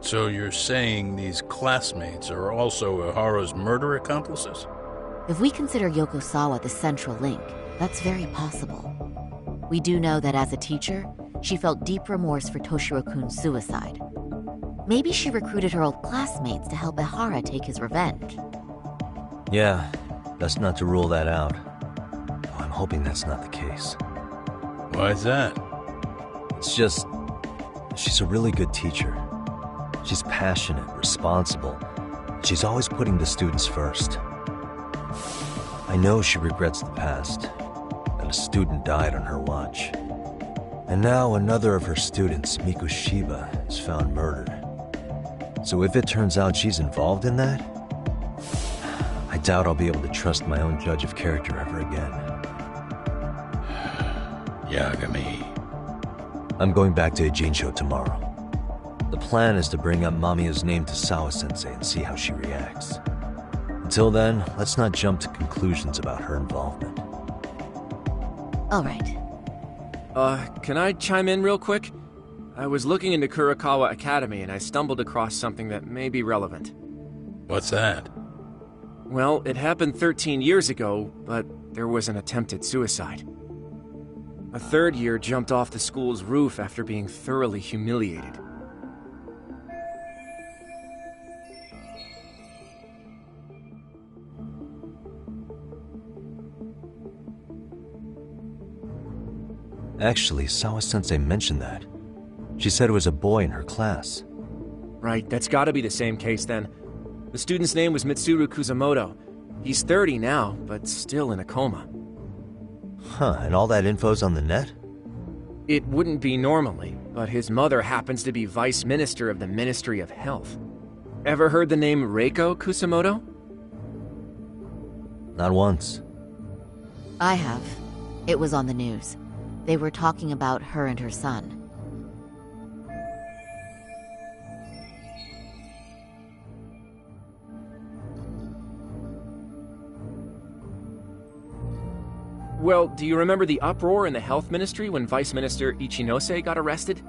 So you're saying these classmates are also Ihara's murder accomplices? If we consider Yoko Sawa the central link, that's very possible. We do know that as a teacher, she felt deep remorse for Toshiro-kun's suicide. Maybe she recruited her old classmates to help Ihara take his revenge. Yeah, best not to rule that out. Though I'm hoping that's not the case. Why is that? It's just, she's a really good teacher. She's passionate, responsible. She's always putting the students first. I know she regrets the past, that a student died on her watch. And now another of her students, Mikoshiba, is found murdered. So if it turns out she's involved in that, I doubt I'll be able to trust my own judge of character ever again. Yagami. I'm going back to Ejinsho tomorrow. The plan is to bring up Mamiya's name to Sawa-sensei and see how she reacts. Until then, let's not jump to conclusions about her involvement. All right. Can I chime in real quick? I was looking into Kurokawa Academy and I stumbled across something that may be relevant. What's that? Well, it happened 13 years ago, but there was an attempted suicide. A third year jumped off the school's roof after being thoroughly humiliated. Actually, Sawa-sensei mentioned that. She said it was a boy in her class. Right, that's gotta be the same case then. The student's name was Mitsuru Kusamoto. He's 30 now, but still in a coma. Huh, and all that info's on the net? It wouldn't be normally, but his mother happens to be Vice Minister of the Ministry of Health. Ever heard the name Reiko Kusamoto? Not once. I have. It was on the news. They were talking about her and her son. Well, do you remember the uproar in the health ministry when Vice Minister Ichinose got arrested?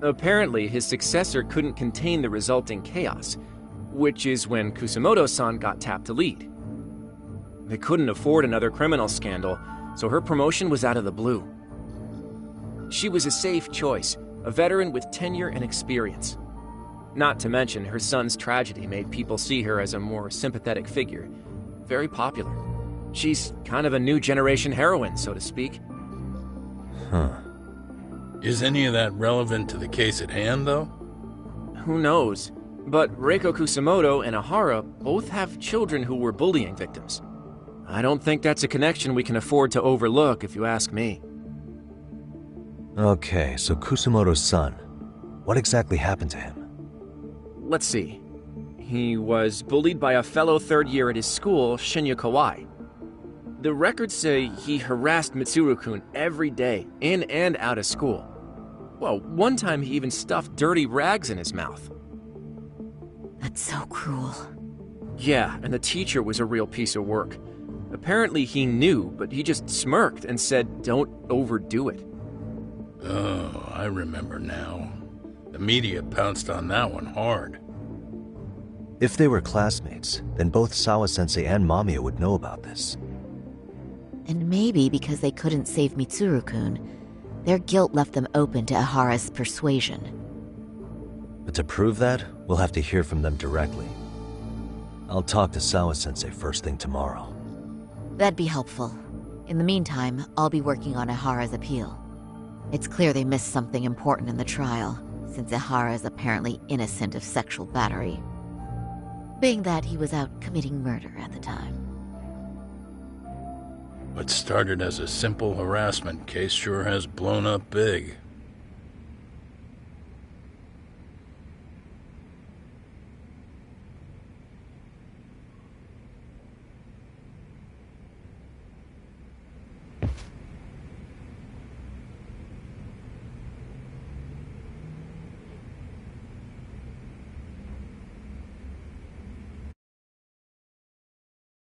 Apparently, his successor couldn't contain the resulting chaos, which is when Kusamoto-san got tapped to lead. They couldn't afford another criminal scandal, so her promotion was out of the blue. She was a safe choice, a veteran with tenure and experience. Not to mention, her son's tragedy made people see her as a more sympathetic figure. Very popular. She's kind of a new generation heroine, so to speak. Huh. Is any of that relevant to the case at hand, though? Who knows? But Reiko Kusamoto and Ahara both have children who were bullying victims. I don't think that's a connection we can afford to overlook, if you ask me. Okay, so Kusamoto's son. What exactly happened to him? Let's see. He was bullied by a fellow third year at his school, Shinya Kawai. The records say he harassed Mitsuru-kun every day, in and out of school. Well, one time he even stuffed dirty rags in his mouth. That's so cruel. Yeah, and the teacher was a real piece of work. Apparently he knew, but he just smirked and said, "Don't overdo it." Oh, I remember now. The media pounced on that one hard. If they were classmates, then both Sawa-sensei and Mamiya would know about this. And maybe because they couldn't save Mitsuru-kun, their guilt left them open to Ahara's persuasion. But to prove that, we'll have to hear from them directly. I'll talk to Sawa-sensei first thing tomorrow. That'd be helpful. In the meantime, I'll be working on Ahara's appeal. It's clear they missed something important in the trial, since Ahara is apparently innocent of sexual battery. Being that he was out committing murder at the time. What started as a simple harassment case sure has blown up big.